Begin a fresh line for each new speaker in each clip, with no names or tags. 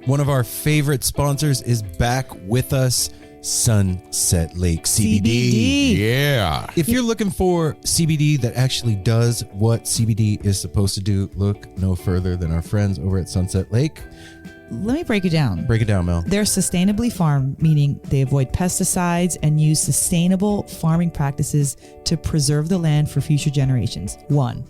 One of our favorite sponsors is back with us, Sunset Lake CBD.
Yeah.
If you're looking for CBD that actually does what CBD is supposed to do, look no further than our friends over at Sunset Lake.
Let me break it down.
Break it down, Mel.
They're sustainably farmed, meaning they avoid pesticides and use sustainable farming practices to preserve the land for future generations. 1.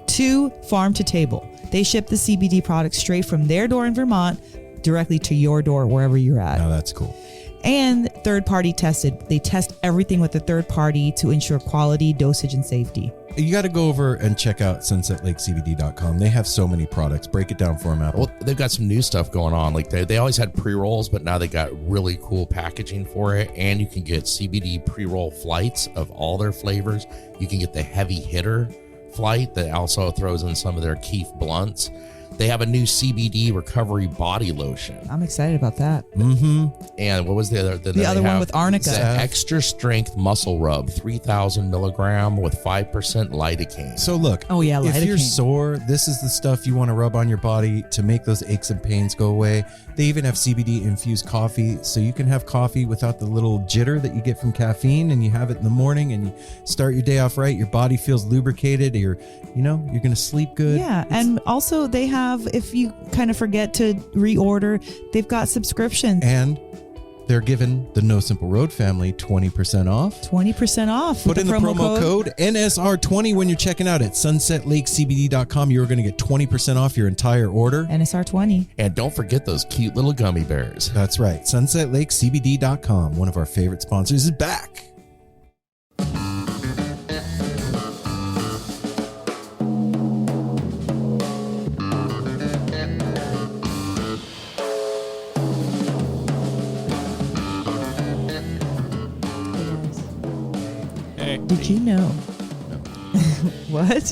2, farm to table. They ship the CBD products straight from their door in Vermont directly to your door wherever you're at.
Oh, that's cool.
And third party tested. They test everything with a third party to ensure quality, dosage, and safety.
You got to go over and check out sunsetlakecbd.com. They have so many products. Break it down for them, Apple.
Well, they've got some new stuff going on. Like they always had pre-rolls, but now they got really cool packaging for it. And you can get CBD pre-roll flights of all their flavors. You can get the heavy hitter flight that also throws in some of their Keef blunts. They have a new CBD recovery body lotion.
I'm excited about that.
Mm-hmm.
And what was the other?
The other one with arnica.
The extra strength muscle rub, 3,000 milligram with 5% lidocaine.
So look,
Oh, yeah,
if you're
lidocaine.
sore, this is the stuff you want to rub on your body to make those aches and pains go away. They even have CBD infused coffee, so you can have coffee without the little jitter that you get from caffeine, and you have it in the morning and you start your day off right. Your body feels lubricated. You're going to sleep good.
Yeah, and also they have, if you kind of forget to reorder, they've got subscriptions.
And they're giving the No Simple Road family 20% off.
20% off.
Put
with
in the promo code NSR20 when you're checking out at sunsetlakecbd.com. You're going to get 20% off your entire order.
NSR20.
And don't forget those cute little gummy bears.
That's right. sunsetlakecbd.com. One of our favorite sponsors is back.
Did you know? What?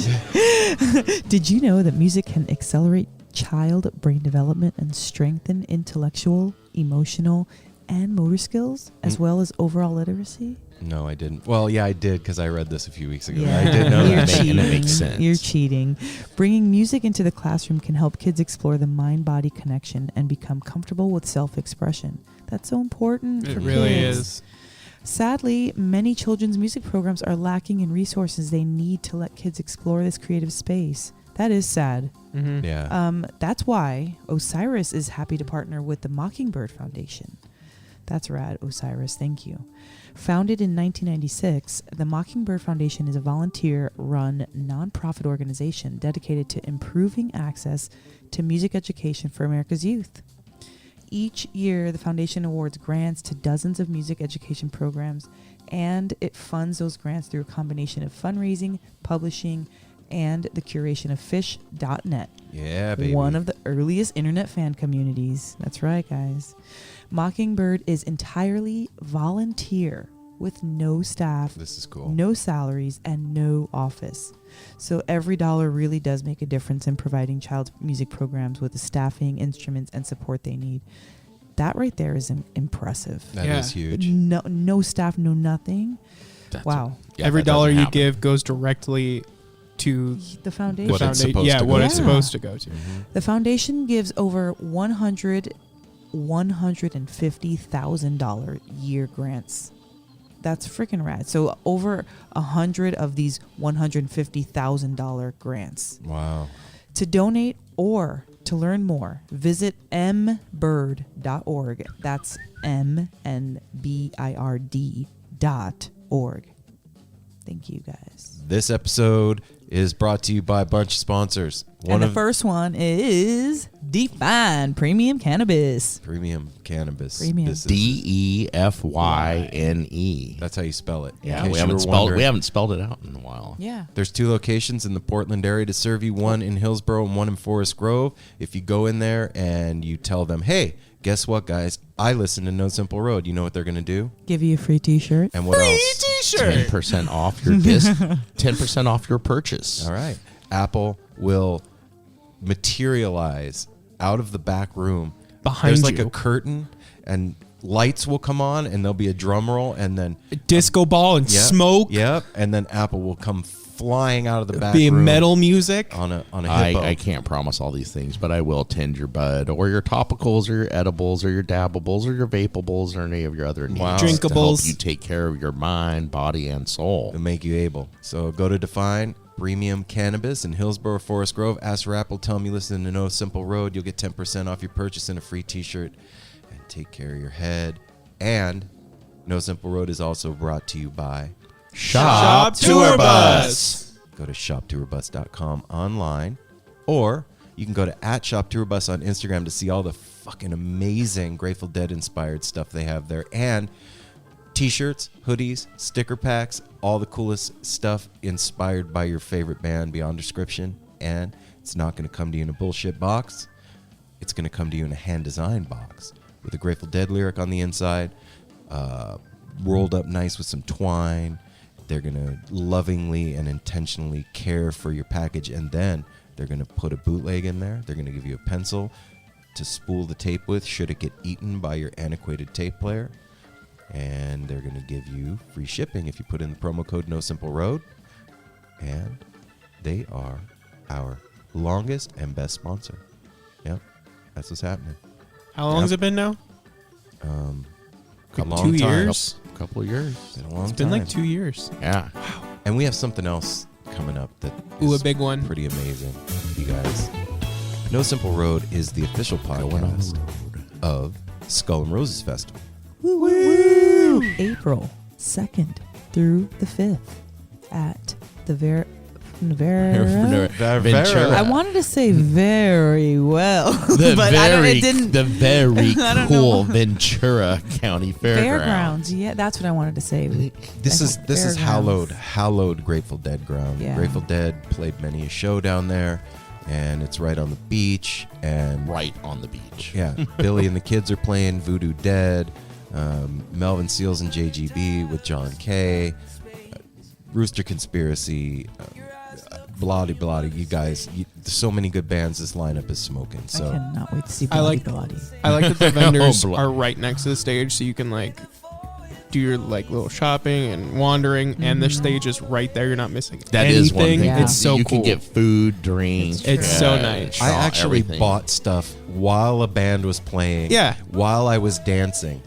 Did you know that music can accelerate child brain development and strengthen intellectual, emotional, and motor skills, as well as overall literacy?
No, I didn't. Well, yeah, I did because I read this a few weeks ago.
Yeah.
I did know
You're
that.
cheating.
And it makes sense.
You're cheating. Bringing music into the classroom can help kids explore the mind-body connection and become comfortable with self-expression. That's so important
It
for
really
kids.
is.
Sadly, many children's music programs are lacking in resources they need to let kids explore this creative space. That is sad.
Mm-hmm.
Yeah.
That's why Osiris is happy to partner with the Mockingbird Foundation. That's rad, Osiris. Thank you. Founded in 1996, the Mockingbird Foundation is a volunteer-run nonprofit organization dedicated to improving access to music education for America's youth. Each year, the foundation awards grants to dozens of music education programs, and it funds those grants through a combination of fundraising, publishing, and the curation of Fish.net.
Yeah, baby.
One of the earliest internet fan communities. That's right, guys. Mockingbird is entirely volunteer with no staff,
This is cool.
no salaries, and no office. So every dollar really does make a difference in providing child music programs with the staffing, instruments, and support they need. That right there is impressive.
That
Yeah.
is huge.
No staff, no nothing. Wow.
Every
that
dollar
doesn't
you
happen.
give goes directly to
The foundation.
What it's supposed
yeah,
to
what
go
it's
to.
supposed to go to.
Mm-hmm.
The foundation gives over $150,000 year grants. That's freaking rad. So over 100 of these $150,000 grants.
Wow.
To donate or to learn more, visit mbird.org. That's MNBIRD.org. Thank you, guys.
This episode is brought to you by a bunch of sponsors.
And the first one is Define Premium Cannabis.
Premium Cannabis.
Premium.
business.
DEFYNE.
That's how you spell it. In
Yeah,
case
we
you
haven't
were
spelled
wondering.
we haven't spelled it out in a while.
Yeah.
There's 2 locations in the Portland area to serve you, one in Hillsborough and one in Forest Grove. If you go in there and you tell them, hey, guess what, guys? I listen to No Simple Road. You know what they're going to do?
Give you a free t-shirt.
And what else?
10% off your disc. 10% off your purchase.
All right. Apple will materialize out of the back room.
Behind
There's like
you.
a curtain and lights will come on and there'll be a drum roll and then
Disco ball and
Yep,
smoke.
Yep. And then Apple will come flying out of the back
Be
room
metal music.
on a hippo.
I can't promise all these things, but I will tend your bud or your topicals or your edibles or your dabbables or your vapables or any of your other needs to help
Drinkables.
you take care of your mind, body, and soul.
To make you able. So go to Define Premium Cannabis in Hillsborough, Forest Grove. Ask for Apple. Tell them you listen to No Simple Road. You'll get 10% off your purchase and a free t-shirt. And take care of your head. And No Simple Road is also brought to you by
Shop Tour Bus.
Go to shoptourbus.com online, or you can go to @ShopTourBus on Instagram to see all the fucking amazing Grateful Dead inspired stuff they have there. And t-shirts, hoodies, sticker packs, all the coolest stuff inspired by your favorite band beyond description. And it's not going to come to you in a bullshit box. It's going to come to you in a hand-designed box with a Grateful Dead lyric on the inside, rolled up nice with some twine. They're going to lovingly and intentionally care for your package, and then they're going to put a bootleg in there. They're going to give you a pencil to spool the tape with should it get eaten by your antiquated tape player. And they're going to give you free shipping if you put in the promo code No Simple Road. And they are our longest and best sponsor. Yep, that's what's happening.
How long has it been now?
A
Like
long
2
time.
years?
A couple of years.
It's been a long
It's been
time.
like 2 years.
Yeah.
And we have something else coming up that
Ooh, a
is
big one.
pretty amazing, you guys. No Simple Road is the official podcast of Skull and Roses Festival.
Woo, woo, woo. April 2nd through the 5th at the
Ventura.
I wanted to say very well,
The
but it didn't.
The very
I don't
cool
know.
Ventura County Fairgrounds.
Fairgrounds, yeah, that's what I wanted to say.
This is
Fairgrounds.
hallowed Grateful Dead ground.
Yeah.
Grateful Dead played many a show down there, and it's right on the beach. And
Right on the beach.
yeah, Billy and the kids are playing Voodoo Dead. Melvin Seals and JGB with John Kay. Rooster Conspiracy. Bloody. You guys, there's so many good bands. This lineup is smoking.
I
So
cannot wait to see
I like-
Bloody.
I like that the vendors
Oh,
are right next to the stage, so you can like do your like little shopping and wandering, and the stage is right there. You're not missing
That
anything.
is one thing.
Yeah.
It's so
you
cool.
can get food, drinks.
It's
It's so nice.
I
shot,
actually
everything.
bought stuff while a band was playing.
Yeah.
While I was dancing.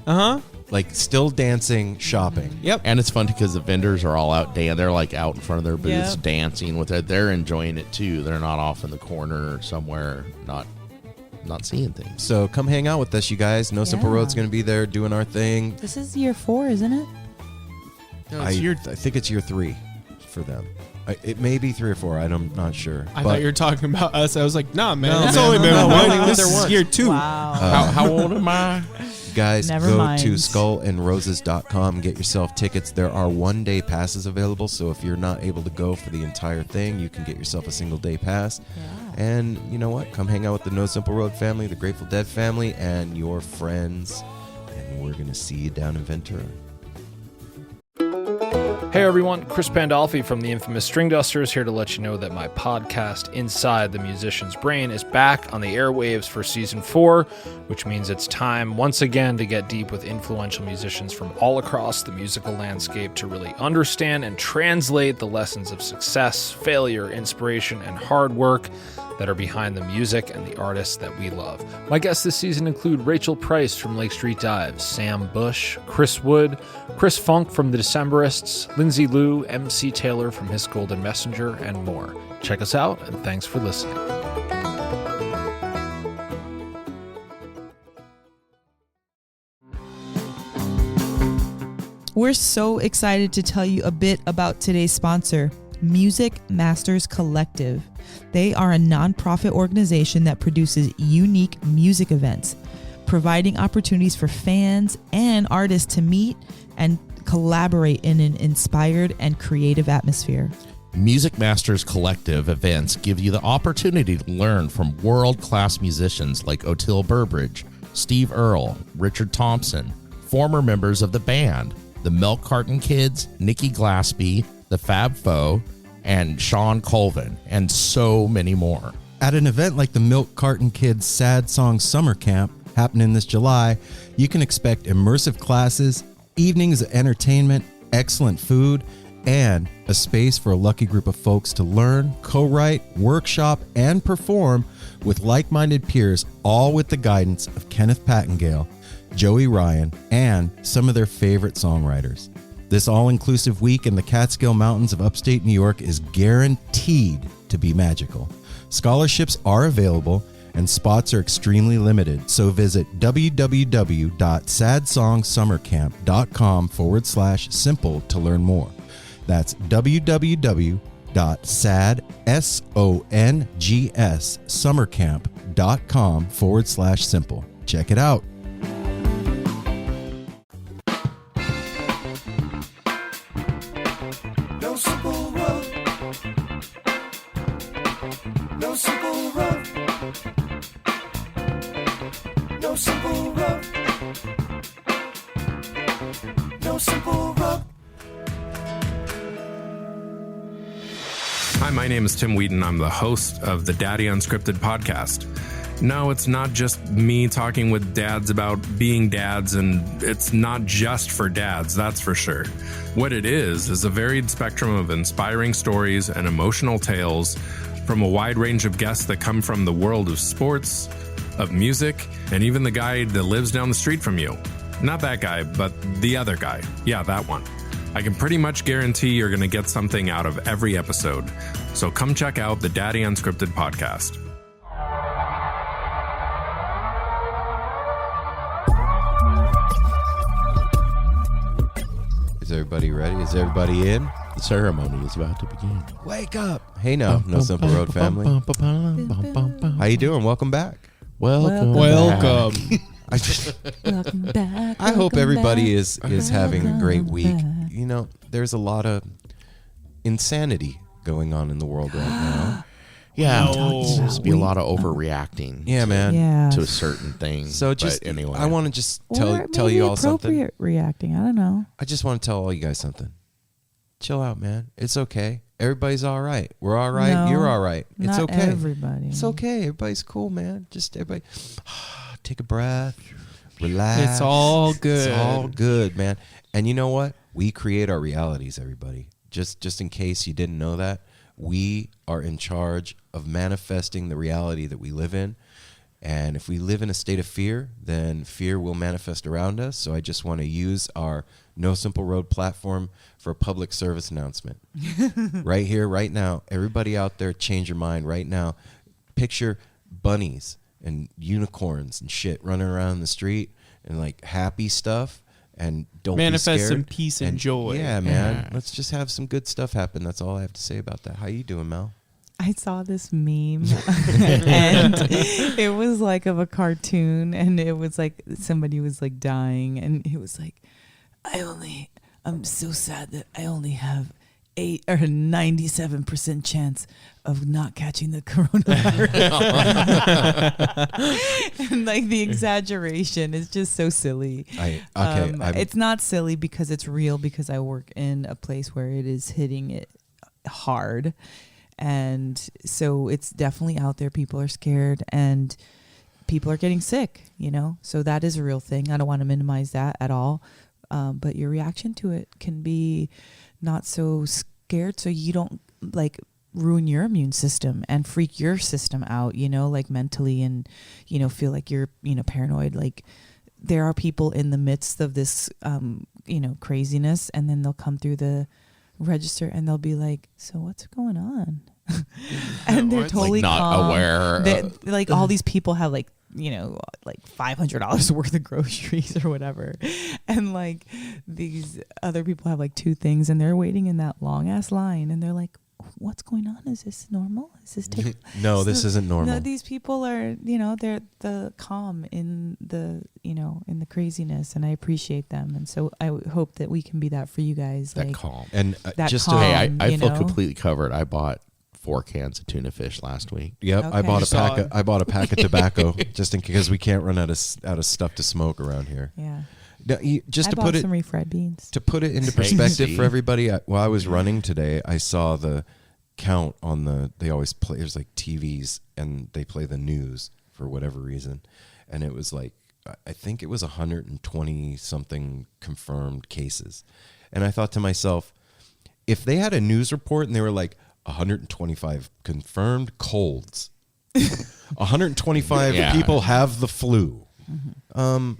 Like still dancing, shopping.
Yep.
And it's fun because the vendors are all out they're like out in front of their booths
Yep.
dancing with it. They're enjoying it too. They're not off in the corner somewhere not seeing things.
So come hang out with us, you guys. No Simple
Yeah.
Road's going to be there doing our thing.
This is year 4, isn't it?
I think it's year 3 for them. It may be 3 or 4. I'm not sure.
I
But
thought you were talking about us. I was like, nah, man.
No,
It's
man,
only been
no,
one.
we only
This
went there
is
once.
year 2.
Wow.
How old am I?
guys,
Never
go
mind.
to skullandroses.com and get yourself tickets. There are 1-day passes available, so if you're not able to go for the entire thing, you can get yourself a single-day pass.
Yeah.
And you know what? Come hang out with the No Simple Road family, the Grateful Dead family, and your friends. And we're going to see you down in Ventura.
Hey everyone, Chris Pandolfi from the infamous String Dusters here to let you know that my podcast, Inside the Musician's Brain, is back on the airwaves for season 4, which means it's time once again to get deep with influential musicians from all across the musical landscape to really understand and translate the lessons of success, failure, inspiration, and hard work that are behind the music and the artists that we love. My guests this season include Rachel Price from Lake Street Dives, Sam Bush, Chris Wood, Chris Funk from The Decemberists, Lindsay Liu, MC Taylor from His Golden Messenger, and more. Check us out, and thanks for listening.
We're so excited to tell you a bit about today's sponsor, Music Masters Collective. They are a nonprofit organization that produces unique music events, providing opportunities for fans and artists to meet and collaborate in an inspired and creative atmosphere.
Music Masters Collective events give you the opportunity to learn from world-class musicians like Otil Burbridge, Steve Earle, Richard Thompson, former members of the band, the Milk Carton Kids, Nikki Glaspie, the Fab Four, and Sean Colvin, and so many more.
At an event like the Milk Carton Kids Sad Song Summer Camp happening this July, you can expect immersive classes, evenings of entertainment, excellent food, and a space for a lucky group of folks to learn, co-write, workshop, and perform with like-minded peers, all with the guidance of Kenneth Pattengale, Joey Ryan, and some of their favorite songwriters. This all-inclusive week in the Catskill Mountains of upstate New York is guaranteed to be magical. Scholarships are available and spots are extremely limited, so visit www.sadsongssummercamp.com/simple to learn more. That's www.sadsongssummercamp.com/simple. Check it out.
No simple road. No simple road. No simple road. No simple road.
Hi, my name is Tim Wheaton. I'm the host of the Daddy Unscripted podcast. No, it's not just me talking with dads about being dads, and it's not just for dads, that's for sure. What it is a varied spectrum of inspiring stories and emotional tales from a wide range of guests that come from the world of sports, of music, and even the guy that lives down the street from you. Not that guy, but the other guy. Yeah, that one. I can pretty much guarantee you're going to get something out of every episode. So come check out the Daddy Unscripted podcast.
Is everybody ready? Is everybody in?
The ceremony is about to begin.
Wake up. Hey now, No Simple Road family. How you doing? Welcome back.
Welcome.
Welcome.
I just
Welcome back.
I hope
welcome
everybody
back,
is having a great
welcome
week.
back.
You know, there's a lot of insanity going on in the world right now.
Yeah,
No.
seems to be a lot of overreacting.
Yeah, man.
Yeah.
To a certain thing.
So just
but anyway,
I want to just
Or
tell
maybe
you all something.
appropriate reacting. I don't know.
I just want to tell all you guys something. Chill out, man. It's okay. Everybody's all right. We're all right.
No,
You're all right. It's
Not
okay.
everybody.
It's okay. Everybody's cool, man. Just everybody take a breath. Relax.
It's all good.
It's all good, man. And you know what? We create our realities, everybody. Just in case you didn't know that, we are in charge of manifesting the reality that we live in. And if we live in a state of fear, then fear will manifest around us. So I just want to use our No Simple Road platform for a public service announcement. Right here, right now. Everybody out there, change your mind right now. Picture bunnies and unicorns and shit running around the street and like happy stuff. And don't
Manifest
be scared.
some peace and joy.
Yeah, man.
Yeah.
Let's just have some good stuff happen. That's all I have to say about that. How you doing, Mel?
I saw this meme and it was like of a cartoon and it was like somebody was like dying and it was like, I'm so sad that I only have 97% chance of not catching the coronavirus. And like the exaggeration is just so silly. It's not silly because it's real, because I work in a place where it is hitting it hard. And so it's definitely out there. People are scared and people are getting sick, you know? So that is a real thing. I don't want to minimize that at all. But your reaction to it can be not so scared, so you don't like ruin your immune system and freak your system out, you know, like mentally, and, you know, feel like you're, you know, paranoid. Like there are people in the midst of this, you know, craziness, and then they'll come through the register and they'll be like, so what's going on? And they're totally
like not
calm.
aware.
Like all these people have like, you know, like $500 worth of groceries or whatever. And like these other people have like 2 things and they're waiting in that long ass line and they're like, what's going on? Is this normal? Is this
No, this isn't normal.
No, these people are, you know, they're the calm in the, you know, in the craziness, and I appreciate them. And so I hope that we can be that for you guys.
that
like
calm.
And
that
just
calm.
to,
Hey, I
you
feel
know?
completely covered. I bought 4 cans of tuna fish last week.
Yep, I
Okay.
bought a
Saw
pack.
it.
I bought a pack of tobacco just in case we can't run out of stuff to smoke around here.
Yeah.
Now, just
I
to
bought
put it
some refried beans.
to put it into
Hey,
perspective
see?
for everybody, while I was running today, I saw the count on the. They always play. There's like TVs, and they play the news for whatever reason, and it was like I think it was 120 something confirmed cases, and I thought to myself, if they had a news report and they were like 125 confirmed colds, 125
Yeah.
people have the flu.
Well,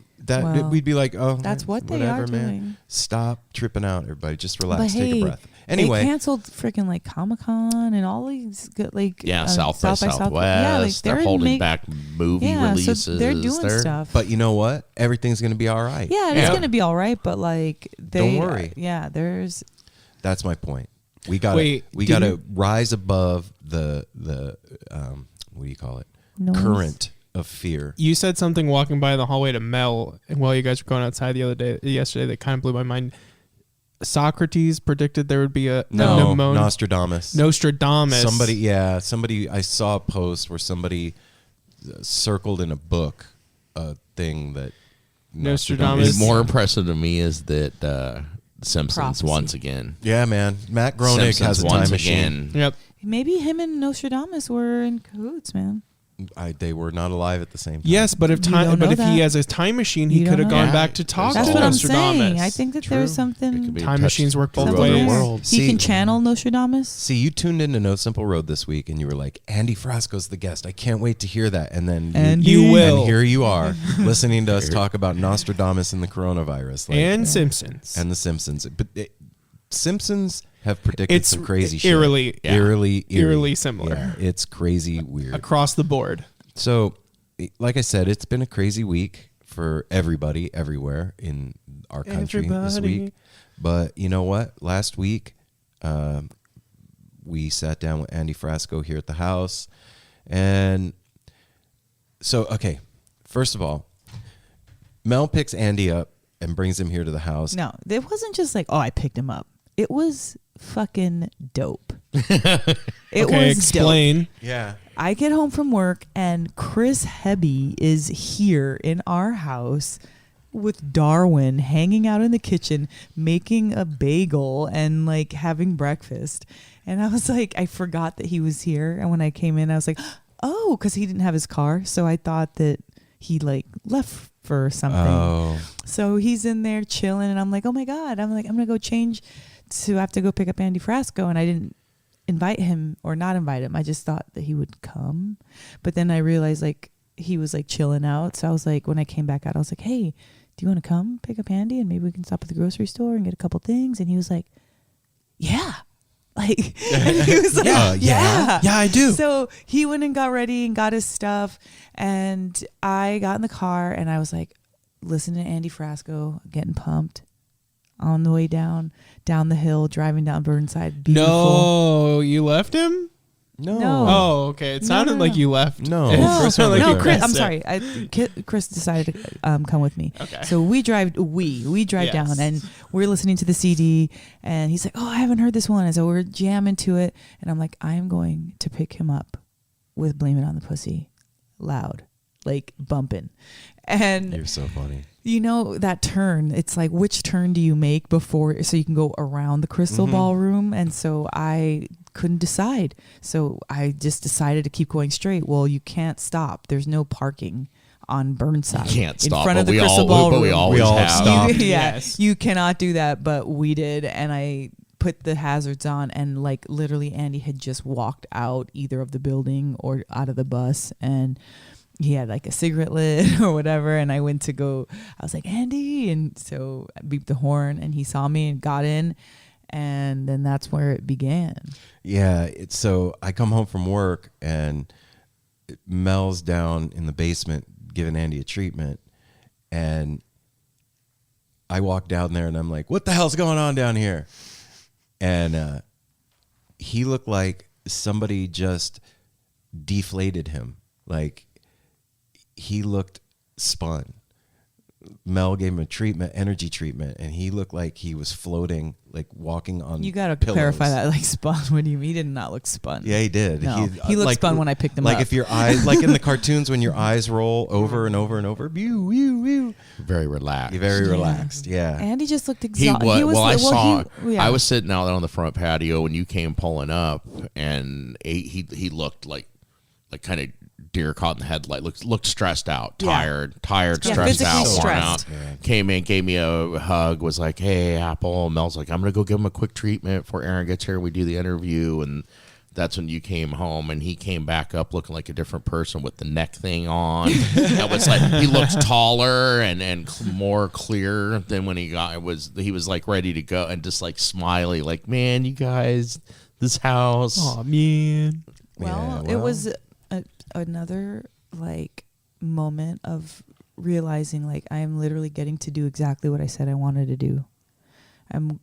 We'd be like, oh,
that's what they
whatever,
are
man.
doing.
Stop tripping out, everybody. Just
But
relax,
hey,
take a breath. Anyway,
they canceled freaking like Comic-Con and all these good like
South by Southwest.
Yeah, like
they're holding back movie releases.
So they're doing stuff.
but you know what? Everything's going to be all right.
Yeah, it's gonna be all right. But like,
Don't worry.
There's.
That's my point. We got
Wait,
we got to rise above the what do you call it?
Noise.
Current of fear.
You said something walking by in the hallway to Mel, and while you guys were going outside yesterday, that kind of blew my mind. Socrates predicted there would be a pneumonia.
Nostradamus. Somebody. I saw a post where somebody circled in a book a thing that
Nostradamus.
More impressive to me is that Simpsons
Prophecy.
once again.
Yeah, man. Matt Groening
Simpsons
has a time
once
machine.
again.
Yep.
Maybe him and Nostradamus were in cahoots, man.
They were not alive at the same time.
Yes, but if
You don't know
he
that.
has a time machine, he
You
could
don't
have
know
gone
that.
back to talk
That's
to
what I'm
Nostradamus.
saying. I think that there's
It
something.
could be
Time
touched
machines work both
through
ways.
other worlds.
He
See-
can channel Nostradamus.
See, you tuned into No Simple Road this week, and you were like, Andy Frasco's the guest. I can't wait to hear that. And then
You will.
And here you are, listening to us talk about Nostradamus and the coronavirus. Like,
And Simpsons.
and the Simpsons. But Simpsons have predicted
It's
some crazy shit.
eerily- yeah.
Eerily
similar.
Yeah, it's crazy weird.
Across the board.
So, like I said, it's been a crazy week for everybody, everywhere in our country this
Everybody.
week. But you know what? Last week, we sat down with Andy Frasco here at the house. And so, okay, first of all, Mel picks Andy up and brings him here to the house.
No, it wasn't just like, oh, I picked him up. It was fucking dope. It
Okay,
was
explain.
dope.
Yeah.
I get home from work and Chris Hebby is here in our house with Darwin hanging out in the kitchen making a bagel and like having breakfast. And I was like, I forgot that he was here. And when I came in, I was like, oh, because he didn't have his car. So I thought that he like left for something.
Oh.
So he's in there chilling and I'm like, oh my God. I'm like, I'm going to go change to have to go pick up Andy Frasco. And I didn't invite him or not invite him. I just thought that he would come. But then I realized like he was like chilling out. So I was like, when I came back out, I was like, hey, do you want to come pick up Andy and maybe we can stop at the grocery store and get a couple things? And he was like, yeah. Like, he was like, yeah,
I do.
So he went and got ready and got his stuff. And I got in the car and I was like, listening to Andy Frasco, getting pumped on the way down the hill, driving down Burnside. Beautiful.
No, you left him?
No.
Oh, okay. It sounded like you left.
No.
It
No.
sounded like
No,
you
Chris,
missed
I'm
it.
sorry. Chris decided to come with me.
Okay.
So we drive
Yes.
down and we're listening to the CD and he's like, oh, I haven't heard this one. And so we're jamming to it. And I'm like, I am going to pick him up with Blame It on the Pussy loud, like bumping. And
You're so funny.
you know that turn, it's like, which turn do you make before so you can go around the Crystal Ballroom? And so I couldn't decide. So I just decided to keep going straight. Well, you can't stop. There's no parking on Burnside.
Can't stop,
in front of
but
the
we
Crystal
all-
Ballroom.
but we always
We all
have.
stop.
Yeah,
Yes.
you cannot do that, but we did. And I put the hazards on and like literally Andy had just walked out either of the building or out of the bus and he had like a cigarette lit or whatever. And I went to go, I was like, Andy. And so I beeped the horn and he saw me and got in. And then that's where it began.
Yeah. So I come home from work and Mel's down in the basement giving Andy a treatment. And I walk down there and I'm like, what the hell's going on down here? And he looked like somebody just deflated him. Like he looked spun. Mel gave him a treatment, energy treatment, and he looked like he was floating, like walking on
You got to
pillows.
clarify that. Like spun. What do you mean? He did not look spun.
Yeah, he did.
No, he looked
like,
spun when I picked him
like
up.
if your eyes, like in the cartoons, when your eyes roll over and over and over, whew, whew, whew,
Very relaxed.
you're very relaxed. Yeah.
Andy just looked
He
exhausted.
was. Well, I saw.
yeah.
I was sitting out on the front patio when you came pulling up, and he looked like like kind of deer caught in the headlight. Looked stressed out,
Yeah.
tired,
Yeah,
stressed out,
physically
worn
stressed.
out. Came in, gave me a hug, was like, "Hey, Apple." Mel's like, "I'm gonna go give him a quick treatment before Aaron gets here. We do the interview." And that's when you came home, and he came back up looking like a different person with the neck thing on. It was like he looked taller and more clear than when he was like ready to go and just like smiley, like, "Man, you guys, this house."
Oh man.
Well, it was another like moment of realizing like I am literally getting to do exactly what I said I wanted to do. I'm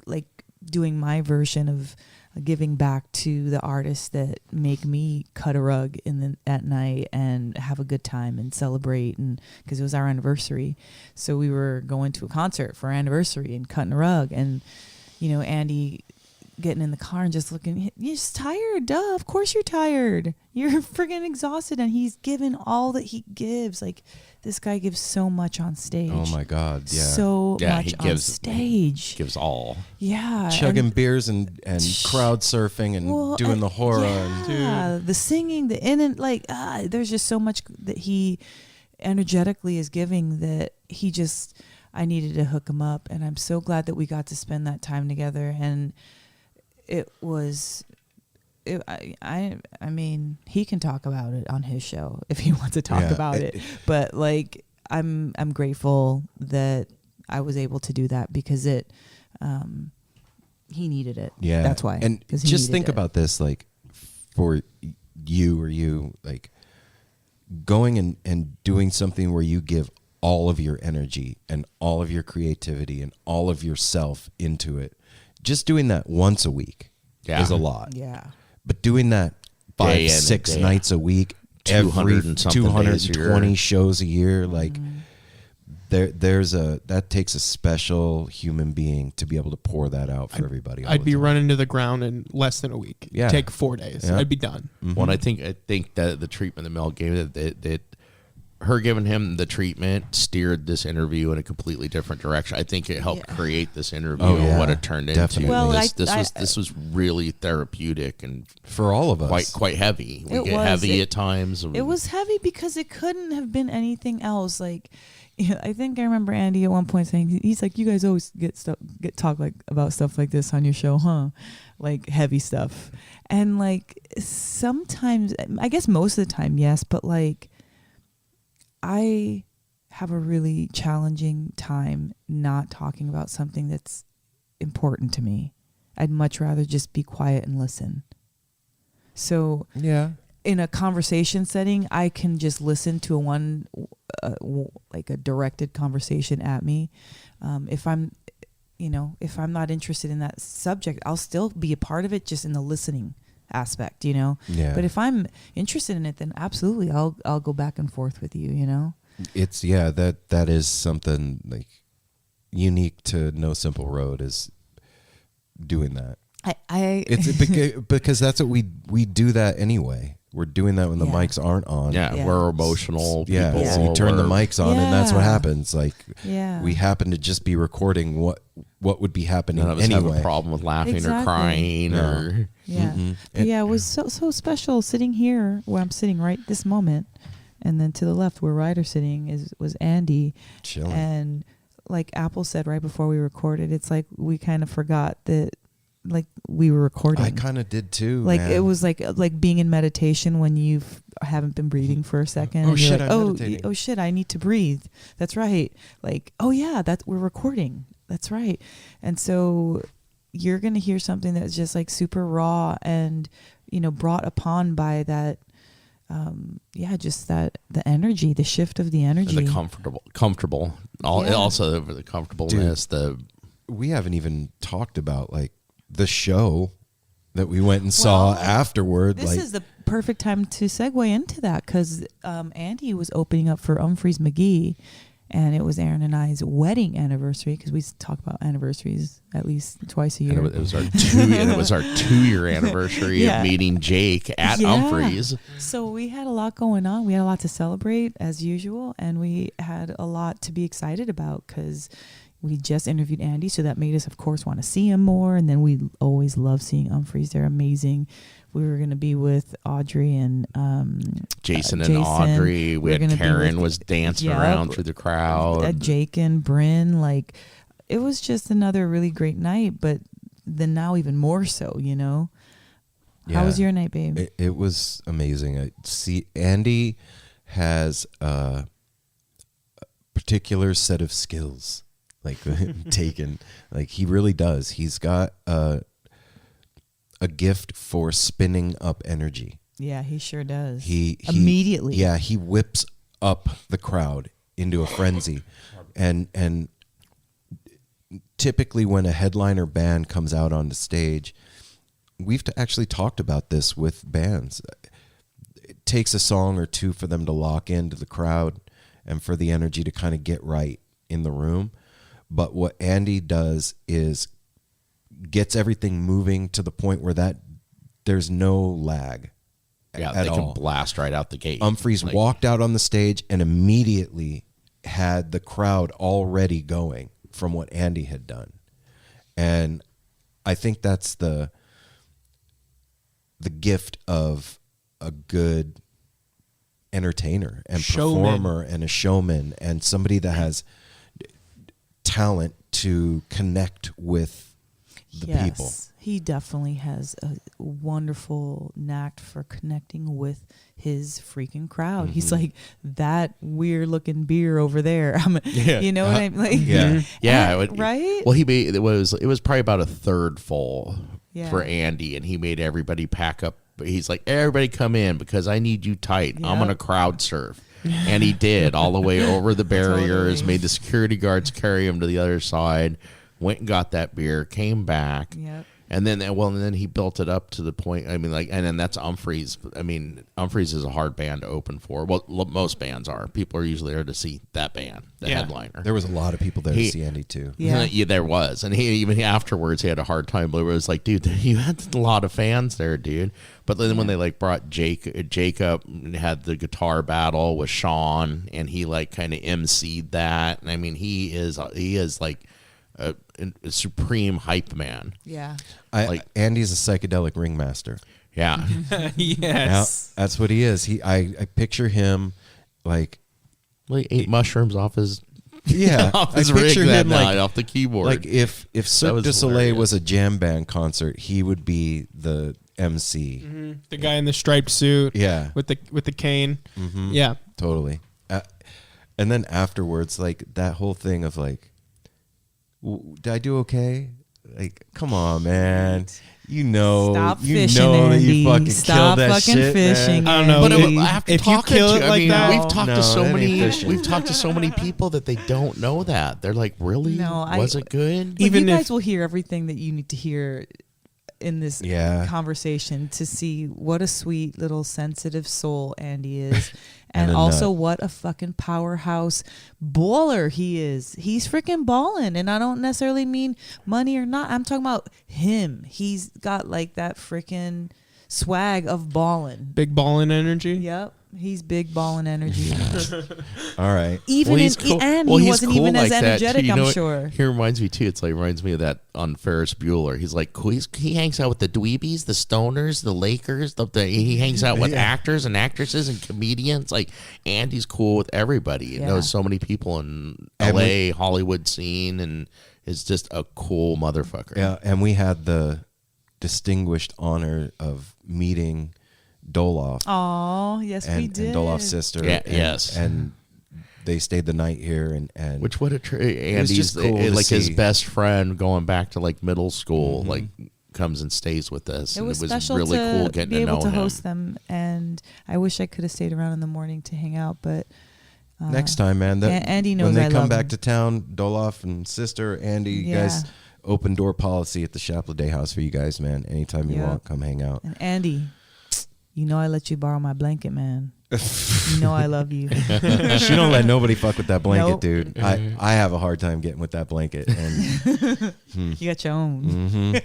like doing my version of giving back to the artists that make me cut a rug at night and have a good time and celebrate, and because it was our anniversary, so we were going to a concert for our anniversary and cutting a rug, and Andy getting in the car and just looking, "You're just tired, duh, of course you're tired, you're friggin' exhausted," and he's given all that he gives. Like, this guy gives so much on stage.
Oh my God, yeah.
So
Yeah,
much
he
on
gives-
stage.
Gives all.
Yeah.
Chugging
and-
beers and crowd surfing and
well,
doing the horror. And
yeah, the singing, the in and like, there's just so much that he energetically is giving that I needed to hook him up, and I'm so glad that we got to spend that time together. And it was, I mean, he can talk about it on his show if he wants to talk about it. But like, I'm grateful that I was able to do that because he needed it.
Yeah,
that's why.
And
'cause he
just
needed
think
it.
about this, like for you, like going and doing something where you give all of your energy and all of your creativity and all of yourself into it. Just doing that once a week is a lot.
Yeah.
But doing that
Day in
5-6
and day
nights a week,
200 and something days a year.
220 shows a year, like that takes a special human being to be able to pour that out for everybody. all
I'd
the
be
time.
running to the ground in less than a week.
Yeah.
Take 4 days.
Yeah.
I'd be done.
Mm-hmm.
Well, I think that the treatment that Mel gave that her giving him the treatment steered this interview in a completely different direction. I think it helped create this interview
Oh,
and
yeah.
what it turned
Definitely.
into.
Well,
This was really therapeutic and
for all of us.
quite heavy. We
It
get
was.
heavy at times.
It was heavy because it couldn't have been anything else. Like, I think I remember Andy at one point saying, he's like, "You guys always get talk like about stuff like this on your show, huh? Like heavy stuff." And like sometimes, I guess most of the time, yes, but like I have a really challenging time not talking about something that's important to me. I'd much rather just be quiet and listen. So
Yeah.
in a conversation setting, I can just listen to like a directed conversation at me. If I'm not interested in that subject, I'll still be a part of it, just in the listening aspect,
Yeah.
But if I'm interested in it, then absolutely, I'll go back and forth with you,
It's that is something like unique to No Simple Road is doing that. It's because that's what we do that anyway. We're doing that when the
Yeah.
mics aren't on.
Yeah.
We're emotional
Yeah,
people.
so you turn the mics on, and that's what
Yeah.
happens. Like,
Yeah.
we happen to just be recording what would be happening
None of us
anyway.
have a problem with laughing or
Exactly.
crying
No.
or
Yeah.
Mhm.
But yeah, it was so special sitting here where I'm sitting right this moment. And then to the left where Ryder's sitting was Andy.
Chilling.
And like Apple said right before we recorded, it's like we kind of forgot that like we were recording.
I kind of did too.
Like
man.
it was like being in meditation when you haven't been breathing for a second.
Oh,
and you're
shit,
like,
I'm meditating.
oh shit, I need to breathe. That's right. Like, oh yeah, we're recording. That's right. And so you're gonna hear something that's just like super raw and brought upon by that. Just that the energy, the shift of the energy.
the comfortable.
Yeah.
Also the comfortableness.
we haven't even talked about like the show that we went and saw afterward.
This
like,
is the perfect time to segue into that because Andy was opening up for Umphrey's McGee, and it was Aaron and I's wedding anniversary because we talk about anniversaries at least twice a year.
And it was our 2-year anniversary
Yeah.
of meeting Jake at Umphrey's.
So we had a lot going on. We had a lot to celebrate as usual, and we had a lot to be excited about because we just interviewed Andy, so that made us, of course, want to see him more. And then we always love seeing Umphrey's. They're amazing. we were gonna be with Audrey and
Jason and
Jason.
Audrey. We
We're
had
gonna be
Karen
with-
was dancing
yeah,
around through the crowd.
Jake and Bryn. Like, it was just another really great night. But then now even more so, you know. How was your night, babe?
It was amazing. Andy has a particular set of skills, like taken. Like, he really does. He's got a gift for spinning up energy.
Yeah, he sure does.
He
immediately.
Yeah, he whips up the crowd into a frenzy, and typically when a headliner band comes out on the stage, we've actually talked about this with bands. It takes a song or two for them to lock into the crowd and for the energy to kind of get right in the room. But what Andy does is gets everything moving to the point where there's no lag.
Yeah,
at
they
all.
can blast right out the gate.
Umphrey's walked out on the stage and immediately had the crowd already going from what Andy had done. And I think that's the gift of a good entertainer and
Showman.
performer and a showman and somebody that has talent to connect with the people.
He definitely has a wonderful knack for connecting with his freaking crowd. He's like that weird looking beer over there. You know what I'm like?
Yeah.
Yeah,
right?
Well, he made it was probably about a third full
Yeah.
for Andy, and he made everybody pack up. He's like, everybody come in because I need you tight. I'm
Yep.
gonna crowd surf, and he did all the way over the barriers.
Totally.
Made the security guards carry him to the other side. Went and got that beer. Came back.
Yep.
And then he built it up to the point. I mean, like, and then that's Umphrey's. I mean, Umphrey's is a hard band to open for. Well, most bands are. People are usually there to see that band, the headliner.
There was a lot of people there to see Andy too.
Yeah.
There was, and he even afterwards he had a hard time. But it was like, dude, you had a lot of fans there, dude. But then when they like brought Jacob and had the guitar battle with Sean, and he like kind of emceed that. And I mean, he is like a supreme hype man.
Yeah.
Andy's a psychedelic ringmaster.
Yeah.
Yes.
That's what he is. I picture him like
Well, he ate mushrooms off his
I
his rig
picture
that
him
night
like
off the keyboard.
Like if Cirque
was
du Soleil
hilarious.
was a jam band concert, he would be the MC.
The guy in the striped suit.
Yeah.
With the cane.
Mm-hmm.
Yeah.
Totally. And then afterwards, like that whole thing of like, did I do okay? Like, come on, man. You know,
Stop
you
fishing,
know that you
Andy.
fucking
Stop
killed that
fucking
shit,
fishing,
man.
I don't know.
But
Andy.
after
If you
talking
kill
to,
it like that-
we've talked
No,
to so
that ain't
many.
fishing.
We've talked to so many people that they don't know that. They're like, really?
No,
was it good?
But
Even
you
if-
guys will hear everything that you need to hear in this
Yeah.
conversation to see what a sweet little sensitive soul Andy is.
And
And
a
also
nut.
what a fucking powerhouse baller he is. He's freaking balling. And I don't necessarily mean money or not. I'm talking about him. He's got like that freaking swag of balling.
Big ballin' energy.
Yep. He's big balling energy.
All right.
Even
he's
in, and
Well,
he
he's
wasn't
cool
even as
like that,
energetic,
too. You know
I'm
what?
sure.
He reminds me too. It's like reminds me of that on Ferris Bueller. He's like cool. He hangs out with the dweebies, the stoners, the Lakers. He hangs out with actors and actresses and comedians. Like Andy's cool with everybody. He
Yeah.
knows so many people in
And
L.A. Hollywood scene, and is just a cool motherfucker.
Yeah, and we had the distinguished honor of meeting Doloff
Oh, yes, we did.
and Doloff's sister.
Yeah,
and,
yes.
And they stayed the night here, and
Which what a
was
Andy's
just cool to
like his
see.
best friend going back to like middle school, like comes and stays with us.
It
And
was
it was
special
really
to
cool getting
be
to
able
know
to
him.
host them, and I wish I could have stayed around in the morning to hang out. But
next time, man.
Andy knows
when they
I
come
love
back
him.
to town, Doloff and sister Andy, you guys, open door policy at the Schapladay house for you guys, man. Anytime you
Yeah.
want, come hang out.
And Andy, you know I let you borrow my blanket, man. You know I love you.
She don't let nobody fuck with that blanket,
Nope.
dude. I have a hard time getting with that blanket. And
You got your own.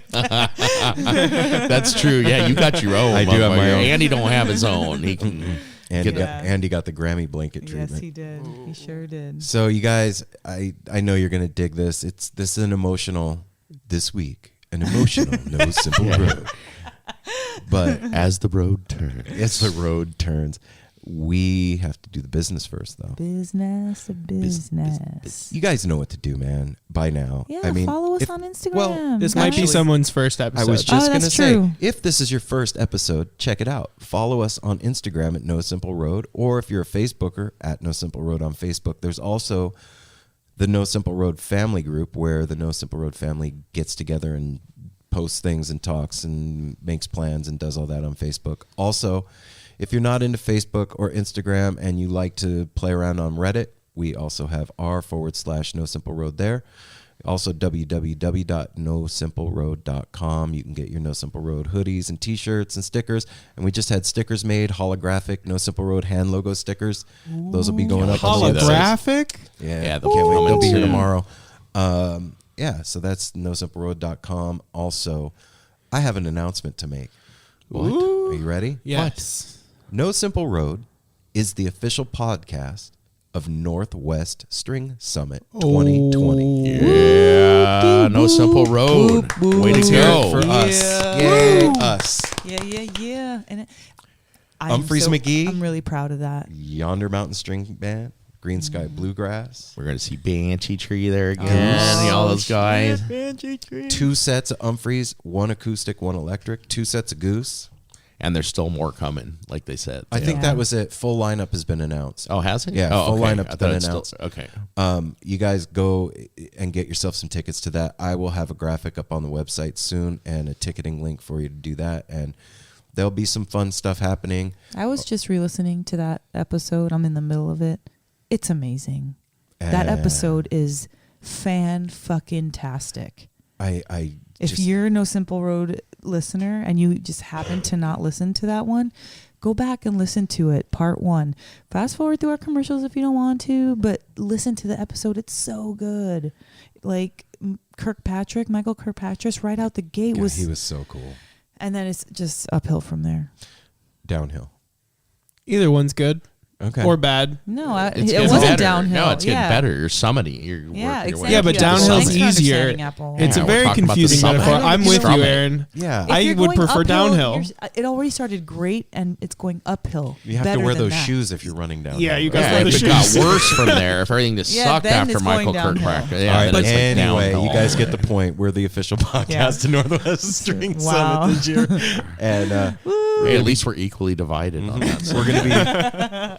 That's true. Yeah, you got your own.
I do have my
motherfucker.
own.
Andy don't have his own. He can.
Andy got the Grammy blanket treatment.
Yes, he did. He sure did.
So you guys, I know you're gonna dig this. This is an emotional this week. An emotional, no simple road. But
As the road turns.
as the road turns, we have to do the business first, though.
Business.
You guys know what to do, man. By now,
Yeah,
I mean,
follow us
if-
on Instagram.
Well,
This might be
guys.
someone's first episode.
I was just going to
that's
say,
true.
if this is your first episode, check it out. Follow us on Instagram at No Simple Road, or if you're a Facebooker, at No Simple Road on Facebook. There's also the No Simple Road family group, where the No Simple Road family gets together and posts things and talks and makes plans and does all that on Facebook. Also, if you're not into Facebook or Instagram and you like to play around on Reddit, we also have r/No Simple Road there. Also, www.nosimpleroad.com. You can get your No Simple Road hoodies and T-shirts and stickers. And we just had stickers made, holographic No Simple Road hand logo stickers. Those will be going up on the website.
Holographic?
Yeah,
Can't wait.
coming
They'll be here
soon.
tomorrow. Yeah, so that's nosimpleroad.com. Also, I have an announcement to make.
What?
Are you ready?
Yes.
No Simple Road is the official podcast of Northwest String Summit 2020.
Yeah, No Simple Road. Way to go.
For us. Yay, us.
Yeah. And
Umphrey's McGee.
I'm really proud of that.
Yonder Mountain String Band, Green Sky Bluegrass.
We're going to see Banshee Tree there again. All those guys.
2 sets of Umphrey's, 1 acoustic, 1 electric, 2 sets of Goose.
And there's still more coming, like they said.
I think
Yeah.
that was it. Full lineup has been announced.
Oh, has it?
Yeah,
oh,
full
okay.
lineup's
I
been
thought it's
announced.
okay.
You guys go and get yourself some tickets to that. I will have a graphic up on the website soon and a ticketing link for you to do that. And there'll be some fun stuff happening.
I was just re-listening to that episode. I'm in the middle of it. It's amazing. That episode is fan-fucking-tastic. If
Just-
you're a No Simple Road listener and you just happen to not listen to that one, go back and listen to it, part 1. Fast forward through our commercials if you don't want to, but listen to the episode. It's so good. Like Michael Kirkpatrick, right out the gate
Yeah,
was,
he was so cool.
and then it's just uphill from there.
Downhill.
Either one's good
Okay.
or bad.
No,
It's
it
getting
wasn't
better.
downhill.
No, it's getting
Yeah.
better. You're summiting. You're
Yeah,
working your way
exactly.
Yeah, but
up to the
downhill's
summit.
Thanks for
easier.
understanding, Apple.
It's
Yeah,
a
we're
very
talking about the
confusing
summit.
metaphor. I'm
You
with
know-
you, Aaron.
Yeah.
If
I
you're
would
going
prefer
uphill,
downhill.
It already started great, and it's going uphill.
You have to
better
wear
than
those
that.
shoes if you're running down.
Yeah, you guys
Yeah,
wear
if
the
it got
shoes.
worse from there, if everything just
Yeah,
sucked
then
after
it's going
Michael
downhill.
Kirkpatrick.
All
Yeah,
right,
then
but
it's like
anyway,
downhill.
you guys get the point. We're the official podcast of Northwest String
Wow.
Summit this year, and
Hey, at least we're equally divided on that.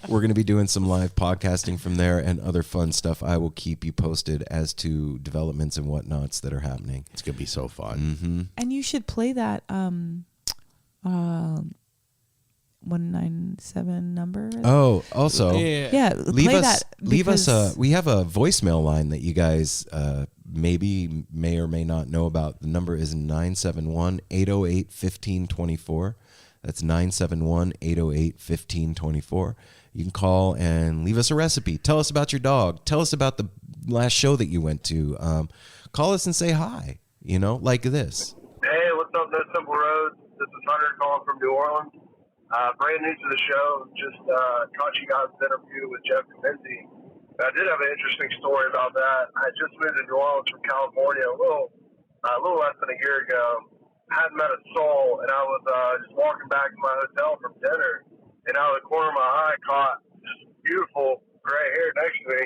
we're gonna be doing some live podcasting from there and other fun stuff. I will keep you posted as to developments and whatnots that are happening.
It's gonna be so fun.
Mm-hmm.
And you should play that 197 number.
Oh, also,
Yeah,
leave
play
us
that
leave us
because-
we have a voicemail line that you guys may or may not know about. The number is 971-808-1524. That's 971-808-1524. You can call and leave us a recipe. Tell us about your dog. Tell us about the last show that you went to. Call us and say hi, like this.
Hey, what's up, No Simple Road? This is Hunter calling from New Orleans. Brand new to the show. Just caught you guys' interview with Jeff Cominci. I did have an interesting story about that. I just moved to New Orleans from California a little less than a year ago. I hadn't met a soul, and I was just walking back to my hotel from dinner, and out of the corner of my eye caught this beautiful gray hair next to me.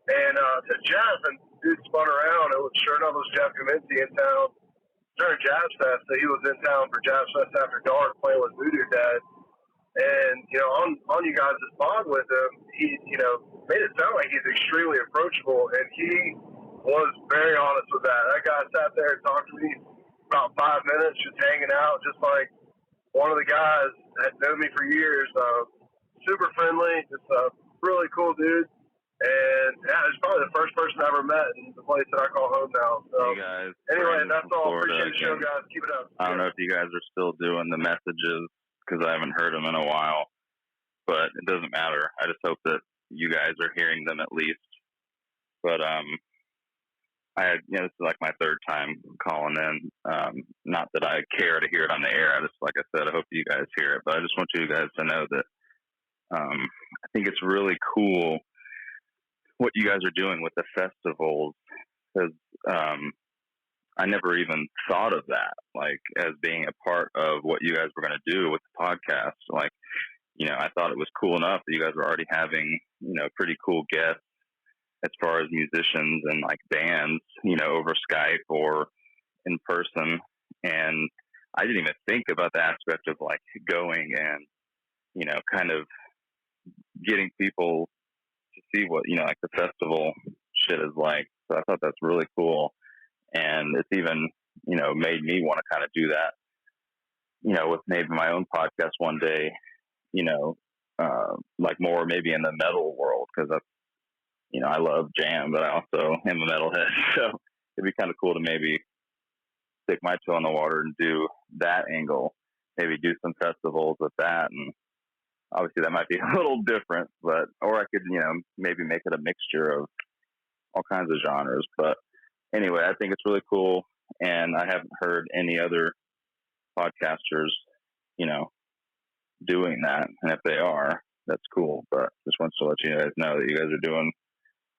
And to Jeff, and dude spun around. It was sure enough, it was Jeff Cominci in town during Jazz Fest. So he was in town for Jazz Fest After Dark playing with Voodoo Dad. And, on you guys' pod with him, he, made it sound like he's extremely approachable, and he was very honest with that. That guy sat there and talked to me about 5 minutes, just hanging out, just like one of the guys that known me for years. Super friendly, just a really cool dude. And, yeah, it's probably the first person I ever met in the place that I call home now. So,
Hey guys,
anyway,
Brandon
that's
from
all.
Florida
Appreciate the show,
again.
guys. Keep it up.
I don't know if you guys are still doing the messages because I haven't heard them in a while, but it doesn't matter. I just hope that you guys are hearing them at least. But this is like my third time calling in. Not that I care to hear it on the air. I just, like I said, I hope you guys hear it. But I just want you guys to know that I think it's really cool what you guys are doing with the festivals, because I never even thought of that, like, as being a part of what you guys were going to do with the podcast. Like, you know, I thought it was cool enough that you guys were already having, you know, pretty cool guests as far as musicians and like bands, you know, over Skype or in person. And I didn't even think about the aspect of like going and, you know, kind of getting people to see what, you know, like the festival shit is like. So I thought that's really cool. And it's even, you know, made me want to kind of do that, you know, with maybe my own podcast one day, you know, like more maybe in the metal world, because that's, you know, I love jam, but I also am a metalhead. So it'd be kind of cool to maybe stick my toe in the water and do that angle, maybe do some festivals with that. And obviously that might be a little different, but, or I could, you know, maybe make it a mixture of all kinds of genres. But anyway, I think it's really cool. And I haven't heard any other podcasters, you know, doing that. And if they are, that's cool. But just wants to let you guys know that you guys are doing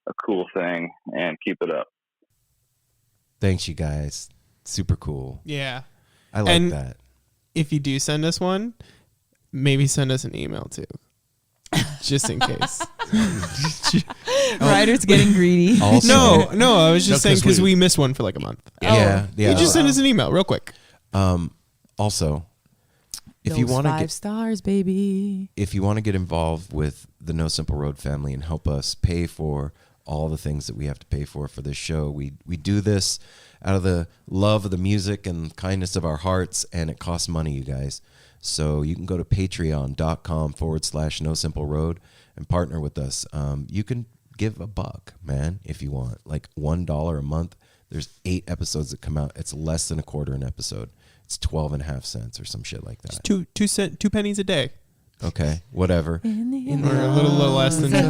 a cool thing and keep it up.
Thanks, you guys. Super cool.
Yeah.
I like
And
that.
If you do send us one, maybe send us an email too, just in case.
Ryder's getting greedy.
Also,
No, I was just saying
'cause
because we missed one for like a month.
yeah.
You just send us an email real quick.
Also, if
Those
you want to
5
get
stars, baby.
if you want to get involved with the No Simple Road family and help us pay for all the things that we have to pay for this show, we do this out of the love of the music and kindness of our hearts, and it costs money, you guys. So you can go to patreon.com/No Simple Road and partner with us. You can give $1, man, if you want, like $1 a month. There's 8 episodes that come out. It's less than a quarter an episode. It's 12.5 cents or some shit like that.
It's 2 pennies a day.
Okay, whatever.
Or a little less than more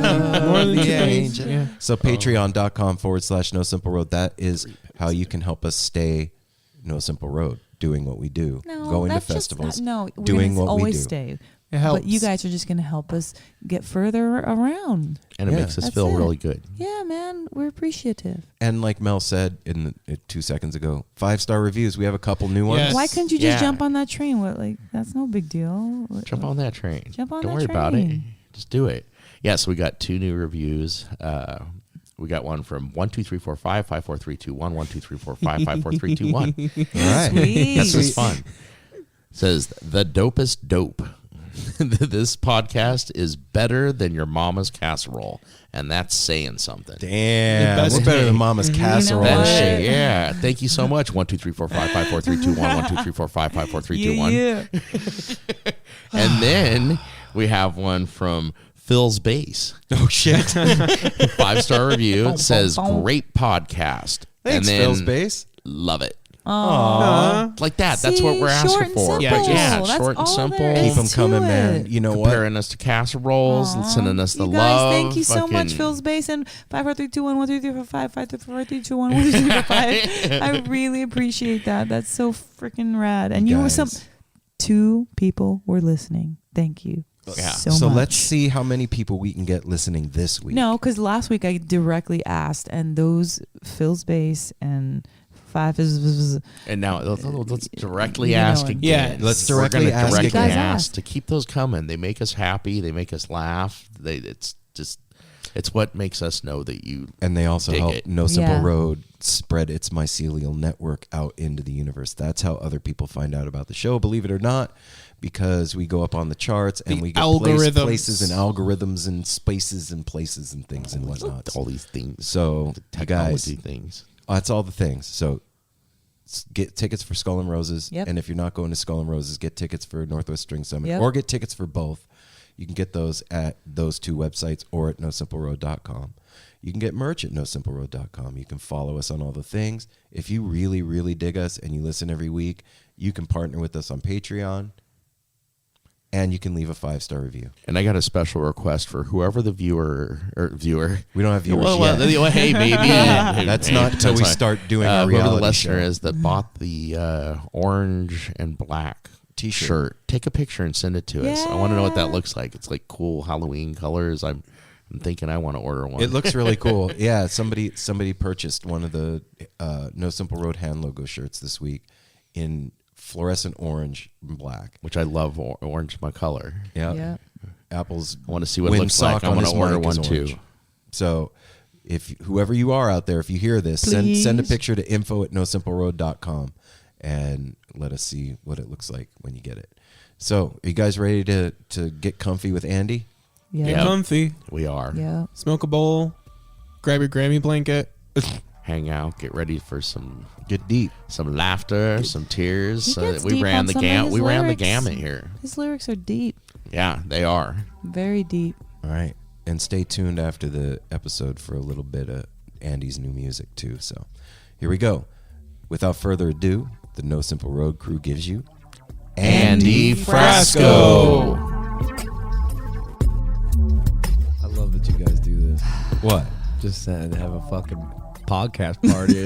than 2 pennies. Yeah.
So patreon.com/No Simple Road. That is how you can help us stay No Simple Road, doing what we do, going to
that's
festivals,
just not, no,
doing
we're
what
gonna
we
always
do.
stay.
It helps.
But you guys are just going to help us get further around.
And it
Yeah.
makes us
That's
feel
it.
really good.
Yeah, man, we're appreciative.
And like Mel said 2 seconds ago, 5-star reviews. We have a couple new ones.
Yes.
Why couldn't you just
Yeah.
jump on that train? What, like, that's no big deal.
Jump on that train.
Jump on
Don't
that
worry about it.
train.
Just do it. Yeah, so we got 2 new reviews. We got one from 12345 54321 12345 54321.
All right.
Sweet.
That's just fun. Says the dopest dope. This podcast is better than your mama's casserole, and that's saying something.
Damn,
The best
we're better than
thing.
Mama's casserole.
That
what?
shit, yeah. Thank you so much. 12345 54321 12345 54321.
Yeah.
And then we have one from Phil's Bass.
Oh shit!
5-star review. It says
boom.
great podcast.
Thanks,
and then
Phil's Bass.
love it.
Aww.
Like that. That's
See,
what we're
short
asking
and
for.
Yeah,
simple.
Yeah,
That's
short and
all
simple.
there is
Keep them
to
coming,
it.
man. You know what?
Comparing us to casseroles,
Aw.
sending us the
you guys,
love.
thank you so much,
fucking-
Phil's Bass and 54321 13345 53321 13345. I really appreciate that. That's so freaking rad. And you were some
Guys.
2 people were listening. Thank you.
Yeah.
So
much.
let's see how many people we can get listening this week.
No, because last week I directly asked, and those Phil's Bass and 5 is.
And now let's directly
You know
ask
it.
again.
Yeah,
let's
We're
directly
gonna
ask
directly
again. You guys
ask
asked.
to keep those coming. They make us happy. They make us laugh. It's what makes us know that you.
And they also
Dig
help
it.
No Simple
Yeah.
Road spread its mycelial network out into the universe. That's how other people find out about the show, believe it or not, because we go up on the charts and
The
we get
algorithms.
places and algorithms and spaces and places and things and whatnot.
All these things.
So, you guys,
Technology things.
that's all the things. So, get tickets for Skull and Roses.
Yep.
And if you're not going to Skull and Roses, get tickets for Northwest String Summit
Yep.
or get tickets for both. You can get those at those 2 websites or at nosimpleroad.com. You can get merch at nosimpleroad.com. You can follow us on all the things. If you really, really dig us and you listen every week, you can partner with us on Patreon, and you can leave a 5-star review.
And I got a special request for whoever the viewer.
We don't have viewers
Well,
yet.
hey, baby.
That's not until we start doing a
whoever
reality
the listener
show.
is that bought the orange and black
T-shirt.
Take a picture and send it to us. I want to know what that
Yeah.
looks like. It's like cool Halloween colors. I'm I'm thinking I want to order one.
It looks really cool. Yeah, somebody purchased one of the No Simple Road hand logo shirts this week in fluorescent orange and black.
which I love. Orange, my color.
Yeah.
Yeah.
Apple's
I want to see what it looks like. I want to order one too.
So if whoever you are out there, if you hear this, send a picture to info@nosimpleroad.com and let us see what it looks like when you get it. So are you guys ready to get comfy with Andy?
Yeah.
Get comfy.
We are.
Yeah.
Smoke a bowl. Grab your Grammy blanket.
Hang out. Get ready for some
Get deep.
laughter, some tears.
He gets
We
deep
ran
on
the
some of his
We ran the
lyrics.
gamut here.
His lyrics are deep,
Yeah, they are.
very deep.
All right. And stay tuned after the episode for a little bit of Andy's new music too. So here we go. Without further ado, the No Simple Road crew gives you
Andy Frasco.
I love that you guys do this.
what?
Just have a fucking podcast party.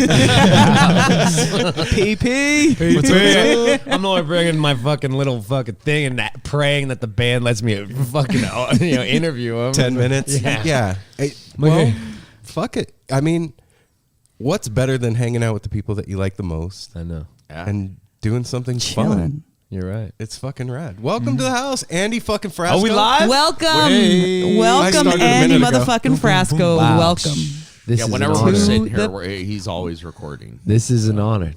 PP. I'm only bringing my fucking little fucking thing and praying that the band lets me fucking interview them.
10 minutes?
Yeah.
Hey, well, fuck it. I mean, what's better than hanging out with the people that you like the most
I know.
and doing something fun?
Chilling.
You're right.
It's fucking rad. Welcome to the house, Andy fucking Frasco.
Are we live?
Welcome,
I
welcome,
started a
Andy
minute ago.
motherfucking Frasco.
Wow.
Welcome.
This
Yeah,
is
whenever
an
we're
honor.
sitting here,
The-
he's always recording.
This is an honor.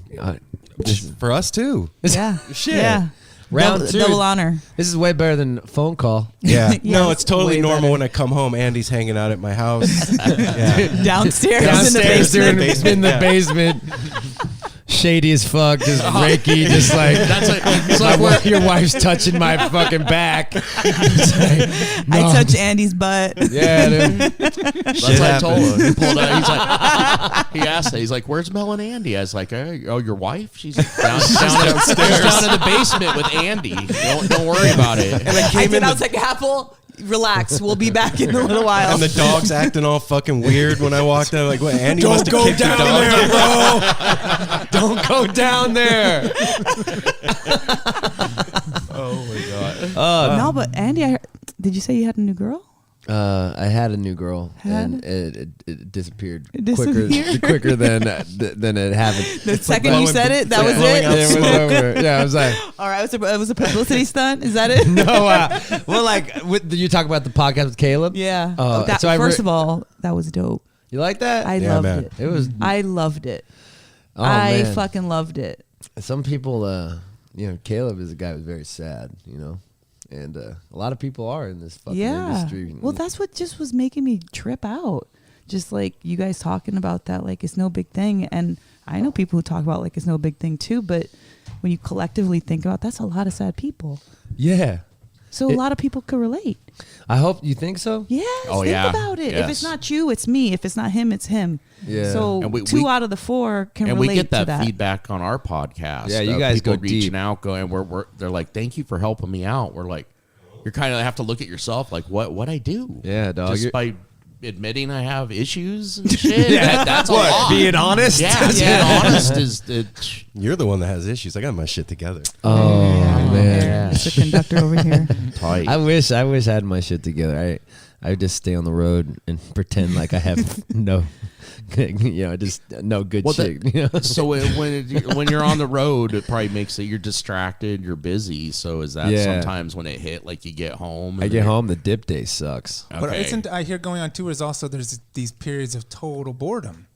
For us too.
Yeah.
Shit.
Yeah.
Round
double,
two.
double honor.
This is way better than phone call.
Yeah.
Yeah,
No, it's totally
way
normal
better.
when I come home. Andy's hanging out at my house. Yeah.
Downstairs, in the basement.
in the basement. Shady as fuck, just Reiki, just like
That's like, it's like
your wife's touching my fucking back.
I touch Andy's butt.
Yeah, dude.
That's what I told him. He pulled out. He's like, he asked that. He's like, "Where's Mel and Andy?" I was like, "Oh, your wife? She's downstairs, down in the basement with Andy. Don't worry about it."
And I came in
I was like, Apple, relax. We'll be back in a little while.
and the dog's acting all fucking weird when I walked in. Like, what? Andy must have kicked the dog.
bro. Don't go down there.
Oh my god.
No, but Andy, did you say you had a new girl?
I had a new girl,
Had?
and it disappeared,
It disappeared?
quicker than it happened.
The second you said it, that was
blowing
it?
out
It was over. Yeah, I was like,
All right, it was a publicity stunt. Is that it?
no. Well, like, did you talk about the podcast with Caleb?
Yeah.
Oh, so I
first of all, that was dope.
You like that?
I
Yeah,
loved
man.
it.
It was.
I loved it.
Oh,
I
man.
fucking loved it.
Some people, Caleb is a guy who's very sad, and a lot of people are in this fucking industry.
Well, that's what just was making me trip out. Just like you guys talking about that, like it's no big thing. And I know people who talk about like it's no big thing too, but when you collectively think about that's a lot of sad people.
Yeah.
So a lot of people could relate.
I hope you think so.
Yes,
Oh,
think
yeah.
about it. If
Yes.
it's not you, it's me. If it's not him, it's him.
Yeah.
So
And we-
2
we-
out of the 4 can
And
relate
we get that,
to that.
feedback on our podcast.
Yeah, you guys
people
go
reaching
deep.
out, going, they're like, "Thank you for helping me out." We're like, you're kind of have to look at yourself, like, what I do?
Yeah, dog.
Just
You're-
by admitting I have issues and shit. That's a lot.
Being honest.
Yeah, being honest is
You're the one that has issues. I got my shit together.
Oh man.
Mr. Conductor over here.
tight.
I wish I had my shit together. I would just stay on the road and pretend like I have no, just no good
Well,
shit.
So when you're on the road, it probably makes it you're distracted, you're busy. So is that
Yeah.
sometimes when it hit, like you get home?
I get home, the dip day sucks.
Okay.
But isn't I hear going on tours also there's these periods of total boredom.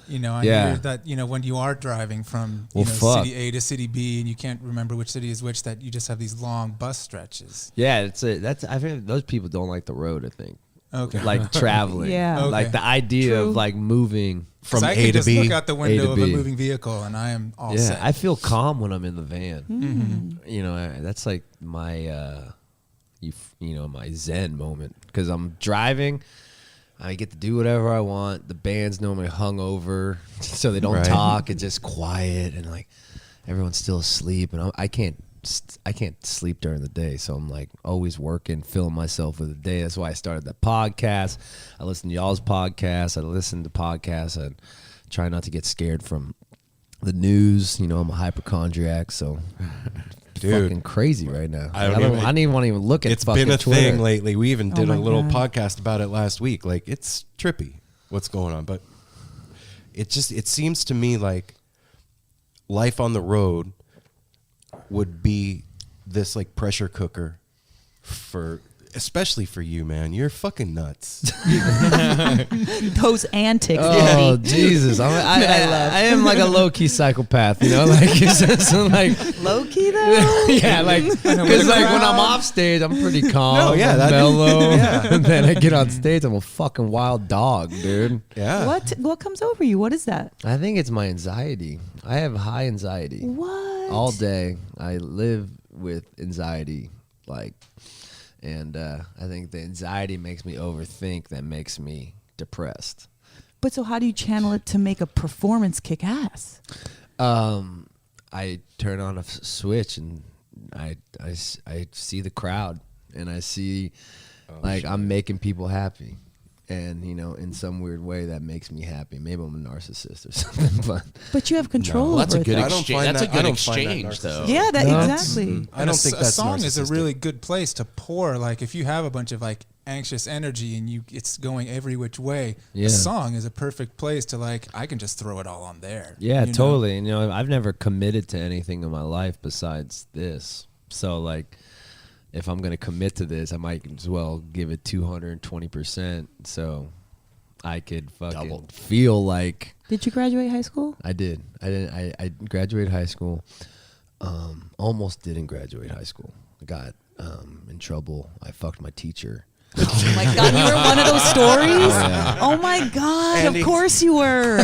I
Yeah.
hear that when you are driving from
Well, fuck.
city A to city B and you can't remember which city is which, that you just have these long bus stretches.
Yeah, I think those people don't like the road. I think
Okay.
like traveling.
Yeah.
Okay.
Like the idea
True.
of like moving.
Because I
A
can
to
just
B.
look out the window of a
B.
moving vehicle and I am all
Yeah,
set.
I feel calm when I'm in the van.
Mm-hmm.
That's like my, my Zen moment because I'm driving. I get to do whatever I want. The band's normally hungover, so they don't
Right.
talk. It's just quiet and like everyone's still asleep, and I can't sleep during the day. So I'm like always working, filling myself with the day. That's why I started the podcast. I listen to y'all's podcast. I listen to podcasts and try not to get scared from the news. I'm a hypochondriac, so fucking crazy right now.
I don't
even want to even look at.
It's
fucking
been a
Twitter.
thing lately. We even did
my
a little
God.
podcast about it last week. Like, it's trippy what's going on, but it seems to me like life on the road would be this like pressure cooker especially for you, man. You're fucking nuts.
Those antics,
Oh
Andy.
Jesus! I am like a low key psychopath, you know. Like it's just like
Low key though.
yeah, like because like when I'm off stage, I'm pretty calm,
No, yeah,
I'm
that-
mellow,
yeah.
and then I get on stage, I'm a fucking wild dog, dude.
Yeah.
What comes over you? What is that?
I think it's my anxiety. I have high anxiety
What?
all day. I live with anxiety, like, and I think the anxiety makes me overthink. That makes me depressed.
But so how do you channel it to make a performance kick ass?
I turn on a switch and I see the crowd and I see I'm making people happy, and you know, in some weird way that makes me happy. Maybe I'm a narcissist or something, but
you have control over
That's a
it.
good
though.
exchange. That's a good exchange, though.
Yeah, that
No.
exactly.
I don't think
a
that's
song is a
narcissistic.
really good place to pour. Like if you have a bunch of like anxious energy and it's going every which way,
Yeah.
a song is a perfect place to like, I can just throw it all on there.
yeah,
you know?
totally. And you know, I've never committed to anything in my life besides this. So like, if I'm gonna commit to this, I might as well give it 220%. So I could fucking feel like.
Did you graduate high school?
I did. I graduated high school. Almost didn't graduate high school. I got in trouble. I fucked my teacher.
Oh my God, you were one of those stories? Oh my God,
Andy.
of course you were.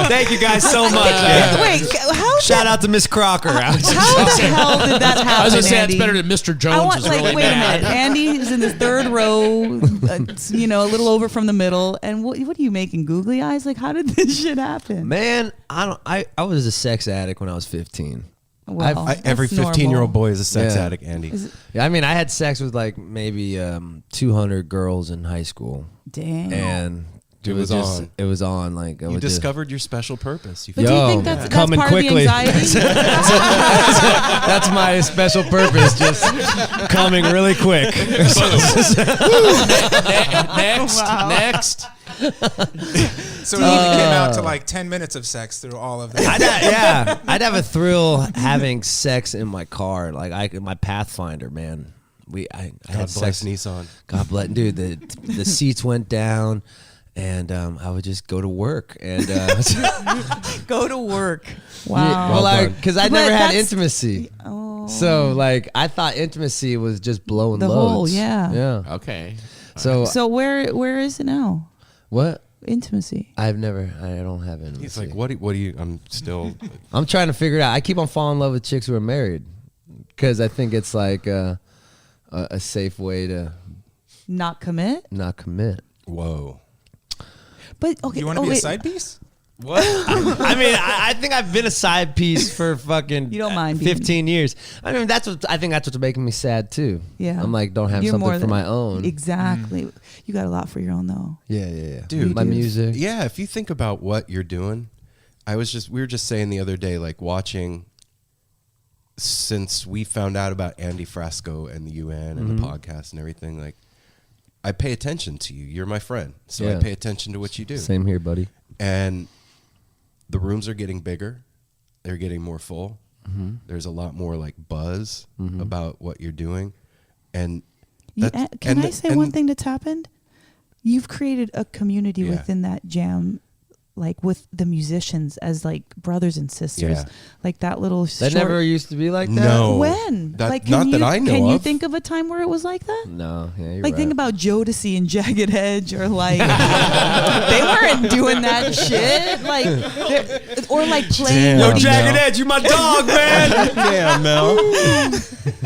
Thank you guys so much.
Wait, how
Shout out to Miss Crocker.
How the hell did that happen,
I was gonna say
Andy?
it's better than Mr.
I
Jones
want,
is
like,
really
wait
bad.
a minute. Andy is in the third row, a little over from the middle. And what are you making, googly eyes? Like, how did this shit happen?
Man, I was a sex addict when I was 15.
Well,
Every
that's
15-year-old
normal.
boy is a sex
Yeah.
addict, Andy.
Yeah, I mean, I had sex with like maybe 200 girls in high school,
Damn.
and
It was on.
It was on. Like
You discovered your special purpose. You
But do you think that's
coming
part
quickly.
of the anxiety?
That's my special purpose, just coming really quick.
Next.
So it only came out to like 10 minutes of sex through all of that.
I'd have a thrill having sex in my car, like my Pathfinder, man. I had
God
sex.
bless Nissan.
God bless, dude. The seats went down, and I would just go to work and
Go to work. Wow.
well, like because I
But
never had
that's-
intimacy.
Oh.
So like I thought intimacy was just blowing
The
loads.
hole, yeah.
Yeah.
Okay.
So where is it now?
What?
Intimacy.
I don't have intimacy.
He's like, what do you, I'm still.
I'm trying to figure it out. I keep on falling in love with chicks who are married because I think it's like a safe way to
Not commit?
not commit.
Whoa.
But okay.
You want to be a side piece?
What? I mean, I think I've been a side piece for fucking
You don't mind being-
15 years. I mean, I think that's what's making me sad too.
Yeah.
I'm like, don't have
You're more
something for
than-
my own.
Exactly. You got a lot for your own though.
Yeah.
Dude,
my music.
Yeah, if you think about what you're doing, we were just saying the other day, like watching, since we found out about Andy Frasco and the UN and the podcast and everything, like I pay attention to you. You're my friend. So
Yeah.
I pay attention to what you do.
Same here, buddy.
And the rooms are getting bigger. They're getting more full. There's a lot more like buzz about what you're doing. And
Can I say one thing that's happened? You've created a community
Yeah.
within that jam, like with the musicians as like brothers and sisters.
Yeah.
Like that little
That
short,
never used to be like that.
No.
When?
That-
like,
not that I know
Can you
of.
think of a time where it was like that?
No. Yeah, you're
Like
right.
think about Jodeci and Jagged Edge, or like they weren't doing that shit. Like or like playing.
Damn.
with
Yo,
the-
Jagged
Edge, you my dog, man.
Damn, Mel.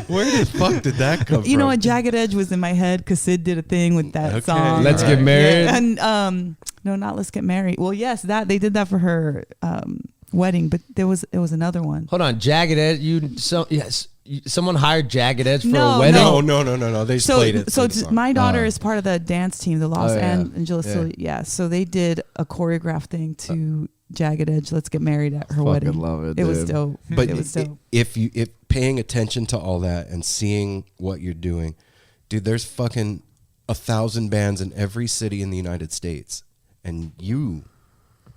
Where the fuck did that come from?
You know what? Jagged Edge was in my head because Sid did a thing with that
Okay.
song.
Let's get married.
Yeah, and no, not Let's Get Married. Well, yes, that they did that for her wedding, but there was another one.
Hold on, Jagged Edge. Someone hired Jagged Edge for
No,
a wedding.
No. They just played it.
So
through the song.
my daughter is part of the dance team, the Los
Oh, yeah.
Angeles.
Yeah.
So yeah, so they did a choreographed thing to Jagged Edge, Let's Get Married at her wedding.
love it,
It was
dude.
dope.
But
it was dope.
if paying attention to all that and seeing what you're doing, dude, there's fucking 1,000 bands in every city in the United States, and you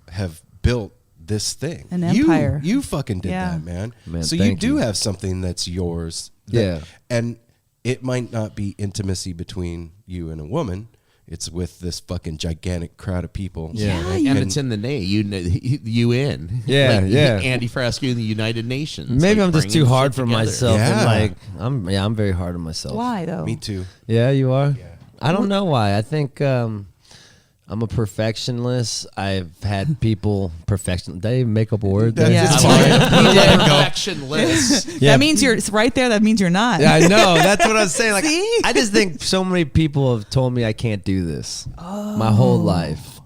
have built this thing.
An empire.
You fucking did
Yeah.
that, man.
Man,
So you
thank
do
you.
have something that's yours.
Yeah.
And it might not be intimacy between you and a woman. It's with this fucking gigantic crowd of people.
Yeah,
And it's in the name, UN.
Yeah,
Like,
yeah.
Andy Frasco in the United Nations.
Maybe
like,
I'm just
bringing
too
shit
hard for
together.
myself.
Yeah.
And I'm very hard on myself.
Why though?
Me too.
Yeah, you are? I don't know why. I think I'm a perfectionist. I've had people perfection. Did I even make up a word? there?
Yeah.
It's
Perfectionless.
Yeah.
That means you're it's right there. That means you're not.
Yeah, I know. That's what I was saying. Like,
See?
I just think so many people have told me I can't do this my whole life.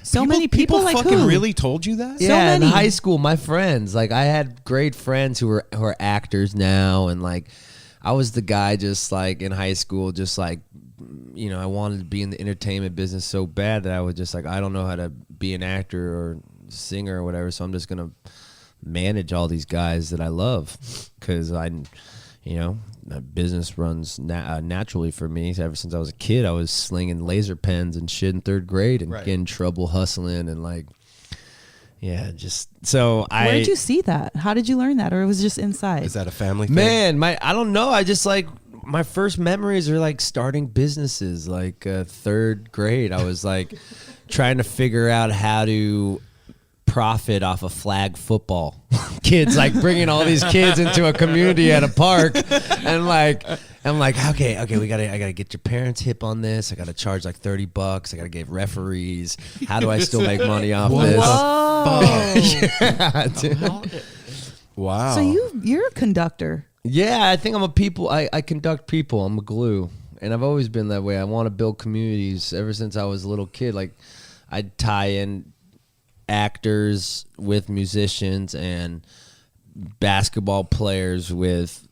So many people like
fucking
who?
really told you that?
Yeah, in
many.
high school, my friends, like I had great friends who are actors now, and like I was the guy just like in high school, just like I wanted to be in the entertainment business so bad that I was just like, I don't know how to be an actor or singer or whatever, so I'm just gonna manage all these guys that I love because business runs naturally for me. Ever since I was a kid, I was slinging laser pens and shit in 3rd grade and getting in trouble hustling and like, just so
Where did you see that? How did you learn that, or it was just inside?
Is that a family thing?
Man, I don't know. I just like my first memories are like starting businesses. Like 3rd grade, I was like trying to figure out how to profit off of flag football. Kids like bringing all these kids into a community at a park, and like I'm like, okay, I gotta get your parents hip on this. I gotta charge like $30. I gotta get referees. How do I still make money off this? Yeah, dude.
Wow.
So you're a conductor.
Yeah, I think I'm a people. I conduct people. I'm a glue, and I've always been that way. I want to build communities ever since I was a little kid. Like I'd tie in actors with musicians and basketball players with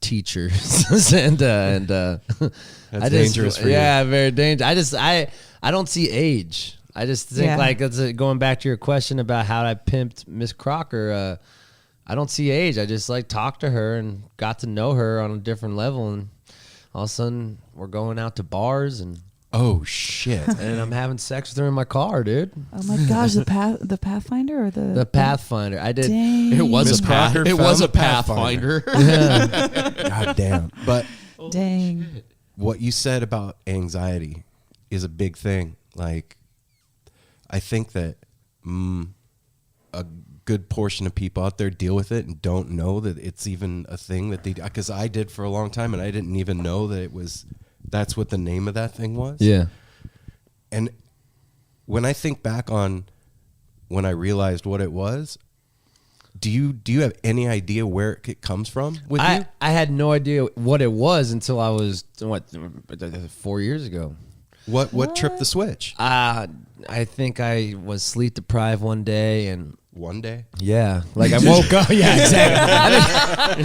teachers and
That's dangerous for you.
Yeah, very dangerous. I don't see age. I just think like that's going back to your question about how I pimped Miss Crocker. I don't see age. I just like talked to her and got to know her on a different level, and all of a sudden we're going out to bars and
oh shit!
and I'm having sex with her in my car, dude.
Oh my gosh, the Pathfinder or
The Pathfinder. I did.
Dang.
It was
Miss
a path.
Crocker
It was a
found Pathfinder.
Pathfinder.
God damn. But
Dang.
what you said about anxiety is a big thing. Like, I think that a good portion of people out there deal with it and don't know that it's even a thing that they do. Because I did for a long time, and I didn't even know that that's what the name of that thing was.
Yeah.
And when I think back on when I realized what it was, do you have any idea where it comes from with you?
I had no idea what it was until I was 4 years ago.
What tripped the switch?
I think I was sleep deprived one day and.
One day?
Yeah, like I woke up. Yeah, exactly.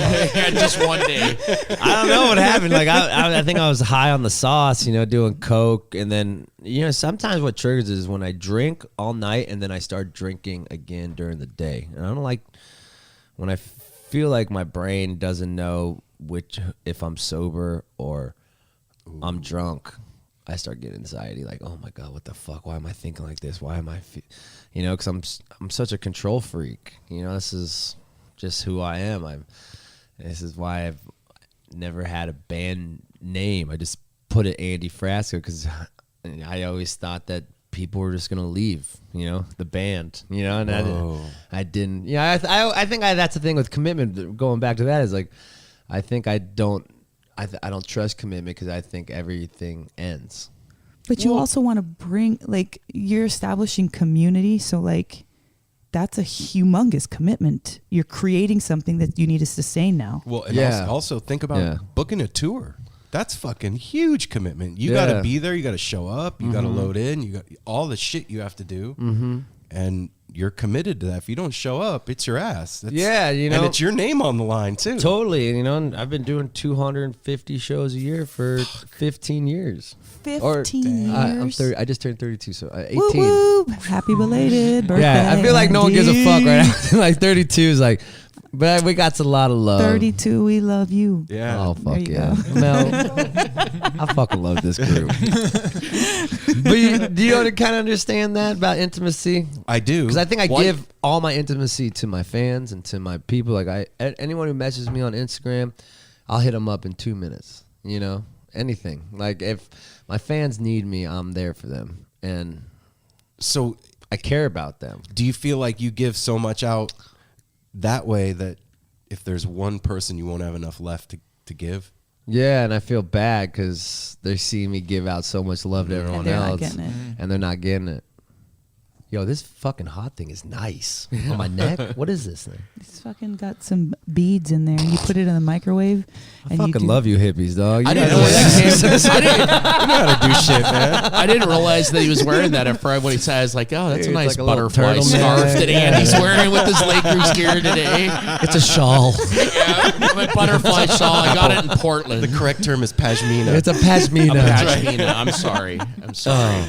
Just one day.
I don't know what happened. Like I think I was high on the sauce, doing coke, and then sometimes what triggers is when I drink all night and then I start drinking again during the day. And I don't like when I feel like my brain doesn't know if I'm sober or I'm drunk. I start getting anxiety, like, oh my God, what the fuck? Why am I thinking like this? Why am I, because I'm such a control freak. This is just who I am. This is why I've never had a band name. I just put it Andy Frasco because I always thought that people were just gonna leave, the band, and I didn't. I think that's the thing with commitment. Going back to that is like, I think I don't trust commitment because I think everything ends.
But you also want to bring, like, you're establishing community, so like that's a humongous commitment. You're creating something that you need to sustain now.
Well, and also think about booking a tour. That's fucking huge commitment. You got to be there. You got to show up. You got to load in. You got all the shit you have to do. Mm-hmm. And you're committed to that. If you don't show up, it's your ass.
Yeah, you know,
and it's your name on the line too.
Totally, and, you know, and I've been doing 250 shows a year for 15 years.
15 years.
I'm 30. I just turned 32, so 18.
Woo woo! Happy belated birthday.
Yeah, I feel like no one gives a fuck
Andy.
right now. Like 32 is like, but we got a lot of love.
32, we love you.
Yeah.
Oh,
There
fuck
you
yeah.
go.
Mel, I fucking love this group. But do you kind of understand that about intimacy?
I do.
Because I think I give all my intimacy to my fans and to my people. Like anyone who messages me on Instagram, I'll hit them up in 2 minutes. You know, anything. Like if my fans need me, I'm there for them. And
so
I care about them.
Do you feel like you give so much out that way that if there's one person you won't have enough left to give?
Yeah, and I feel bad because they see me give out so much love to everyone
they're not
else,
getting it.
and they're not getting it. Yo, this fucking hot thing is nice on my neck. What is this thing?
It's fucking got some beads in there. You put it in the microwave.
I fucking love you hippies, dog.
I didn't know that.
You know how to do shit, man.
I didn't realize that he was wearing that at first when he said, I was like, oh, that's
Dude,
a nice
it's like a little
butterfly
turtleneck.
scarf that
Yeah.
Andy's wearing with his Lakers gear today.
It's a shawl.
Yeah, my butterfly shawl. I got it in Portland.
The correct term is pashmina.
It's a pashmina.
Pashmina. I'm sorry. I'm sorry.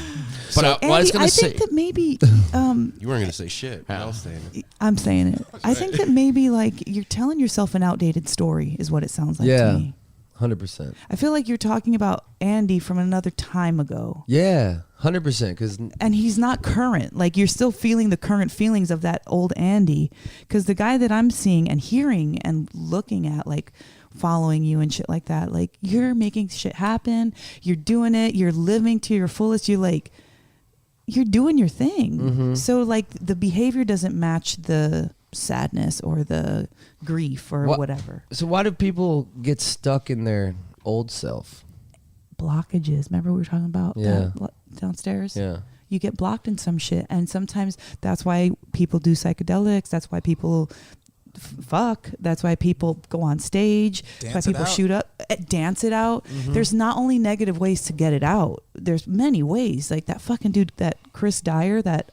But I was
Andy,
going
I
to say.
think that maybe
You weren't going to say shit. I was saying it.
I'm saying it. I think that maybe like you're telling yourself an outdated story is what it sounds like to
Yeah,
me.
100%.
I feel like you're talking about Andy from another time ago.
Yeah, 100%. Because
And he's not current. Like you're still feeling the current feelings of that old Andy. Because the guy that I'm seeing and hearing and looking at, like following you and shit like that, like you're making shit happen. You're doing it. You're living to your fullest. You're doing your thing.
Mm-hmm.
So like the behavior doesn't match the sadness or the grief or whatever.
So why do people get stuck in their old self?
Blockages. Remember we were talking about
Yeah.
that downstairs?
Yeah.
You get blocked in some shit. And sometimes that's why people do psychedelics. That's why people fuck. That's why people go on stage.
Dance
That's why
it
people
out.
shoot up, dance it out. There's not only negative ways to get it out. There's many ways. Like that fucking dude, that Chris Dyer, that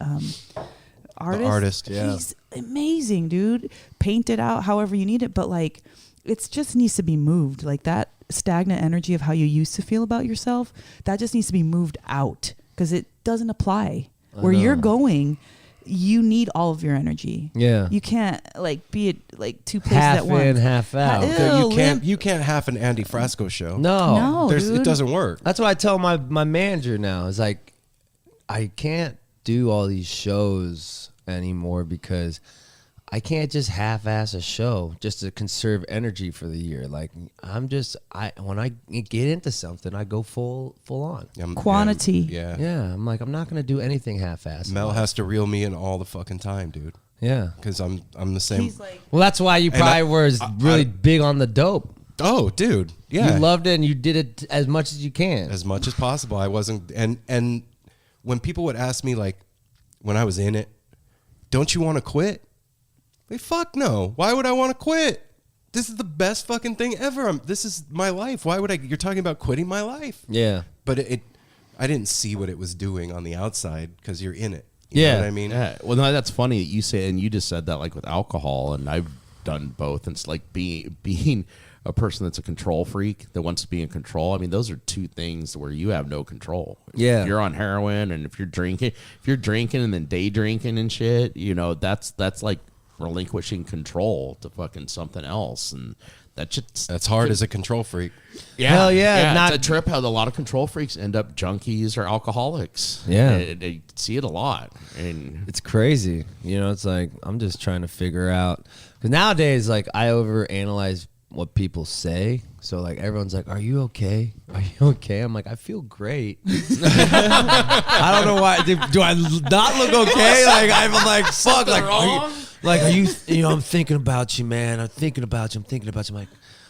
artist.
yeah.
He's amazing, dude. Paint it out however you need it. But like, it just needs to be moved. Like that stagnant energy of how you used to feel about yourself, that just needs to be moved out because it doesn't apply. Where you're going, you need all of your energy.
Yeah.
You can't like be at like two places
Half
at once.
in, half out.
Ew,
You can't have an Andy Frasco show.
No.
No,
It
dude.
doesn't work.
That's what I tell my manager now. Is like, I can't do all these shows anymore because I can't just half-ass a show just to conserve energy for the year. Like when I get into something, I go full on.
Quantity.
Yeah.
Yeah, I'm like, I'm not gonna do anything half-ass.
Mel has to reel me in all the fucking time, dude.
Yeah.
Because I'm the same.
He's like,
Well, that's why you
And
probably were really big on the dope.
Oh, dude. Yeah.
You loved it and you did it as much as you can.
As much as possible. I wasn't, and when people would ask me, like, when I was in it, don't you want to quit? Like, fuck no. Why would I want to quit? This is the best fucking thing ever. This is my life. Why would I? You're talking about quitting my life.
Yeah.
But I didn't see what it was doing on the outside because you're in it.
Yeah.
You know what I mean?
Yeah. Well, no, that's funny that you say, and you just said that like with alcohol, and I've done both. And it's like being a person that's a control freak that wants to be in control. I mean, those are two things where you have no control.
Yeah.
If you're on heroin, and if you're drinking and then day drinking and shit, you know, that's like relinquishing control to fucking something else, and
that's hard as a control freak.
Yeah,
Hell yeah,
it's a trip how a lot of control freaks end up junkies or alcoholics.
Yeah.
They see it a lot, and
It's crazy. You know, it's like, I'm just trying to figure out. Because nowadays, like, I overanalyze what people say. So, like, everyone's like, are you okay? Are you okay? I'm like, I feel great. I don't know why. Do I not look okay? Like, I'm like, fuck. Like, are you, I'm thinking about you, man. I'm thinking about you. I'm like,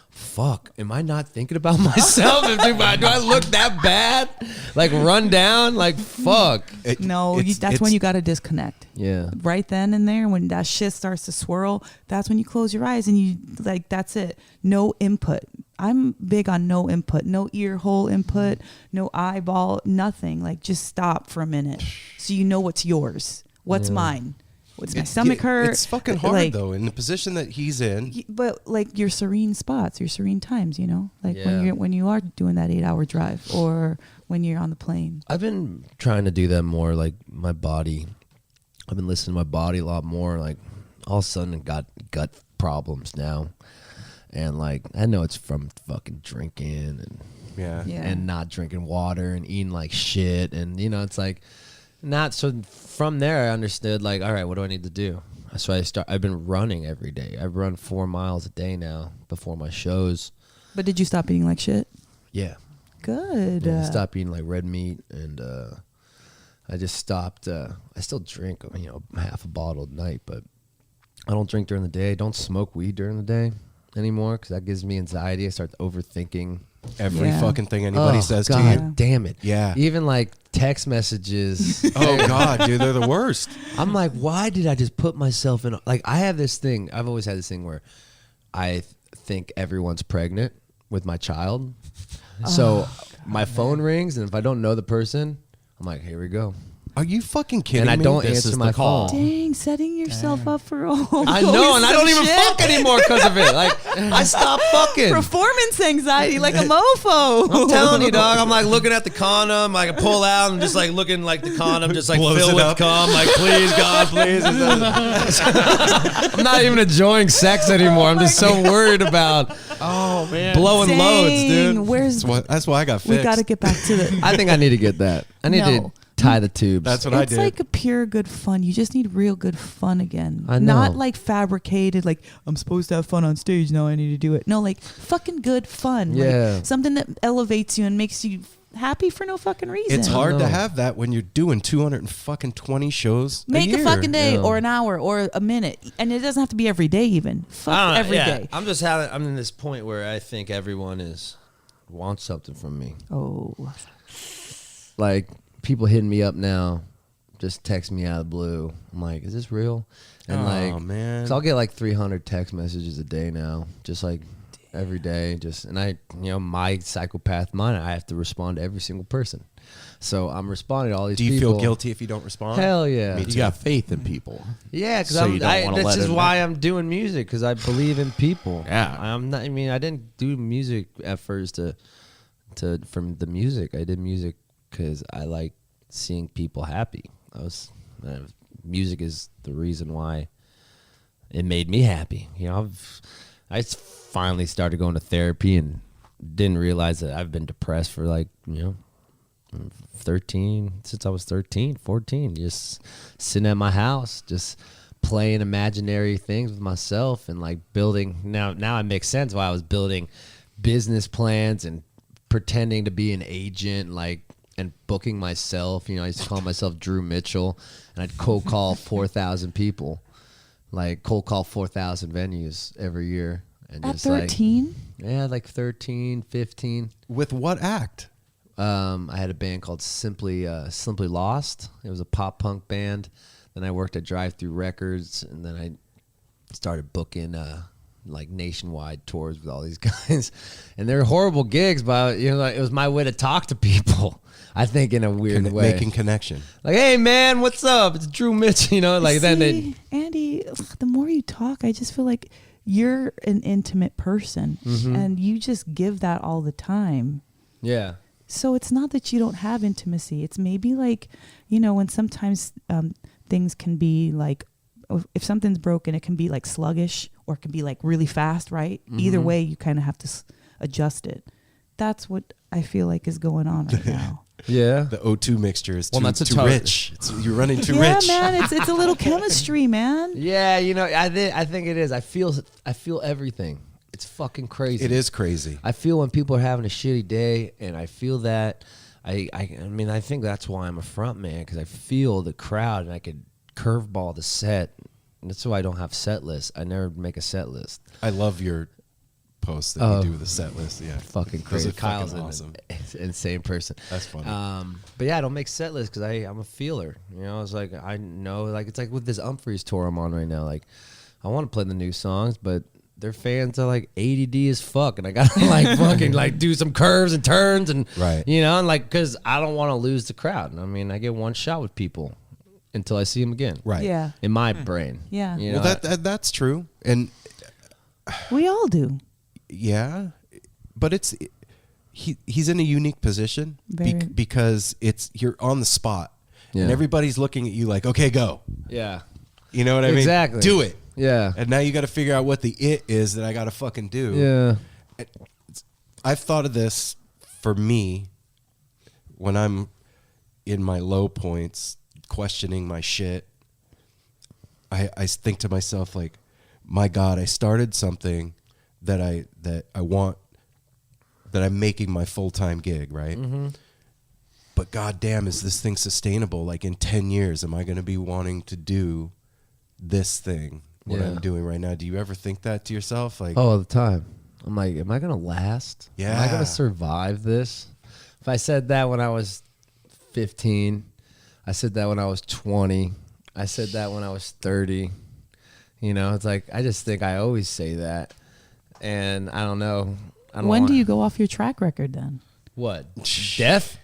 fuck, am I not thinking about myself? Do I look that bad? Like, run down? Like, fuck.
That's when you got to disconnect.
Yeah.
Right then and there, when that shit starts to swirl, that's when you close your eyes and you, like, that's it. No input. I'm big on no input, no ear hole input, no eyeball, nothing. Like, just stop for a minute so you know what's yours, what's mine. What's my stomach hurt?
It's fucking hard
Like,
though, in the position that he's in.
But like your serene spots, your serene times, you know, like
Yeah.
when you are doing that 8-hour drive or when you're on the plane.
I've been trying to do that more, like my body. I've been listening to my body a lot more. Like all of a sudden, I got gut problems now, and like I know it's from fucking drinking and not drinking water and eating like shit, and you know it's like not so. From there, I understood like, all right, what do I need to do? So I've been running every day. I run 4 miles a day now before my shows.
But did you stop eating like shit?
Yeah.
Good.
Yeah, I stopped eating like red meat, and I just stopped. I still drink, half a bottle at night, but I don't drink during the day. I don't smoke weed during the day anymore because that gives me anxiety. I start overthinking
Every fucking thing anybody says to you.
God damn it.
Yeah.
Even like text messages.
Oh God, dude, they're the worst.
I'm like, why did I just put myself in? Like, I have this thing. I've always had this thing where I think everyone's pregnant with my child. So my phone rings, and if I don't know the person, I'm like, here we go.
Are you fucking kidding me?
And I don't
This
answer
is
my
the call.
phone.
Dang, setting yourself up for all.
I know, and I don't even fuck anymore because of it. Like, I stopped fucking.
Performance anxiety like a mofo.
I'm telling you, dog. I'm like looking at the condom. Like, I pull out and just like looking like the condom just like
Blows
filled
it
with
up.
cum. Like, please, God, please. I'm not even enjoying sex anymore. I'm just so worried about blowing loads, dude.
Where's
That's why I got fixed.
we got to get back to the.
I think I need to get that. I need to tie the tubes.
That's what I
It's
did.
like a pure good fun. You just need real good fun again.
I know.
Not like fabricated, like I'm supposed to have fun on stage, now I need to do it. No, like fucking good fun.
Yeah.
Like something that elevates you and makes you happy for no fucking reason.
It's hard to
know.
have that when you're doing 220 shows.
Make
a
a
year.
fucking day
Yeah.
or an hour or a minute. And it doesn't have to be every day even. Fuck every day.
I'm in this point where I think everyone wants something from me.
Oh.
Like, people hitting me up now, just text me out of the blue. I'm like, is this real? And
Oh, man.
so I'll get like 300 text messages a day now, just like every day. And I, my psychopath mind, I have to respond to every single person. So I'm responding to all these
Do you
people.
feel guilty if you don't respond?
Hell yeah.
Me
You
too.
got faith in people.
Yeah, because
So you don't wanna
this
let
is
it
why
down.
I'm doing music, because I believe in people.
Yeah.
I didn't do music at first from the music. I did music because I like seeing people happy. Music is the reason why it made me happy. I finally started going to therapy and didn't realize that I've been depressed for since I was 13, 14, just sitting at my house, just playing imaginary things with myself and like building. Now it makes sense why I was building business plans and pretending to be an agent, and booking myself. I used to call myself Drew Mitchell, and I'd cold call 4,000 people, like cold call 4,000 venues every year. And
At
just
13?
like 13, 15.
With what act?
I had a band called Simply Lost. It was a pop punk band. Then I worked at Drive Thru Records, and then I started booking like nationwide tours with all these guys. And they're horrible gigs, but it was my way to talk to people. I think in a weird way,
Making connection.
like, hey man, what's up? It's Drew Mitch.
See, Andy, the more you talk, I just feel like you're an intimate person, and you just give that all the time.
yeah.
So it's not that you don't have intimacy. It's maybe like, when sometimes things can be like, if something's broken, it can be like sluggish or it can be like really fast, right? Either way, you kind of have to adjust it. That's what I feel like is going on right now.
Yeah.
The O2 mixture is too,
Well, that's a
too
tough-
rich. You're running too
Yeah,
rich.
man, it's a little chemistry, man.
Yeah, I think it is. I feel everything. It's fucking crazy.
It is crazy.
I feel when people are having a shitty day, and I feel that. I think that's why I'm a front man, because I feel the crowd, and I could curveball the set. And that's why I don't have set lists. I never make a set list.
I love your posts that you do with the set list. Yeah,
Fucking
Those
crazy.
are
Kyle's
fucking awesome.
an insane person.
That's funny.
But yeah, I don't make set lists because I'm a feeler. It's like I know, like it's like with this Umphrey's tour I'm on right now. Like I want to play the new songs, but their fans are like ADD as fuck, and I gotta like fucking like do some curves and turns and
Right.
and like because I don't want to lose the crowd. I mean, I get one shot with people. until I see him again.
Right.
Yeah.
In my brain.
Yeah.
You
Well,
know,
that's true. And
We all do.
yeah, but he's in a unique position
Very.
because you're on the spot
Yeah.
and everybody's looking at you like, okay, go.
yeah.
You know what I mean?
Exactly.
Do it.
Yeah.
And now you got to figure out what the it is that I got to fucking do.
Yeah.
I've thought of this for me when I'm in my low points, questioning my shit. I think to myself like, my God, I started something that I want, that I'm making my full-time gig, right?
Mm-hmm.
But goddamn, is this thing sustainable? Like in 10 years, am I going to be wanting to do this thing, what
Yeah.
I'm doing right now? Do you ever think that to yourself? Like,
All the time. I'm like, am I going to last? Am I going
Yeah.
to survive this? If I said that when I was 15, I said that when I was 20, I said that when I was 30. You know, it's like, I just think I always say that. And I don't know.
When do you go off your track record then?
What? Death?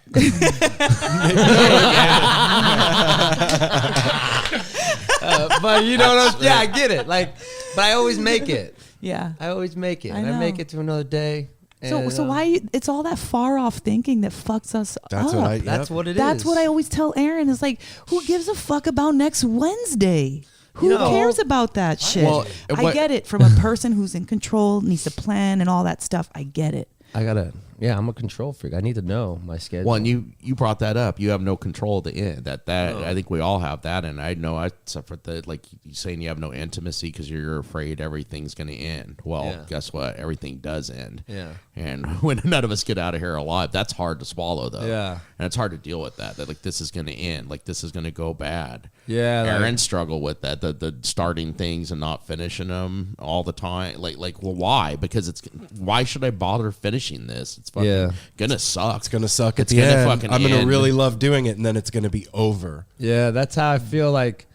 But you know what I'm, yeah, I get it. Like, but I always make it.
Yeah.
I always make it.
I
And I make
know.
it to another day.
So
And,
why it's all that far off thinking that fucks us
That's
up.
what I-
That's what it is.
That's what I always tell Aaron is like, who gives a fuck about next Wednesday? Who
You know,
cares about that shit?
Well,
I
what-
get it from a person who's in control, needs to plan and all that stuff. I get it.
I gotta. Yeah, I'm a control freak. I need to know my schedule.
Well, and you brought that up. You have no control at the end. That
Oh.
I think we all have that, and I know I suffered that. Like you saying, you have no intimacy because you're afraid everything's going to end. Well,
Yeah.
guess what? Everything does end.
Yeah.
And when none of us get out of here alive, that's hard to swallow, though.
Yeah.
And it's hard to deal with that. That like this is going to end. Like this is going to go bad.
Yeah, like-
Aaron struggled with that. The starting things and not finishing them all the time. Like well, why? Because why should I bother finishing this? It's fucking
Yeah.
gonna suck.
It's gonna suck at
It's
the
gonna
end.
fucking
I'm gonna
end.
really love doing it, and then it's gonna be over.
Yeah, that's how I feel like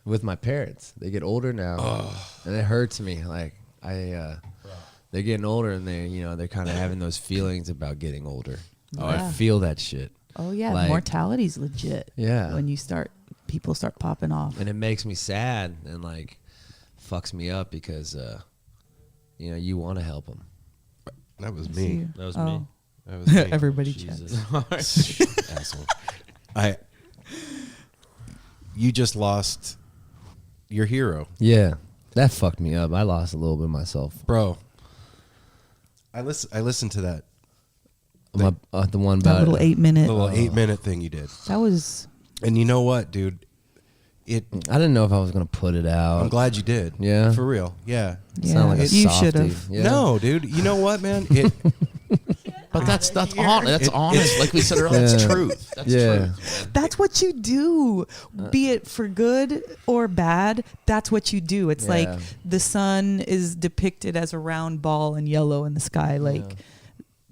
with my parents. They get older now, and it hurts me. Like they're getting older, and they're kind of having those feelings about getting older. Oh, I
Yeah.
feel that shit.
Oh yeah,
Like-
mortality's legit.
Yeah.
When people start popping off.
And it makes me sad and like fucks me up because you want to help them.
That was
See
me.
you.
That was
Oh.
me.
That was me.
Everybody
Jesus.
Asshole. You just lost your hero,
Yeah, that fucked me up. I lost a little bit myself.
bro. I listened to that
The one
That
about
little 8-minute.
little 8-minute thing you did,
That was.
and you know what, dude?
I didn't know if I was gonna put it out.
I'm glad you did.
Yeah?
for real. Yeah.
Yeah,
Sound like a
you
softie.
should have.
Yeah.
No, dude. You know what, man?
But that's honest. Like we said earlier, that's
Yeah.
truth. That's
Yeah.
truth.
That's what you do, be it for good or bad. That's what you do. It's like
Yeah.
the sun is depicted as a round ball and yellow in the sky. Like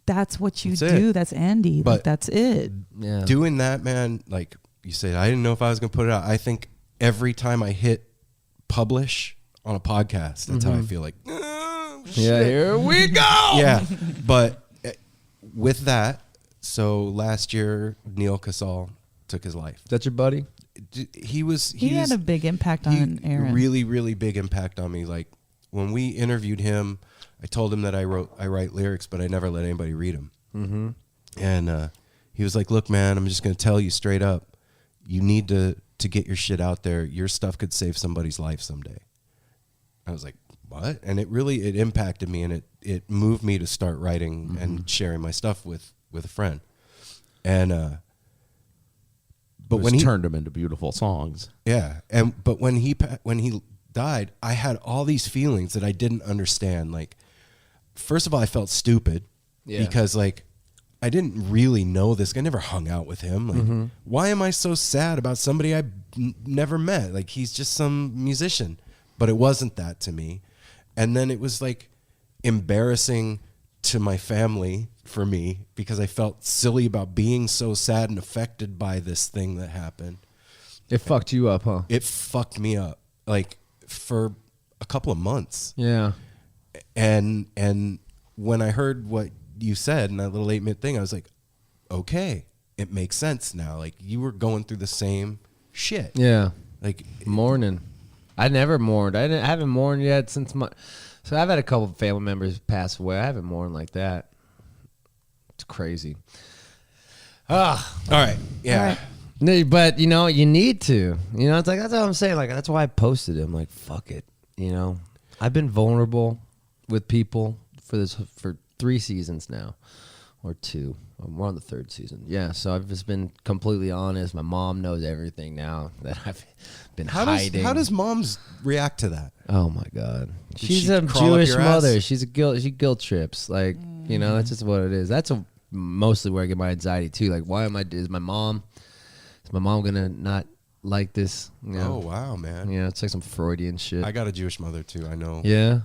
that's what you
That's
do.
it.
That's Andy.
But-
Like, that's it.
Yeah.
Doing that, man. Like you said, I didn't know if I was gonna put it out. I think every time I hit publish on a podcast, that's how I feel. Like,
Yeah, here we go.
yeah. But with that, so last year Neil Casal took his life.
Is that your buddy?
He had a big impact on Aaron.
Really, really big impact on me. Like when we interviewed him, I told him that I write lyrics, but I never let anybody read them. Mm-hmm. And he was like, "Look, man, I'm just going to tell you straight up. You need to get your shit out there. Your stuff could save somebody's life someday." I was like, "What?" And it impacted me, and it moved me to start writing and sharing my stuff with a friend. And but when he
turned them into beautiful songs.
yeah, but when he died, I had all these feelings that I didn't understand. Like, first of all, I felt stupid because like I didn't really know this guy. I never hung out with him. Like, why am I so sad about somebody I never met? Like, he's just some musician. But it wasn't that to me. And then it was like embarrassing to my family for me because I felt silly about being so sad and affected by this thing that happened.
It fucked you up, huh?
It fucked me up like for a couple of months.
Yeah.
And when I heard what you said in that little 8-minute thing, I was like, okay, it makes sense now. Like, you were going through the same shit.
Yeah.
Like
Mourning. I never mourned. I haven't mourned yet since my. So I've had a couple of family members pass away. I haven't mourned like that. It's crazy.
all right. Yeah.
All right.
No, but you know, you need to. You know, it's like that's what I'm saying. Like that's why I posted it. I'm like, fuck it. You know, I've been vulnerable with people for 3 seasons now, or 2. We're on the 3rd season. Yeah, so I've just been completely honest. My mom knows everything now that I've been hiding.
How does moms react to that?
Oh my God,
Did
she's
she
a
crawl up
Jewish
your ass?
mother. She guilt trips. Like you know, that's just what it is. That's mostly where I get my anxiety too. Like, why am I? Is my mom gonna not like this? You know?
Oh wow, man.
Yeah, it's like some Freudian shit.
I got a Jewish mother too. I know.
Yeah.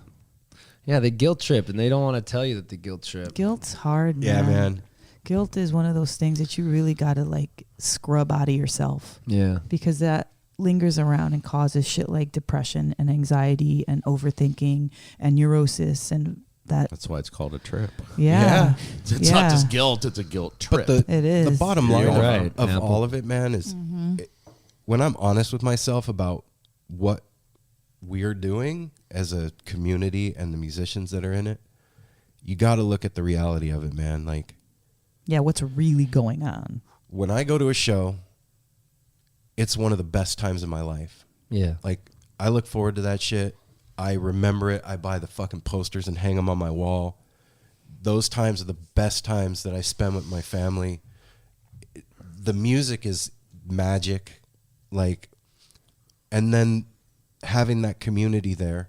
Yeah, they guilt trip, and they don't want to tell you that they guilt trip.
Guilt's hard, man.
Yeah, man.
Guilt is one of those things that you really got to like scrub out of yourself.
Yeah.
Because that lingers around and causes shit like depression and anxiety and overthinking and neurosis and that.
That's why it's called a trip.
Yeah.
It's not just guilt; it's a guilt trip.
But
It is.
the bottom line
You're right,
of
Apple.
all of it, man, is when I'm honest with myself about what we're doing as a community and the musicians that are in it, you got to look at the reality of it, man. Like,
yeah, what's really going on?
when I go to a show, it's one of the best times of my life.
Yeah.
Like, I look forward to that shit. I remember it. I buy the fucking posters and hang them on my wall. Those times are the best times that I spend with my family. The music is magic. Like, and then having that community there,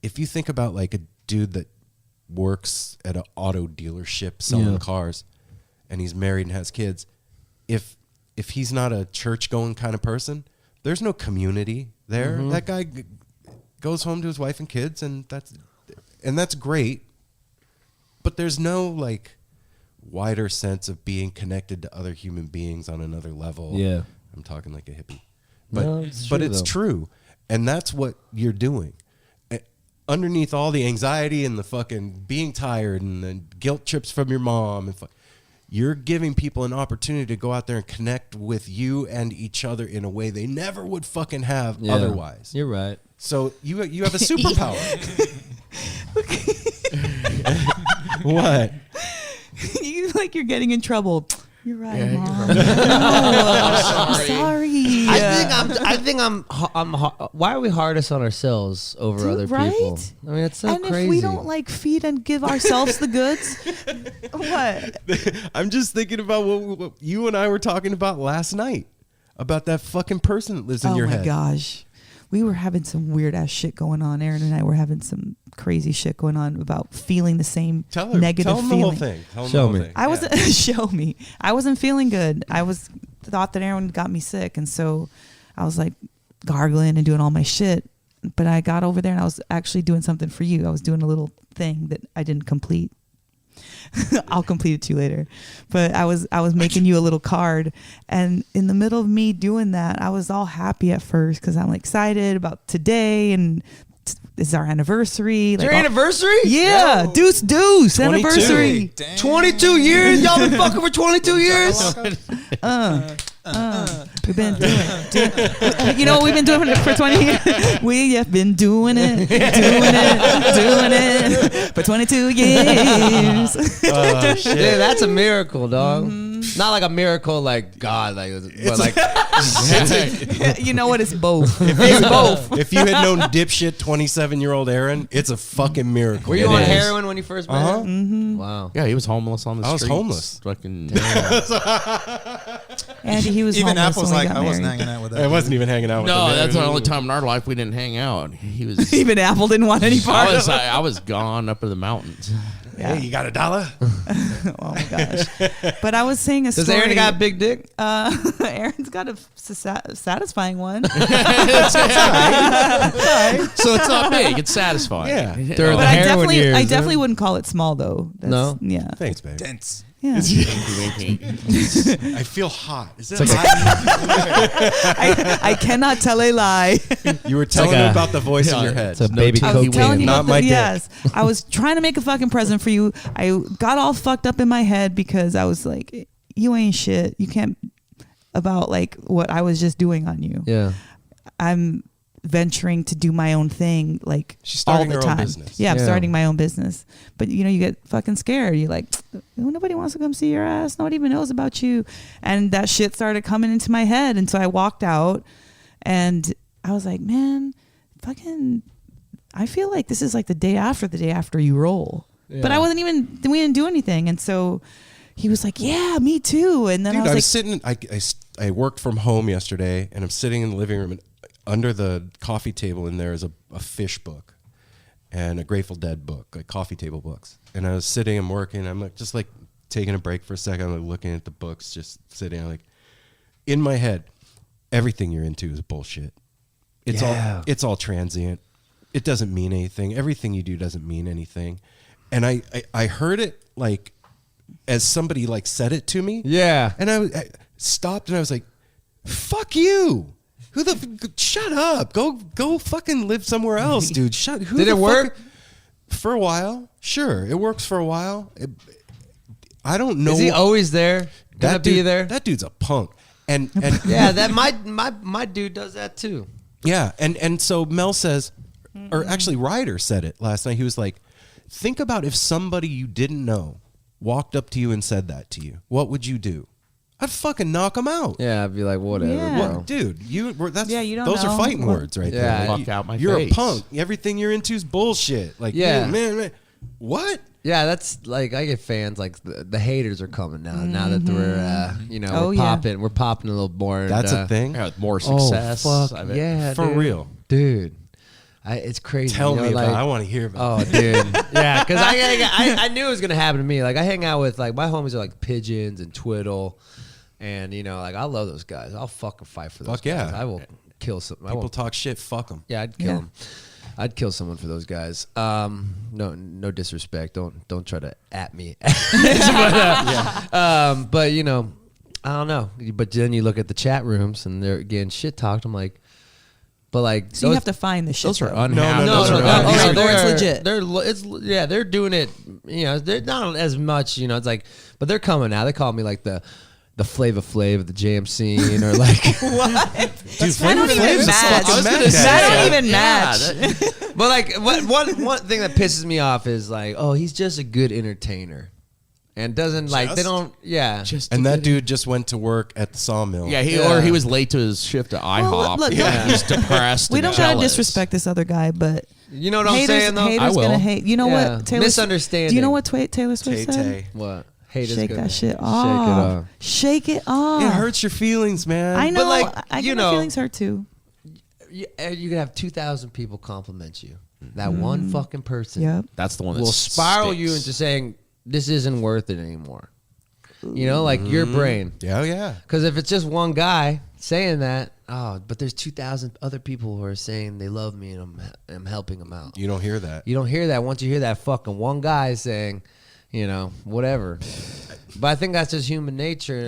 if you think about like a dude that works at an auto dealership selling cars and he's married and has kids, if he's not a church going kind of person, there's no community there.
Mm-hmm.
That guy goes home to his wife and kids, and that's great, but there's no like wider sense of being connected to other human beings on another level.
Yeah.
I'm talking like a hippie.
No,
It's true. And that's what you're doing. Underneath all the anxiety and the fucking being tired and the guilt trips from your mom, and you're giving people an opportunity to go out there and connect with you and each other in a way they never would fucking have otherwise.
You're right.
So you have a superpower. What?
You like you're getting in trouble. You're right, Mom.
I'm
sorry.
I think I'm. Why are we hardest on ourselves over
Dude,
other
right?
people? I mean, it's so
and
crazy.
if we don't like feed and give ourselves the goods, what?
I'm just thinking about what you and I were talking about last night, about that fucking person that lives in your head.
Oh my gosh. We were having some weird ass shit going on. Aaron and I were having some crazy shit going on about feeling the same negative
tell him
feeling.
the whole thing.
Show me.
I wasn't show me. I wasn't feeling good. I thought that Aaron got me sick, and so I was like gargling and doing all my shit. But I got over there and I was actually doing something for you. I was doing a little thing that I didn't complete. I'll complete it to you later. But I was making you a little card, and in the middle of me doing that, I was all happy at first because I'm excited about today and it's our anniversary.
It's your anniversry?
Yeah,
Yo.
deuce anniversary.
22 years. Y'all been fucking for 22 years.
We've been doing you know what we've been doing it for 20 years? We have been doing it for 22 years.
Oh, shit. Dude, that's a miracle, dog. Not like a miracle like God, but like
you know what? It's both.
It's both. If you had known dipshit 27-year-old Aaron, it's a fucking miracle.
Were you on heroin when you first met him?
Mm-hmm.
Wow.
Yeah, he was homeless on the streets.
I was homeless.
Fucking.
Andy, he was
even
homeless
Apple's
when we
like,
got
I wasn't
married.
hanging out with that.
I wasn't even hanging out with
No,
him.
that's the only time in our life we didn't hang out. He was.
Even Apple didn't want any part of it.
I was gone up in the mountains.
Yeah.
Hey, you got $1?
Oh my gosh! But I was saying a story.
Does Aaron got a big dick?
Aaron's got a satisfying one.
So it's not big. It's satisfying.
Yeah.
During
But
the
I
heroin years,
definitely wouldn't call it small though.
No?
Yeah.
Thanks, babe.
Dense.
Yeah.
I feel hot. Is that
I cannot tell a lie.
You were telling
like
me
a-
about the voice in your head.
It's a baby
I was telling you
Not
about
my
the,
dick.
yes. I was trying to make a fucking present for you. I got all fucked up in my head because I was like, you ain't shit. You can't. about like what I was just doing on you.
Yeah.
I'm venturing to do my own thing, like
She's
all
starting
the
her
time.
own business.
Yeah, I'm
Yeah.
starting my own business. But you know, you get fucking scared. You're like, nobody wants to come see your ass. Nobody even knows about you. And that shit started coming into my head. And so I walked out and I was like, man, fucking, I feel like this is like the day after you roll. But I wasn't even, we didn't do anything. And so he was like, yeah, me too. And then
Dude,
I was like,
sitting. I worked from home yesterday, and I'm sitting in the living room, and under the coffee table in there is a fish book and a Grateful Dead book, like coffee table books. And I was sitting and working. I'm like, just like taking a break for a second. I'm like looking at the books, just sitting. I'm like, in my head, everything you're into is bullshit. It's all transient. It doesn't mean anything. Everything you do doesn't mean anything. And I heard it like as somebody like said it to me.
Yeah.
And I stopped and I was like, fuck you. Shut up. Go fucking live somewhere else, dude.
Did it work?
For a while. Sure. It works for a while. I don't know.
Is he always there? Gonna be there?
That dude's a punk. And
Yeah, that my dude does that too.
yeah, and so Mel says, or actually Ryder said it last night. He was like, think about if somebody you didn't know walked up to you and said that to you. What would you do? I'd fucking knock him out.
Yeah, I'd be like, whatever,
Yeah.
bro.
Dude, you don't
know.
those are fighting words right
Yeah.
there.
Fuck out my
You're
face.
a punk. Everything you're into is bullshit. Like,
Yeah.
man. What?
Yeah, that's like I get fans like the haters are coming now. Now that we're
Oh,
we're
yeah.
popping, we're popping a little more. And,
That's a thing?
Yeah, with more success.
Oh, fuck
I bet.
yeah,
For
dude.
real.
dude. It's crazy.
Tell
you know,
me
like,
about it. I want to hear about it.
Oh, dude. Yeah, because I knew it was going to happen to me. Like, I hang out with, like, my homies are, like, Pigeons and Twiddle. And, you know, like, I love those guys. I'll fucking fight for those
Fuck yeah.
guys. I will kill some.
People talk shit. Fuck them.
Yeah, I'd kill them. I'd kill someone for those guys. No disrespect. Don't try to at me. But, you know, I don't know. But then you look at the chat rooms and they're getting shit talked. I'm like, but like,
so you have to find the shit.
Those are
though.
unhappy.
No,
Those are
no,
unhappy.
it's legit.
They're doing it. You know, they're not as much. You know, it's like, but they're coming now. They call me like the Flava Flav of the jam scene, or like
What?
Dude,
I don't even match. I don't even match.
But like, one thing that pisses me off is like, oh, he's just a good entertainer, and doesn't like they don't. Yeah,
And that dude just went to work at the sawmill.
Yeah, he was late to his shift at IHOP.
look,
He's depressed.
We
and
don't gotta
jealous.
disrespect this other guy, but
you know what I'm
haters,
saying though.
haters
I will.
gonna hate. You know
Yeah.
what? Taylor,
Misunderstanding.
Do you know what Taylor Swift said?
Tay-Tay.
What? Haters
Shake
gonna-
that shit
Shake it
off.
off.
Shake it off.
It hurts your feelings, man.
I know.
But, like,
I
you
get my
know-
feelings hurt too.
You can have 2,000 people compliment you. That one fucking person
Yep.
That's the one that
will spiral you
sticks.
into saying this isn't worth it anymore. You know, like your brain.
Yeah.
Because if it's just one guy saying that, but there's 2,000 other people who are saying they love me and I'm helping them out.
You don't hear that.
You don't hear that once you hear that fucking one guy saying, you know, whatever. But I think that's just human nature,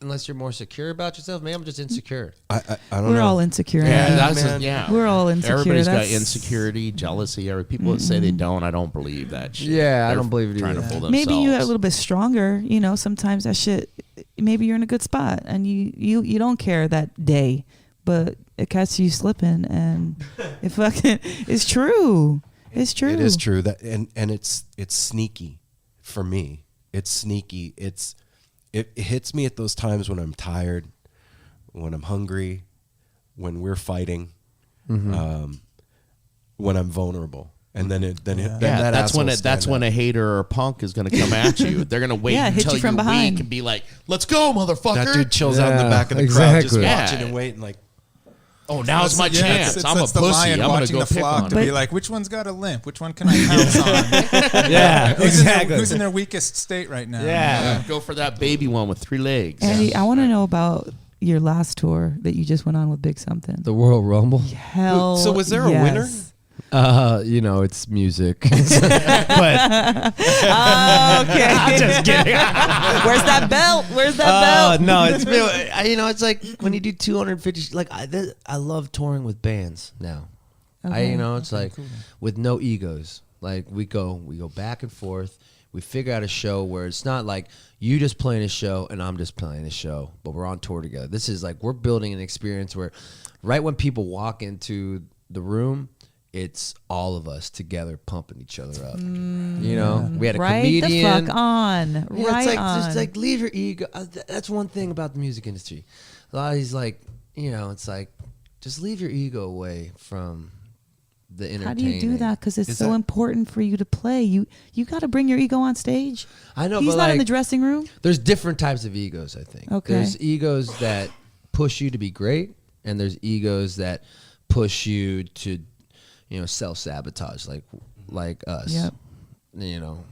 unless you're more secure about yourself. Maybe I'm just insecure.
I don't
We're
know.
all insecure.
Yeah,
man.
that's
man.
yeah.
We're all insecure.
Everybody's got
That's-
insecurity, jealousy. People that say they don't, I don't believe that shit.
Yeah, I
They're
don't believe it
trying
either.
to fool themselves.
Maybe you're a little bit stronger. You know, sometimes that shit. Maybe you're in a good spot and you don't care that day, but it catches you slipping, and it fucking it's true. It's true.
It is true that, and it's sneaky for me. It's sneaky. It hits me at those times when I'm tired, when I'm hungry, when we're fighting, when I'm vulnerable, and then
that's when a hater or a punk is going to come at you. They're going to wait
Yeah, hit
until
you from
you're
behind.
weak and be like, "Let's go, motherfucker!"
that dude chills out in the
Yeah,
back of the crowd, just
exactly.
watching
Yeah.
and waiting, like,
Oh, now's my chance. I'm a
It's the
pussy.
lion
I'm going to
watching
go
the
pick
flock
on
to
him.
be like, which one's got a limp? Which one can I pounce on?
Yeah,
Who's in their weakest state right now?
Yeah.
Go for that baby one with 3 legs.
Andy, I want to know about your last tour that you just went on with Big Something.
The World Rumble.
Hell,
So was there a
yes.
winner?
You know, it's music. but
Oh, okay.
I'm just kidding.
Where's that belt? Where's that belt?
No, it's real. You know, it's like when you do 250. Like I love touring with bands now.
Okay.
It's like with no egos. Like we go back and forth. we figure out a show where it's not like you just playing a show and I'm just playing a show, but we're on tour together. This is like we're building an experience where right when people walk into the room, it's all of us together pumping each other up. You know, we had a comedian.
Right the fuck on.
Yeah,
Right
it's like,
on.
just like leave your ego. That's one thing about the music industry. A lot of these like, you know, it's like just leave your ego away from the entertaining.
How do you do that? Because it's
Is
so
that-
important for you to play. You got to bring your ego on stage.
I know,
He's
but
not in
like,
the dressing room.
there's different types of egos, I think.
Okay.
There's egos that push you to be great, and there's egos that push you to, you know, self-sabotage, like us.
Yep.
You know,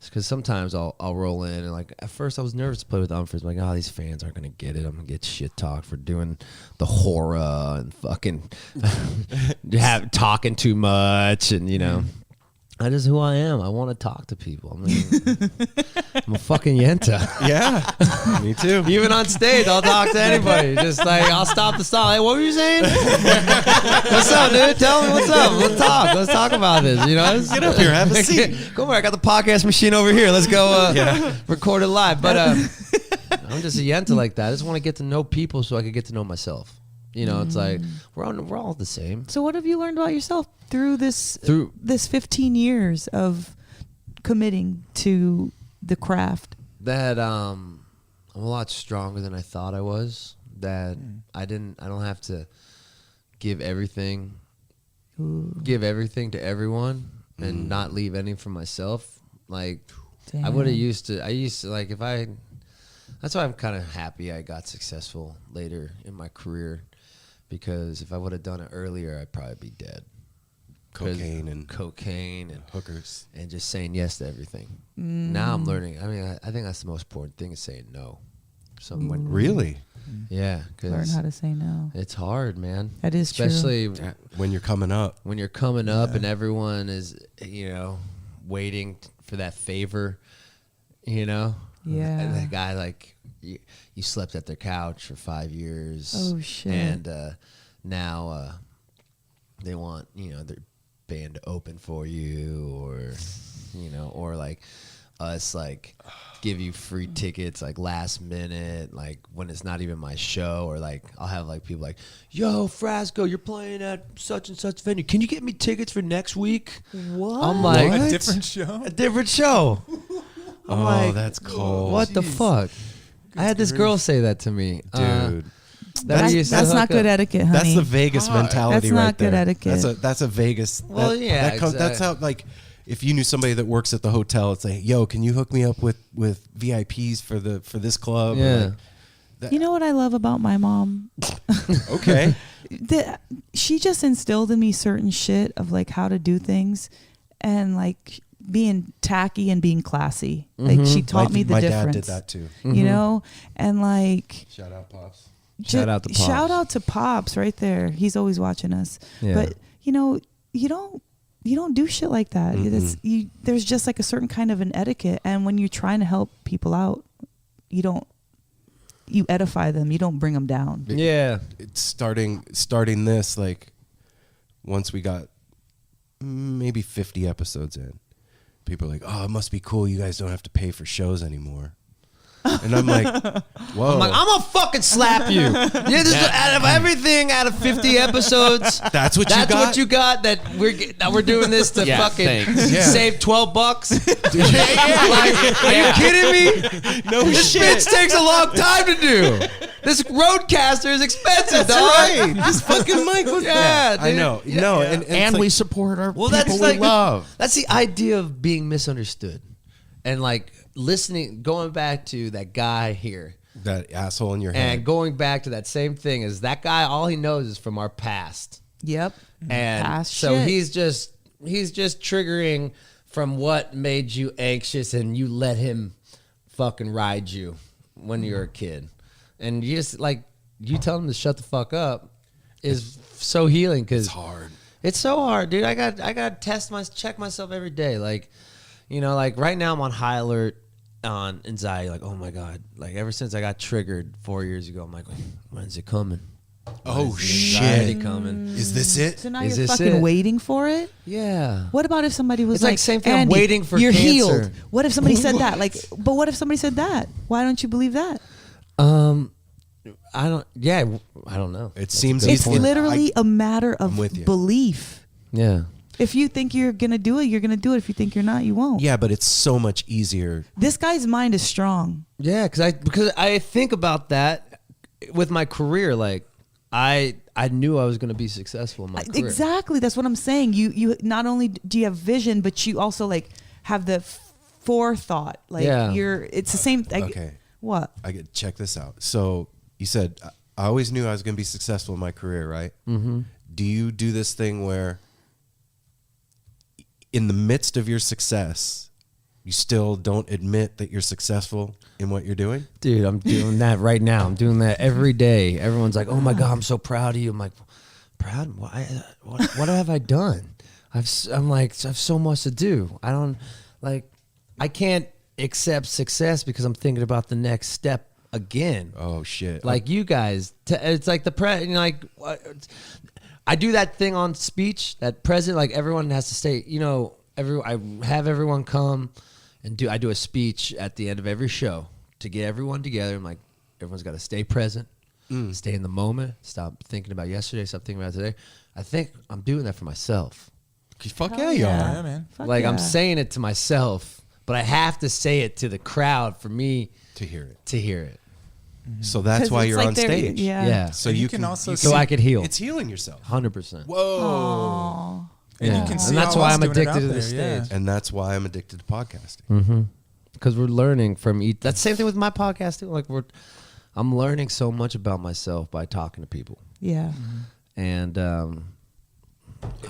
because sometimes I'll roll in and like at first I was nervous to play with Umphrey. Like, oh, these fans aren't gonna get it. I'm gonna get shit talked for doing the horror and fucking talking too much, and you know. That is who I am. I want to talk to people. I mean, I'm a fucking yenta.
Yeah, me too.
Even on stage, I'll talk to anybody. Just like, I'll stop the song. Hey, what were you saying? What's up, dude? Tell me what's up. Let's talk. Let's talk about this. You know,
Get up here, have a seat.
Come over. I got the podcast machine over here. Let's go record it live. But I'm just a yenta like that. I just want to get to know people so I can get to know myself. You know, it's like we're all the same.
So what have you learned about yourself through this 15 years of committing to the craft?
That I'm a lot stronger than I thought I was. That I don't have to give everything to everyone and not leave any for myself. Like I used to like if I. That's why I'm kind of happy I got successful later in my career, because if I would have done it earlier, I'd probably be dead. Cocaine and
hookers
and just saying yes to everything. Now I'm learning. I mean, I think that's the most important thing is saying no.
Really?
Yeah.
Learn how to say no.
It's hard, man.
That is
especially
true.
When you're coming up.
When you're coming up and everyone is, you know, waiting for that favor, you know.
Yeah.
And that guy, like, you slept at their couch for 5 years.
Oh, shit.
And now they want, you know, their band to open for you, or, you know, or like us, like, give you free tickets, like, last minute, like, when it's not even my show. Or, like, I'll have, like, people like, yo, Frasco, you're playing at such and such venue. Can you get me tickets for next week?
What?
I'm like,
A different show?
A different show. I'm like,
that's cold.
What the fuck? I had this girl say that to me.
Dude.
That's not good etiquette, honey.
That's the Vegas mentality
That's not
right there.
good etiquette.
That's a Vegas.
Well, yeah,
that's how, like, if you knew somebody that works at the hotel, it's like, yo, can you hook me up with VIPs for this club?
Yeah.
You know what I love about my mom?
Okay.
She just instilled in me certain shit of like how to do things, and like being tacky and being classy. Like she taught me the difference.
My dad did that too.
You know, and like
shout out Pops.
Shout out to Pops.
Shout out to Pops right there. He's always watching us.
Yeah.
But you know, you don't do shit like that. There's just like a certain kind of an etiquette, and when you're trying to help people out, you edify them. You don't bring them down.
Yeah.
It's starting this, like, once we got maybe 50 episodes in, people are like, oh, it must be cool. You guys don't have to pay for shows anymore. And I'm like, whoa.
I'm gonna fucking slap you. Out of everything, out of 50 episodes,
That's what you got?
That we're doing this to fucking
thanks.
save $12. Like, are you kidding me?
No
This
shit.
bitch takes a long time to do. This Roadcaster is expensive,
That's
dog.
right. This fucking mic was
Yeah,
I
dude.
know.
Yeah.
No,
Yeah.
and it's
And
like,
we support our
Well,
people
that's
we
like
love.
That's the idea of being misunderstood, and like listening, going back to that guy here,
that asshole in your head.
and going back to that same thing is that guy. All he knows is from our past,
Yep.
and
Past
so
shit.
he's just triggering from what made you anxious, and you let him fucking ride you when you were a kid, and you just like you tell him to shut the fuck up is so healing because
It's hard.
It's so hard, dude. I got to check myself every day. Like, you know, like right now I'm on high alert on anxiety. Like, oh my God. Like ever since I got triggered 4 years ago, I'm like, when's it coming?
Oh
Anxiety
shit!
coming.
Is this it?
So now
Is
you're
this
fucking
it?
waiting for it?
Yeah.
What about if somebody was
It's like
like,
same thing, I'm
Andy,
waiting for
you're
cancer.
healed. What if somebody said that? Like, but what if somebody said that? Why don't you believe that?
I don't know.
It seems
It's
easy.
literally a matter of
with you.
belief.
Yeah.
If you think you're gonna do it, you're gonna do it. If you think you're not, you won't.
Yeah, but it's so much easier.
This guy's mind is strong.
Yeah, because I think about that with my career. Like, I knew I was going to be successful in my career.
Exactly. That's what I'm saying. You not only do you have vision, but you also like have the forethought. Like it's the same. Like,
Okay.
What?
I get check this out. So you said I always knew I was going to be successful in my career, right? Mm-hmm. Do you do this thing where, in the midst of your success, you still don't admit that you're successful in what you're doing?
Dude, I'm doing that right now. I'm doing that every day. Everyone's like, "Oh my God, I'm so proud of you." I'm like, "Proud? What have I done?" I have so much to do. I can't accept success because I'm thinking about the next step again.
Oh shit!
Like you guys, it's like I do that thing on speech, that present, like everyone has to stay, I have everyone come and I do a speech at the end of every show to get everyone together. I'm like, everyone's got to stay present, stay in the moment, stop thinking about yesterday, stop thinking about today. I think I'm doing that for myself.
Fuck yeah, you are.
Yeah, man.
Fuck
Like
yeah.
I'm saying it to myself, but I have to say it to the crowd for me
To hear it.
to hear it.
So that's
'Cause
why
it's
you're
like
on
they're-
stage.
Yeah.
So
And
you
you can also
So I could heal.
It's healing yourself.
100%.
Whoa.
Aw.
And
Yeah.
you can see
And that's
all
why
us
I'm
doing it
addicted
out
to the
there,
stage.
yeah.
And that's why I'm addicted to podcasting.
Because we're learning from each. That's the same thing with my podcast too. Like I'm learning so much about myself by talking to people,
Yeah.
and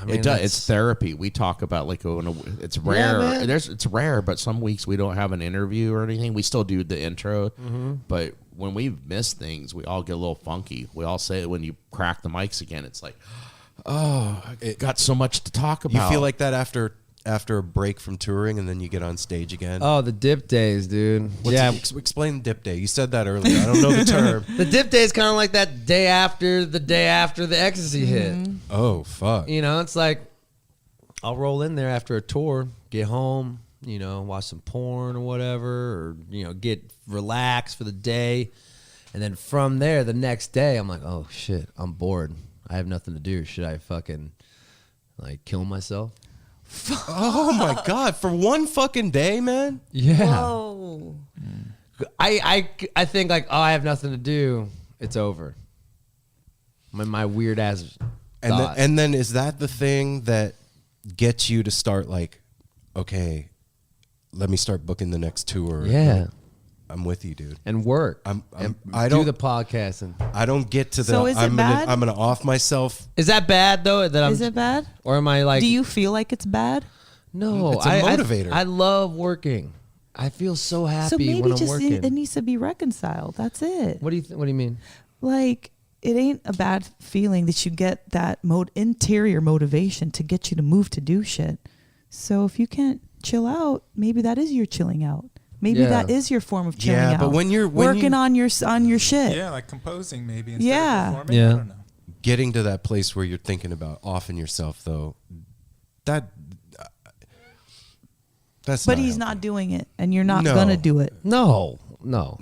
It does. It's therapy. We talk about it's rare.
man.
It's rare, but some weeks we don't have an interview or anything. We still do the intro, but when we miss things, we all get a little funky. We all say it when you crack the mics again. It's like, oh, it got so much to talk about.
You feel like that after a break from touring, and then you get on stage again.
Oh, the dip days, dude.
Explain dip day. You said that earlier. I don't know the term.
The dip day is kind of like that day after the ecstasy hit.
Oh fuck.
It's like I'll roll in there after a tour, get home, watch some porn or whatever, or get relaxed for the day, and then from there the next day I'm like, oh shit, I'm bored. I have nothing to do. Should I fucking kill myself?
Oh my god! For one fucking day, man.
Yeah.
Whoa.
I think I have nothing to do. It's over. My weird ass.
And then is that the thing that gets you to start okay, let me start booking the next tour?
Yeah.
I'm with you, dude.
And work.
I
do
don't
the podcast and.
I don't get to the.
So is it bad?
I'm gonna off myself.
Is that bad though?
Is it bad?
Or am I like?
Do you feel like it's bad?
No,
It's a motivator.
I love working. I feel so happy
So maybe
when I'm
just
working.
it needs to be reconciled. That's it.
What do you mean?
Like, it ain't a bad feeling that you get that interior motivation to get you to move to do shit. So if you can't chill out, maybe that is your chilling out. Maybe
Yeah.
that is your form of chilling
Yeah,
out.
but when you're
working on your shit.
Yeah, like composing maybe instead
Yeah.
of performing.
Yeah.
I don't know.
Getting to that place where you're thinking about offing yourself, though, that's.
But he's not doing it, and you're not
No.
gonna do it.
No.
No.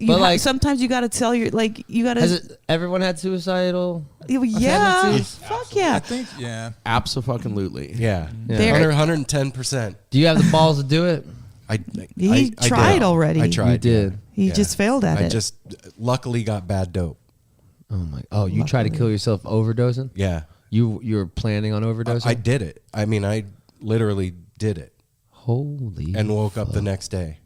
But sometimes you gotta tell you gotta.
Has everyone had suicidal?
Yeah,
tendencies?
fuck yeah.
I think, yeah.
Absolutely.
Yeah.
There-
110%.
Do you have the balls to do it?
He tried
did.
already.
I tried.
You did.
He
Yeah.
just failed at
I
it.
just luckily got bad dope.
Oh, you tried to kill yourself overdosing?
Yeah.
You were planning on overdosing?
I did it. I mean, I literally did it
Holy.
and woke up the next day.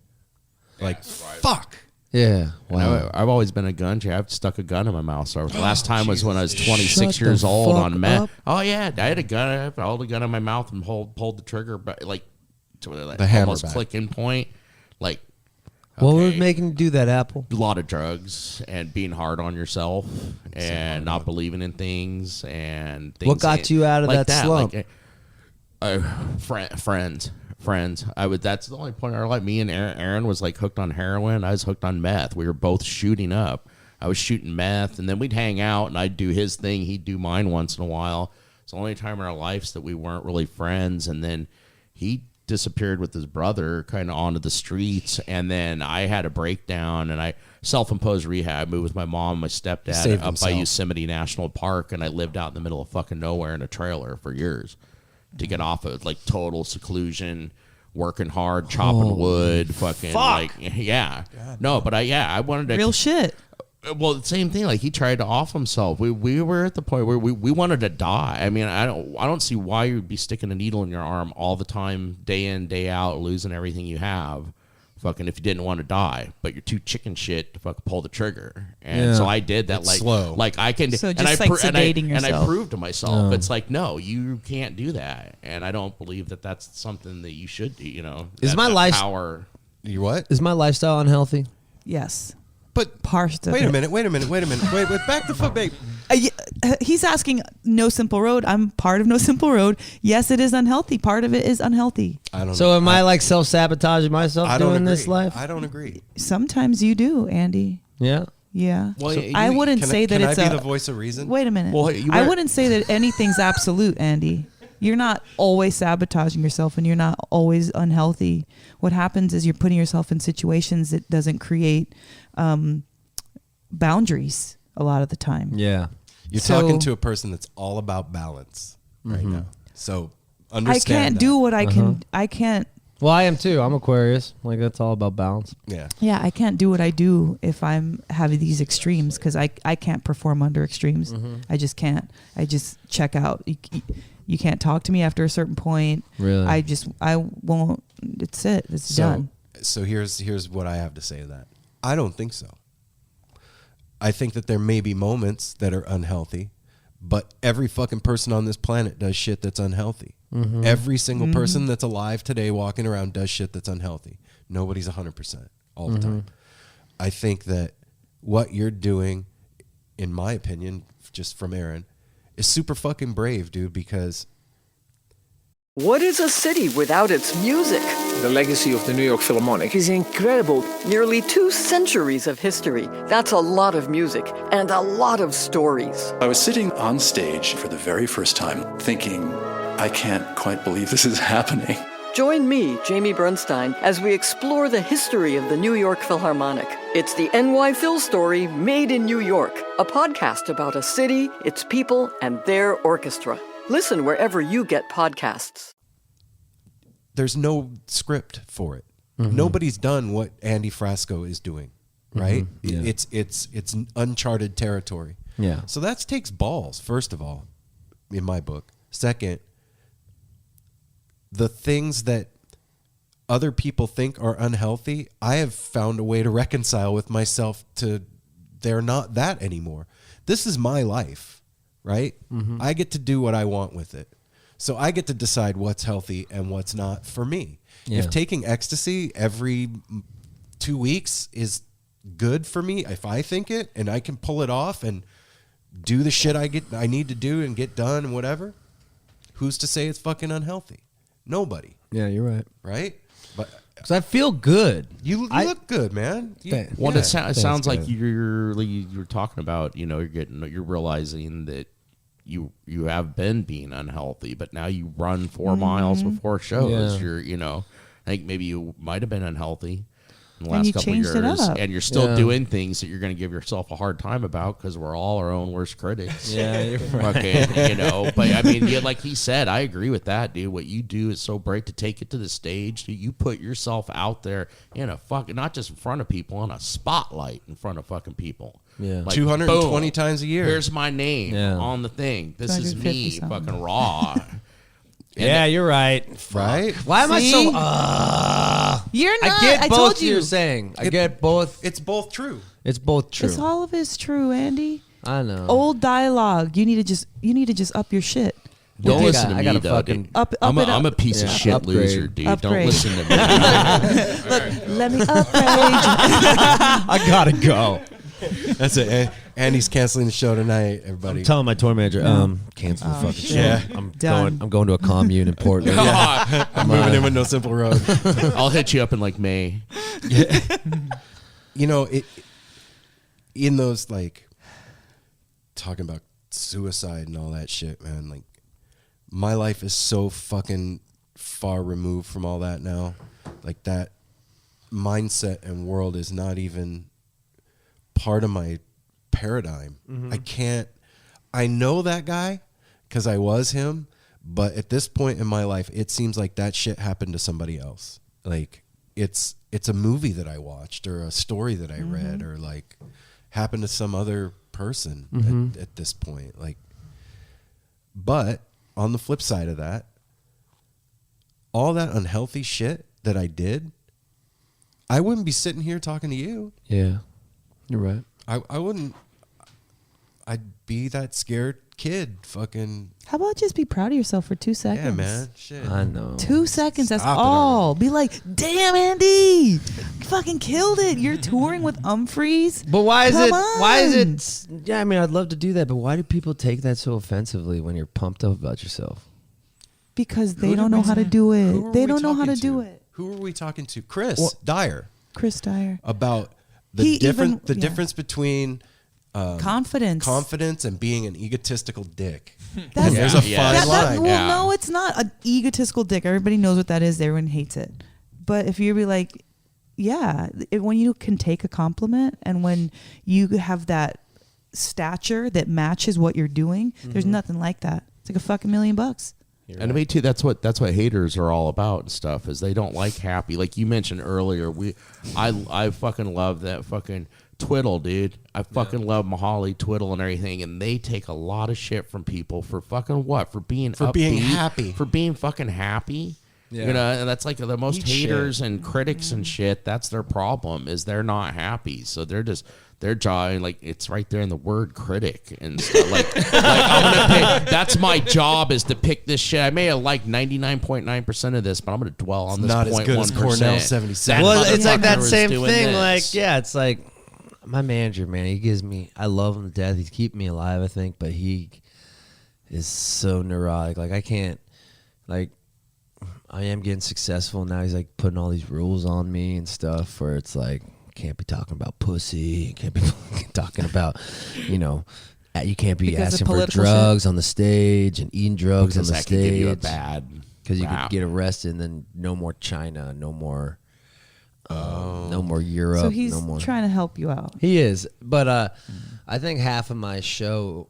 Fuck.
Yeah.
Wow. I've always been a gun junkie. I've stuck a gun in my mouth. So the last time was when I was 26
Shut
years
the
old
fuck
on meth.
up.
Oh yeah, I had a gun. I held a gun in my mouth and pulled the trigger, but to
The hammer
almost
back.
clicking point.
What was making you do that, Apple?
A lot of drugs and being hard on yourself and not believing in things and things.
What got you out of
like
that slump?
Friends. That's the only point in our life. Me and Aaron was hooked on heroin. I was hooked on meth. We were both shooting up. I was shooting meth, and then we'd hang out, and I'd do his thing, he'd do mine once in a while. It's the only time in our lives that we weren't really friends, and then he disappeared with his brother kind of onto the streets, and then I had a breakdown, and I self-imposed rehab, moved with my mom and my stepdad up by Yosemite National Park, and I lived out in the middle of fucking nowhere in a trailer for years to get off of like total seclusion, working hard, chopping wood, fucking like, yeah.
God.
No, but I wanted to
Real shit.
Well, the same thing. Like he tried to off himself. We were at the point where we wanted to die. I mean, I don't see why you'd be sticking a needle in your arm all the time, day in, day out, losing everything you have. Fucking if you didn't want to die, but you're too chicken shit to fucking pull the trigger. And so I did that.
It's
like
slow.
Like I can.
So
and
just
I
like sedating
and I
yourself.
proved to myself, it's like no, you can't do that. And I don't believe that that's something that you should do. You know,
Is my
that
life
power?
You what?
Is my lifestyle unhealthy?
Yes.
But
Parts of
wait
it.
a minute. Wait, back the fuck, babe.
He's asking No Simple Road. I'm part of No Simple Road. Yes, it is unhealthy. Part of it is unhealthy.
I don't know.
So am I like self-sabotaging myself
I don't
doing
agree.
this life?
I don't agree.
Sometimes you do, Andy.
Yeah.
Yeah.
Well,
So
you-
I wouldn't say that
can
it's
I be the voice of reason?
Wait a minute.
Well, you
I
were-
wouldn't say that anything's absolute, Andy. You're not always sabotaging yourself, and you're not always unhealthy. What happens is you're putting yourself in situations that doesn't create boundaries a lot of the time.
Yeah.
You're
So-
talking to a person that's all about balance right now. So understand
I can't
that.
do what I can. I can't.
Well, I am too. I'm Aquarius. Like that's all about balance.
Yeah.
Yeah, I can't do what I do if I'm having these extremes because I can't perform under extremes. I just can't. I just check out. You can't talk to me after a certain point.
Really?
I won't. It's it. It's done.
So here's what I have to say to that. I don't think so. I think that there may be moments that are unhealthy, but every fucking person on this planet does shit that's unhealthy. Every single person that's alive today walking around does shit that's unhealthy. Nobody's 100% all the time. I think that what you're doing, in my opinion, just from Aaron, is super fucking brave, dude, because
What is a city without its music?
The legacy of the New York Philharmonic is incredible.
Nearly 2 centuries of history. That's a lot of music and a lot of stories.
I was sitting on stage for the very first time thinking, I can't quite believe this is happening.
Join me, Jamie Bernstein, as we explore the history of the New York Philharmonic. It's the NY Phil story made in New York, a podcast about a city, its people, and their orchestra. Listen wherever you get podcasts.
there's no script for it. Nobody's done what Andy Frasco is doing, right?
Yeah.
It's uncharted territory.
Yeah.
So that takes balls, first of all, in my book. Second, the things that other people think are unhealthy, I have found a way to reconcile with myself to they're not that anymore. This is my life, right? I get to do what I want with it. So I get to decide what's healthy and what's not for me.
Yeah.
If taking ecstasy every 2 weeks is good for me, if I think it and I can pull it off and do the shit I need to do and get done and whatever, who's to say it's fucking unhealthy? Nobody.
Yeah, you're right.
Right? But
because I feel good.
You look good, man.
Well, it sounds like you're talking about, you're realizing that you have been being unhealthy, but now you run 4 miles before shows.
Yeah.
I think maybe you might have been unhealtly in the
And
last
you
couple of
changed it
years,
up.
and you're still doing things that you're going to give yourself a hard time about because we're all our own worst critics.
Yeah, you're right.
Fucking, but I mean, like he said, I agree with that, dude. What you do is so brave to take it to the stage. You put yourself out there in a fucking, not just in front of people, in a spotlight in front of fucking people.
Yeah.
Like,
220
boom,
times a year.
Here's my name on the thing. This is me,
250 something.
fucking raw.
Yeah, you're right.
Right?
Why am I
See?
so?
You're not.
I get
I
both
told you.
you're saying. I get both.
It's both true.
It's both true.
It's all of it's true, Andy.
I know.
Old dialogue. You need to just up your shit.
Don't
Yeah.
listen to
I
me,
gotta
though.
fucking-
dude.
Up
I'm
it up.
a piece of
Yeah,
shit
upgrade.
loser, dude.
Upgrade.
Don't listen to me.
Look, let me upgrade.
I gotta go.
That's it. Andy's canceling the show tonight, everybody.
I'm telling my tour manager, cancel the fucking show.
shit.
I'm
Done.
going to a commune in Portland.
I'm moving in with No Simple Road.
I'll hit you up in like May.
You know, in those, like, talking about suicide and all that shit, man, like, my life is so fucking far removed from all that now. Like, that mindset and world is not even part of my paradigm. I know that guy because I was him, but at this point in my life, it seems like that shit happened to somebody else. Like, it's a movie that I watched or a story that I read or, like, happened to some other person at this point. Like, but on the flip side of that, all that unhealthy shit that I did, I wouldn't be sitting here talking to you.
Yeah, you're right.
I wouldn't. I'd be that scared kid. Fucking.
How about just be proud of yourself for 2 seconds?
Yeah, man. Shit.
I know.
2 seconds. That's
Stop it
all. Be like, damn, Andy, you fucking killed it. You're touring with Umphreys.
But why is
Come
it?
on.
Why is it? Yeah, I mean, I'd love to do that, but why do people take that so offensively when you're pumped up about yourself?
Because they don't know how to do it. They don't know how to
talking
do
to?
it.
Who are we talking to? Chris Dyer.
Chris Dyer.
About the
Even-
difference between
confidence
and being an egotistical dick.
That's-
And there's a fine line.
No, it's not an egotistical dick. Everybody knows what that is. Everyone hates it. But if you be like, when you can take a compliment and when you have that stature that matches what you're doing, there's nothing like that. It's like a fucking $1 million.
And to me too, that's what haters are all about and stuff. Is they don't like happy. Like you mentioned earlier, I fucking love that fucking Twiddle, dude. I fucking love Mahali, Twiddle, and everything. And they take a lot of shit from people for fucking what? For being upbeat,
happy.
For being fucking happy.
Yeah.
You know, and that's like the most
Eat
haters
shit.
and critics and shit. That's their problem. Is they're not happy. So they're just. Their job, like it's right there in the word critic and stuff. Like I'm gonna pick. That's my job is to pick this shit. I may have liked 99.9% of this, but I'm gonna dwell on this.
Not as good as Cornell 77.
Well, it's like that
motherfucker
same
was doing
thing.
this.
Like, yeah, it's like my manager, man. He gives me. I love him to death. He's keeping me alive, I think, but he is so neurotic. Like I can't. Like I am getting successful now. He's like putting all these rules on me and stuff. Where it's like. Can't be talking about pussy. Can't be talking about, you can't be
Because of
asking for
political
drugs on the stage and eating drugs
Because
on the
that could give you a
stage.
bad
Because you
rap.
could get arrested and then no more China, no more Europe.
So he's
no more.
trying to help you out.
He is, but I think half of my show,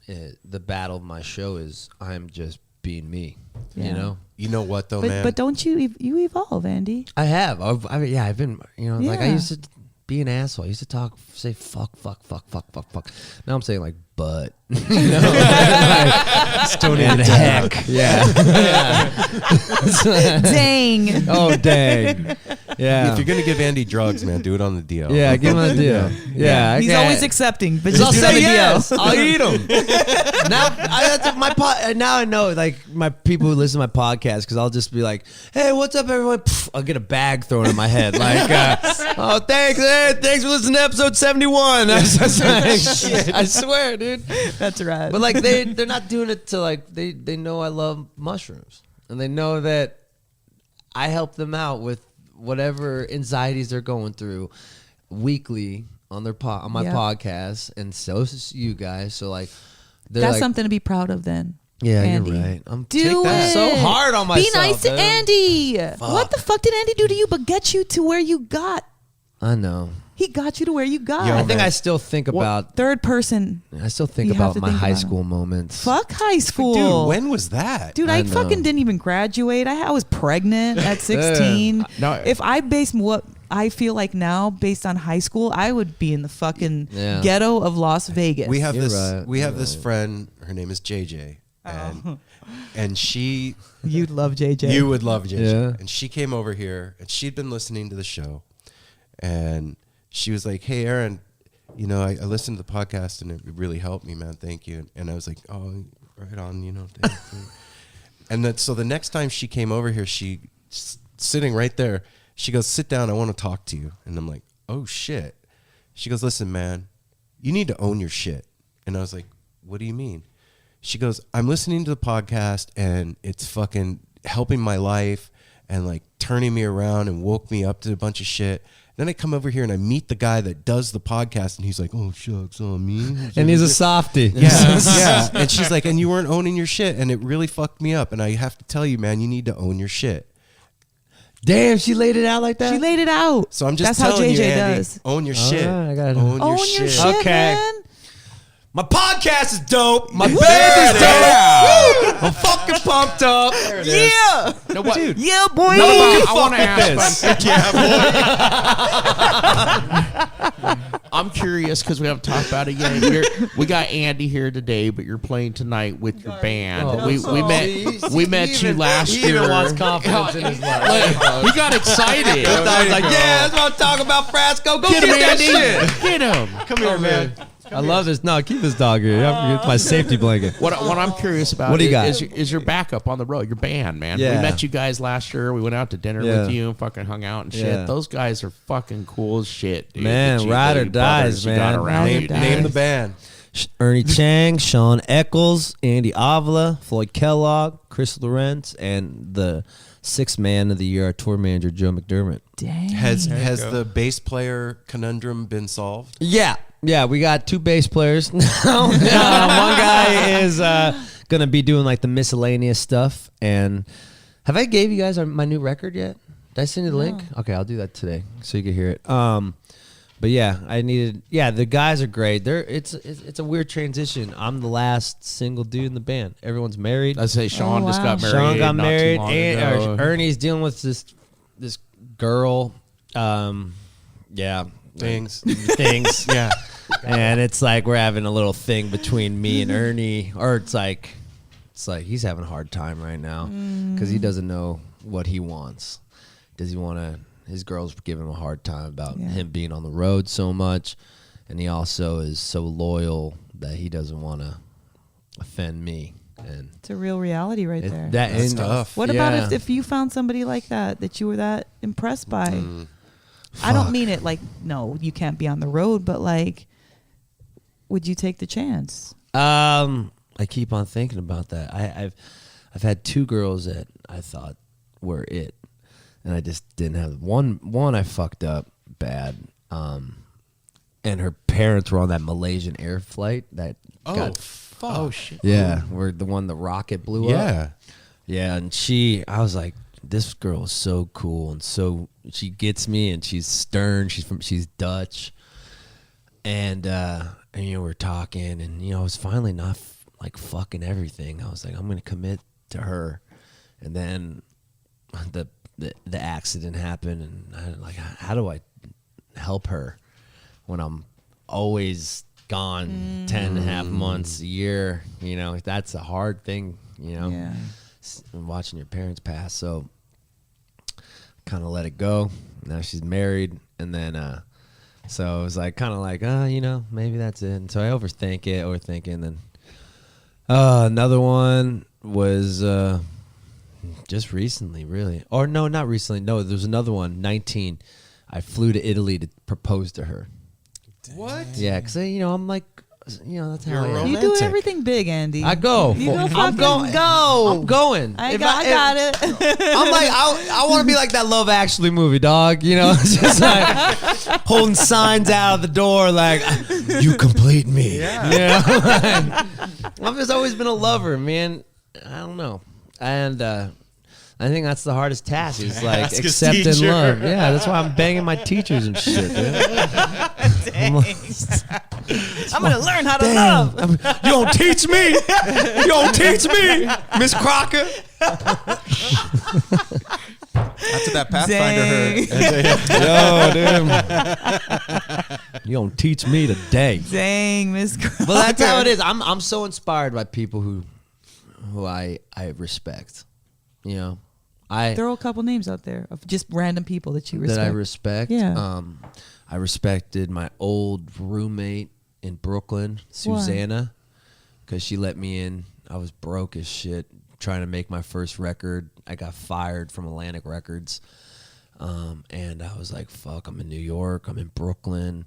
the battle of my show is I'm just being me.
Yeah.
You know what though, man?
But don't you evolve, Andy?
I have. I've been, like I
Yeah.
used to be an asshole. I used to say fuck. Now I'm saying like butt.
Stone
and
down.
heck. Yeah.
Dang.
Oh, dang. Yeah.
If you're gonna give Andy drugs, man, do it on the DL.
Yeah, give him a deal. Yeah.
He's always accepting, but
I'll
just do it on
say
the
yes.
DL.
I'll eat them. Now I know, like my people who listen to my podcast, because I'll just be like, "Hey, what's up, everyone?" Pff, I'll get a bag thrown in my head, like, "Oh, thanks, thanks for listening to episode 71." I swear, dude.
That's right.
But like they're not doing it to like they know I love mushrooms, and they know that I help them out with whatever anxieties they're going through weekly on their on my podcast, and so is you guys. So like
that's
like,
something to be proud of then.
Yeah,
Andy.
you're right. I'm
Do it.
so hard on myself.
Be nice to
dude.
Andy.
Fuck.
What the fuck did Andy do to you but get you to where you got?
I know.
He got you to where you got.
I think I still think about
third person.
I still think
You have
about
to
my
think
high
about
school moments.
Fuck high school.
Dude, when was that?
Dude, I fucking didn't even graduate. I was pregnant at 16.
No.
If I base what I feel like now based on high school, I would be in the fucking
Yeah.
ghetto of Las Vegas.
We have
You're
this.
right.
We have
You're
this
right.
friend. Her name is JJ, and she.
You'd love JJ.
You would love JJ.
Yeah.
And she came over here, and she'd been listening to the show, and she was like, "Hey, Aaron, I listened to the podcast, and it really helped me, man. Thank you." And I was like, "Oh, right on, thank you." And so the next time she came over here, she sitting right there. She goes, "Sit down. I want to talk to you." And I'm like, "Oh shit." She goes, "Listen, man, you need to own your shit." And I was like, "What do you mean?" She goes, "I'm listening to the podcast and it's fucking helping my life and like turning me around and woke me up to a bunch of shit. Then I come over here and I meet the guy that does the podcast, and he's like, "Oh shucks on me,"
and he's a softie.
Yeah, yeah. And she's like, "And you weren't owning your shit," and it really fucked me up. And I have to tell you, man, you need to own your shit.
Damn, she laid it out like that.
She laid it out.
So I'm just
That's
telling
how JJ
you, Andy,
does.
own your shit.
Right, I gotta
own
Own
your shit.
Okay.
man.
My podcast is dope. My band is dope. I'm fucking pumped up.
Yeah.
No, what?
Dude. Yeah, boy.
I want to ask. I'm curious because we haven't talked about it yet. We got Andy here today, but you're playing tonight with your band.
Oh,
we met you last
he
year.
even wants confidence in his life.
We got excited.
I was like, yeah, that's what I'm talking about, Frasco. Go
Get him,
that
Andy.
shit.
Get him.
Come here, man.
I love this. No, keep this dog here. It's my safety blanket.
What I'm curious about
What do you got?
is your backup on the road, your band, man.
Yeah.
We met you guys last year. We went out to dinner with you and fucking hung out and shit.
Yeah.
Those guys are fucking cool as shit, dude.
Man,
The G
ride or
Lady
dies,
brothers you got
man.
around
Ride or
you,
dies.
dude.
Name the band.
Ernie Chang, Sean Eccles, Andy Avila, Floyd Kellogg, Chris Lawrence, and the sixth man of the year, our tour manager, Joe McDermott.
Dang.
Has the bass player conundrum been solved?
Yeah, we got two bass players. One guy is going to be doing like the miscellaneous stuff. And have I gave you guys my new record yet? Did I send you the link? Okay, I'll do that today so you can hear it. But yeah, the guys are great. It's a weird transition. I'm the last single dude in the band. Everyone's married.
I say Sean just got married.
Sean got
not too
married,
long
and
ago.
Ernie's dealing with this girl.
Things.
Yeah. And it's like we're having a little thing between me and Ernie, or it's like he's having a hard time right now because he doesn't know what he wants. Does he want to? His girl's giving him a hard time about him being on the road so much, and he also is so loyal that he doesn't want to offend me. And
It's a real reality right there.
That's tough.
What about if you found somebody like that you were that impressed by? I don't mean it like, no, you can't be on the road, but like, would you take the chance?
I keep on thinking about that. I've had two girls that I thought were it, and I just didn't have one. I fucked up bad, and her parents were on that Malaysian air flight that got.
Fuck.
Oh shit.
Yeah, where the rocket blew up. Yeah, and I was like, this girl is so cool, and so she gets me, and she's stern. She's Dutch, and we're talking, and I was finally not like fucking everything. I was like, I'm gonna commit to her, and then the accident happened, and I like, how do I help her when I'm always gone 10 and a half months, a year? That's a hard thing, watching your parents pass. So kind of let it go. Now she's married, and then so it was like kind of like maybe that's it. And so I overthink it, and then another one was just recently, really. Or no, not recently. No, there was another one, 19. I flew to Italy to propose to her.
What?
Yeah, because I'm like, that's how I am.
You do everything big, Andy.
I go.
You go
I'm
fucking
going.
go.
I'm going.
I got it.
I'm like, I want to be like that Love Actually movie, dog. It's just like holding signs out of the door, like, you complete me.
Yeah.
I've just always been a lover, man. I don't know. And I think that's the hardest task is like
Ask his
accepting
teacher.
love. Yeah, that's why I'm banging my teachers and shit, dude.
I'm going to learn how to love.
You don't teach me. You don't teach me, Miss Crocker.
That's what that Pathfinder heard.
Yo, dude. You don't teach me today.
Dang, Miss Crocker.
Well, that's how it is. I'm so inspired by people who I respect.
Throw a couple names out there of just random people that you respect.
That I respect.
Yeah.
I respected my old roommate in Brooklyn, Susanna, because she let me in. I was broke as shit trying to make my first record. I got fired from Atlantic Records. And I was like, fuck, I'm in New York. I'm in Brooklyn.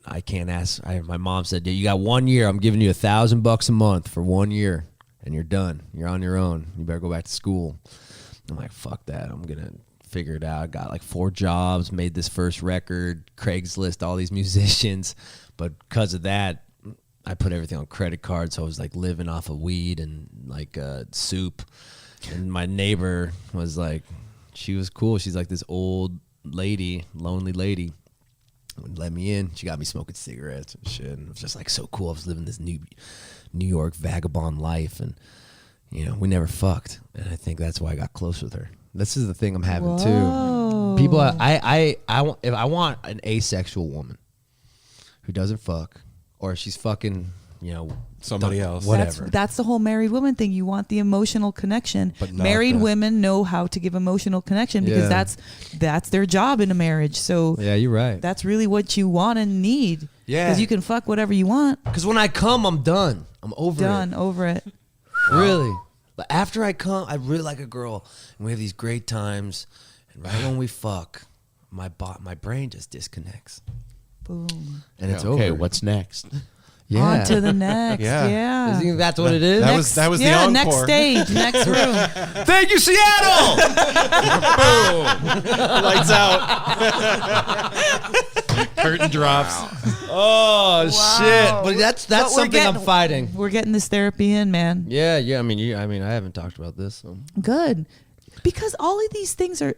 I can't ask. My mom said, you got 1 year. I'm giving you $1,000 a month for 1 year. And you're done. You're on your own. You better go back to school. I'm like, fuck that. I'm going to figure it out. I got like 4 jobs, made this first record, Craigslist, all these musicians. But because of that, I put everything on credit cards. So I was like living off of weed and like soup. And my neighbor was like, she was cool. She's like this old lady, lonely lady. Let me in. She got me smoking cigarettes and shit. And it was just like so cool. I was living this New York vagabond life. And, you know, we never fucked. And I think that's why I got close with her. This is the thing I'm having too. People, if I want an asexual woman who doesn't fuck, or she's fucking, you know,
somebody else,
whatever.
That's the whole married woman thing. You want the emotional connection. But married women know how to give emotional connection because that's their job in a marriage. So
yeah, you're right.
That's really what you want and need.
Yeah,
because you can fuck whatever you want.
Because when I come, I'm done. I'm over it. Really. But after I come, I really like a girl, and we have these great times. And right when we fuck, my brain just disconnects.
Boom.
And it's
okay,
over.
What's next?
Yeah. On to the next. Yeah.
You think that's what it is?
That was the encore.
Next stage, next room.
Thank you, Seattle.
Boom. Lights out. Curtain drops.
Oh shit! But that's something I'm fighting.
We're getting this therapy in, man.
Yeah. I mean, I haven't talked about this. So.
Good, because all of these things are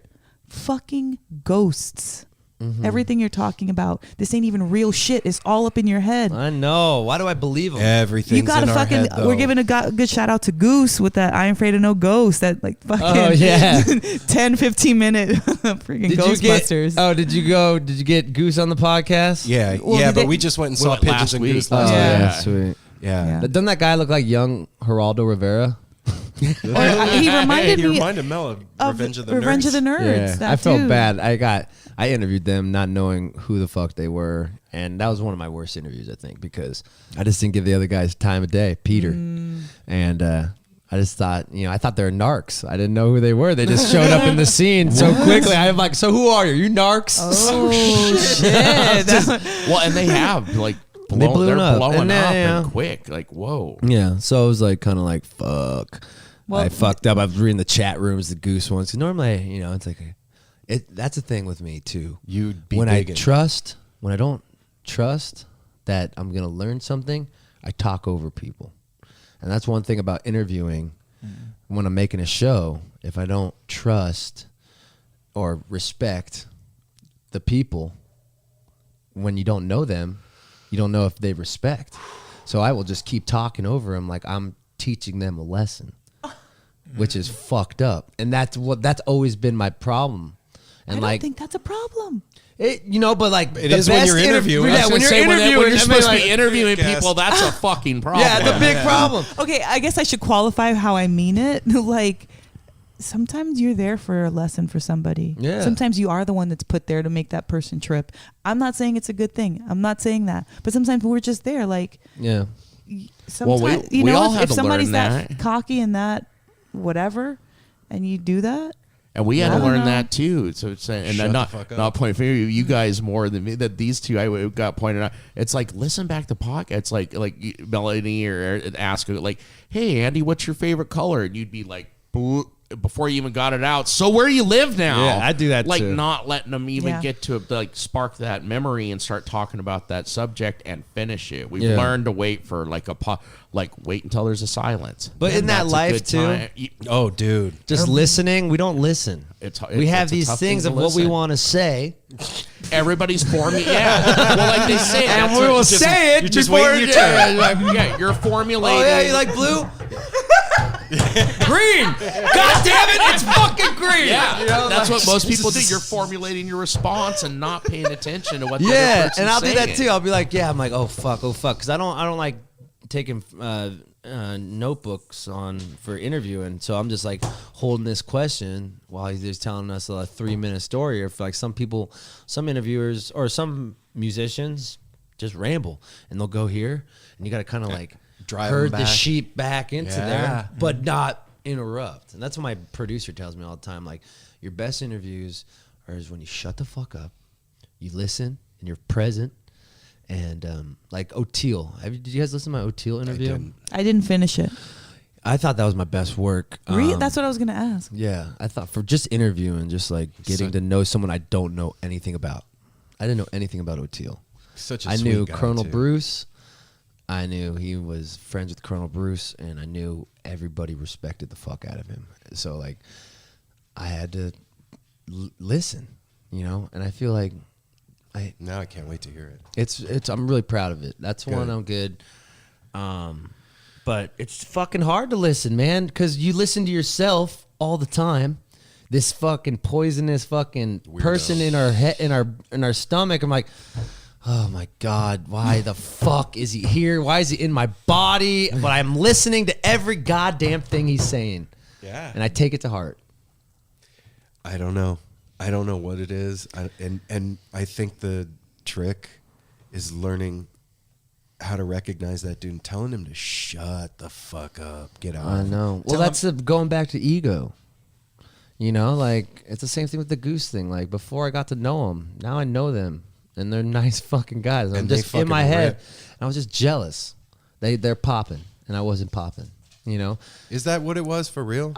fucking ghosts. Mm-hmm. Everything you're talking about, this ain't even real shit. It's all up in your head.
I know. Why do I believe them?
Everything's
you gotta
in
fucking.
our head, though.
We're giving a good shout out to Goose with that. I ain't afraid of no ghost. That like fucking 10-15 minute freaking Ghostbusters.
Did you get Goose on the podcast?
Yeah, but we just went and saw Pigeons and Goose last
night.
Sweet. Yeah.
Doesn't that guy look like young Geraldo Rivera?
He
reminded Mel of Revenge of the
Nerds.
Yeah, I felt bad. I interviewed them not knowing who the fuck they were, and that was one of my worst interviews, I think, because I just didn't give the other guys time of day, Peter, and I just thought, I thought they were narcs. I didn't know who they were. They just showed up in the scene so quickly. I'm like, so who are you? You narcs?
Oh shit!
Well, and they have like.
They're blowing up
and quick, like whoa.
Yeah, so I was like, kind of like, fuck. Well, I fucked up. I was reading the chat rooms, the Goose ones. Cause normally, it's like, that's the thing with me too. When I don't trust that I'm gonna learn something, I talk over people, and that's one thing about interviewing. When I'm making a show, if I don't trust or respect the people, when you don't know them. You don't know if they respect. So I will just keep talking over them like I'm teaching them a lesson, which is fucked up. And that's always been my problem. And
I don't think that's a problem.
But like
it is when you're interviewing.
When you're supposed to be interviewing people, that's a fucking problem.
Yeah, the big problem.
Okay, I guess I should qualify how I mean it. Like, sometimes you're there for a lesson for somebody.
Yeah.
Sometimes you are the one that's put there to make that person trip. I'm not saying it's a good thing. I'm not saying that. But sometimes we're just there. Like,
yeah.
Sometimes,
we all had
if
to
somebody's
learn
that cocky and that whatever, and you do that.
And we had to learn that too. So it's and
Shut
not
the fuck up.
not pointing finger. You guys more than me. That these two I got pointed out. It's like listen back to podcasts. Like Melanie or ask like, hey Andy, what's your favorite color? And you'd be like, before you even got it out. So where do you live now?
Yeah, I do that
like
too.
Not letting them even get to like spark that memory and start talking about that subject and finish it. We've learned to wait for wait until there's a silence.
But in that life too.
Oh, dude.
Just listening. We don't listen. We have these things of what we want to say.
Everybody's forming. Yeah. Well, like they say.
And we will say it.
You're just waiting your turn.
Yeah, you're formulating.
Oh yeah, you like blue? Green. God damn it, it's fucking green.
Yeah, that's what most people do. You're formulating your response and not paying attention to what the other person's
and I'll do that
saying.
too. I'll be like, I'm like, oh fuck, because I don't like taking notebooks on for interviewing. So I'm just like holding this question while he's telling us a 3-minute story. Or if like some people, some interviewers or some musicians just ramble and they'll go here, and you got to kind of like herd the sheep back into there, but not interrupt. And that's what my producer tells me all the time. Like, your best interviews are when you shut the fuck up, you listen, and you're present. And like O'Teal, did you guys listen to my O'Teal interview?
I didn't finish it.
I thought that was my best work.
That's what I was gonna ask.
Yeah, I thought for just interviewing, just like getting to know someone I don't know anything about. I didn't know anything about O'Teal.
Such a
I
sweet
knew
guy,
Colonel
too.
Bruce. I knew he was friends with Colonel Bruce, and I knew everybody respected the fuck out of him. So like, I had to listen, you know. And I feel like
now I can't wait to hear it.
It's I'm really proud of it. That's one I'm good. But it's fucking hard to listen, man, because you listen to yourself all the time. This fucking poisonous fucking person in our head, in our stomach. I'm like, oh my God, why the fuck is he here? Why is he in my body? But I'm listening to every goddamn thing he's saying.
Yeah.
And I take it to heart.
I don't know. I don't know what it is. And I think the trick is learning how to recognize that dude and telling him to shut the fuck up. Get out.
I know. Well, that's going back to ego. You know, like, it's the same thing with the Goose thing. Like, before I got to know them, now I know them. And they're nice fucking guys. I'm just in my head. I was just jealous. They're popping, and I wasn't popping. You know?
Is that what it was for real?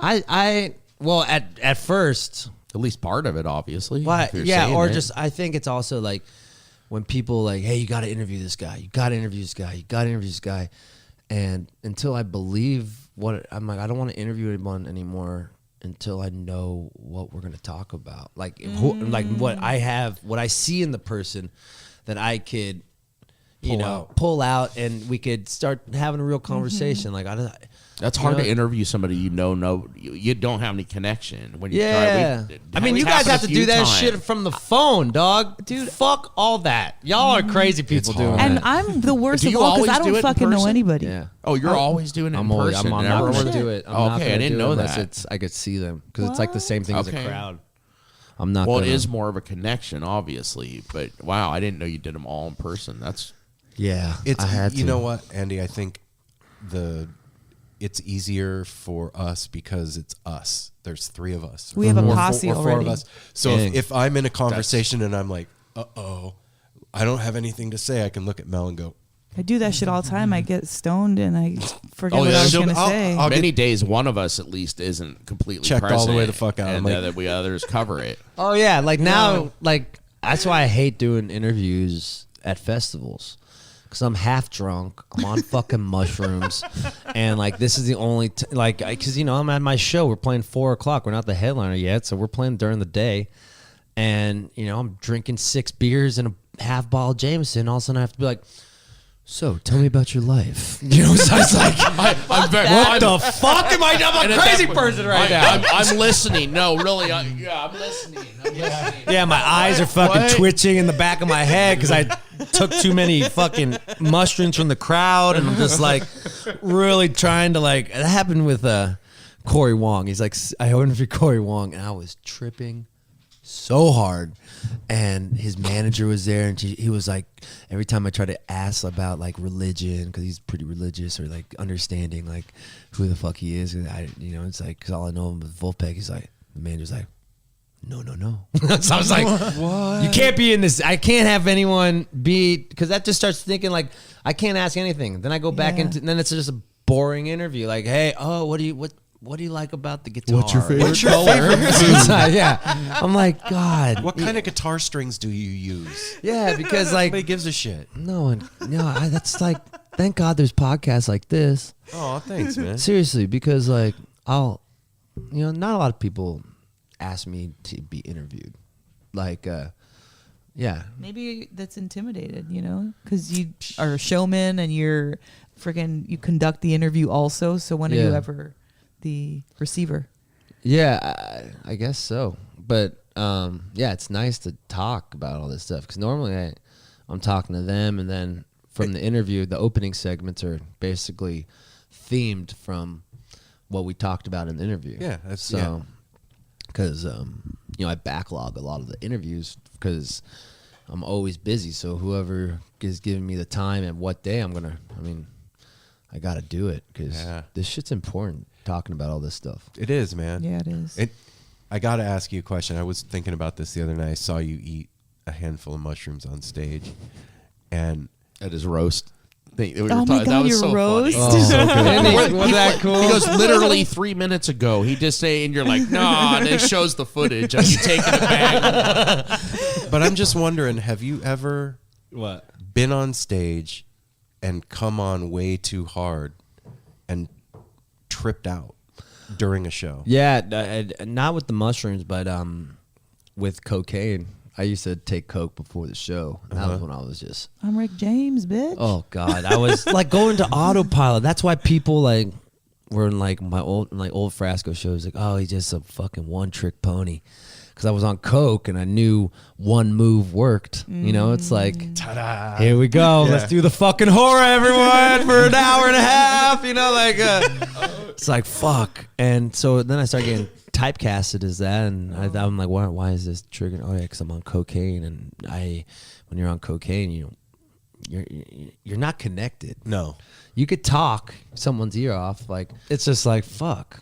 Well, at first,
at least part of it, obviously.
Well, yeah, or just I think it's also like when people like, hey, you got to interview this guy. You got to interview this guy. You got to interview this guy. And until I believe I'm like, I don't want to interview anyone anymore until I know what we're going to talk about. Like, like what I see in the person that I could, pull out, and we could start having a real conversation. Like,
that's hard to interview somebody you don't have any connection when you
try. I mean, you guys have to do that shit from the phone, dog.
Dude,
fuck all that. Y'all are crazy people doing that.
And I'm the worst of all because I don't fucking know anybody.
Yeah.
Oh, you're always doing it in person.
I'm not going to do it.
Okay, I didn't know that.
I could see them because it's like the same thing as a crowd. I'm not.
Well, it is more of a connection, obviously. But wow, I didn't know you did them all in person. That's
I had to. You know what, Andy? I think it's easier for us because it's us. There's three of us.
We have a posse
or four
already.
of us. So if I'm in a conversation and I'm like, I don't have anything to say, I can look at Mel and go,
I do that shit all the time. I get stoned and I forget what I was going to say.
Many days, one of us at least isn't completely
checked
present,
all the way the fuck out.
and the others cover it.
Oh yeah, like now, like that's why I hate doing interviews at festivals. Because I'm half drunk, I'm on fucking mushrooms, and like this is the only because I'm at my show. We're playing 4:00. We're not the headliner yet, so we're playing during the day, and I'm drinking 6 beers and a half bottle of Jameson. All of a sudden, I have to be like, so tell me about your life. So it's like, what the fuck am I? I'm a crazy person right now.
I'm listening. No, really, I'm listening.
Yeah, my eyes are fucking twitching in the back of my head because I took too many fucking mushrooms from the crowd, and I'm just like really trying to like. It happened with Corey Wong. He's like, I interviewed Corey Wong, and I was tripping so hard, and his manager was there, and he was like, every time I try to ask about like religion, because he's pretty religious, or like understanding like who the fuck he is, and it's like, because all I know him with Wolfpack, he's like, the manager's like, no. So I was like, what? You can't be in this. I can't have anyone be, because that just starts thinking like, I can't ask anything. Then I go back into, and then it's just a boring interview. Like, hey, what do you like about the guitar?
What's your favorite
color? Yeah. I'm like, God.
What kind of guitar strings do you use?
Yeah, because like
nobody gives a shit.
That's like, thank God there's podcasts like this.
Oh, thanks, man.
Seriously, because like not a lot of people ask me to be interviewed. Like,
maybe that's intimidated, because you are a showman and you conduct the interview also. So when are you ever the receiver?
Yeah, I guess so. But it's nice to talk about all this stuff, because normally I'm talking to them, and then from the interview, the opening segments are basically themed from what we talked about in the interview.
Yeah, that's so.
Because I backlog a lot of the interviews because I'm always busy. So whoever is giving me the time and what day I got to do it, because this shit's important. Talking about all this stuff.
It is, man.
Yeah, it is.
I got to ask you a question. I was thinking about this the other night. I saw you eat a handful of mushrooms on stage, and
at his roast. thing that we
Oh
were
my
talking.
God,
That was
your
so
roast?
funny.
Oh, so good.
Was that cool?
He goes, literally 3 minutes ago. He just say, and you're like, nah. And it shows the footage of you taking it back.
But I'm just wondering, have you ever been on stage and come on way too hard and tripped out during a show?
Yeah, not with the mushrooms, but with cocaine. I used to take coke before the show. That was when I was just...
I'm Rick James, bitch.
Oh, God. I was like going to autopilot. That's why people like were in like my old Frasco shows like, oh, he's just a fucking one-trick pony. Because I was on coke and I knew one move worked. You know, it's like, ta-da. Here we go. Let's do the fucking horror, everyone, for an hour and a half. You know, like, it's like, fuck. And so then I started getting typecasted as that, and I'm like, why is this triggering? Oh yeah, because I'm on cocaine, and when you're on cocaine, you're not connected.
No,
you could talk someone's ear off, like it's just like fuck.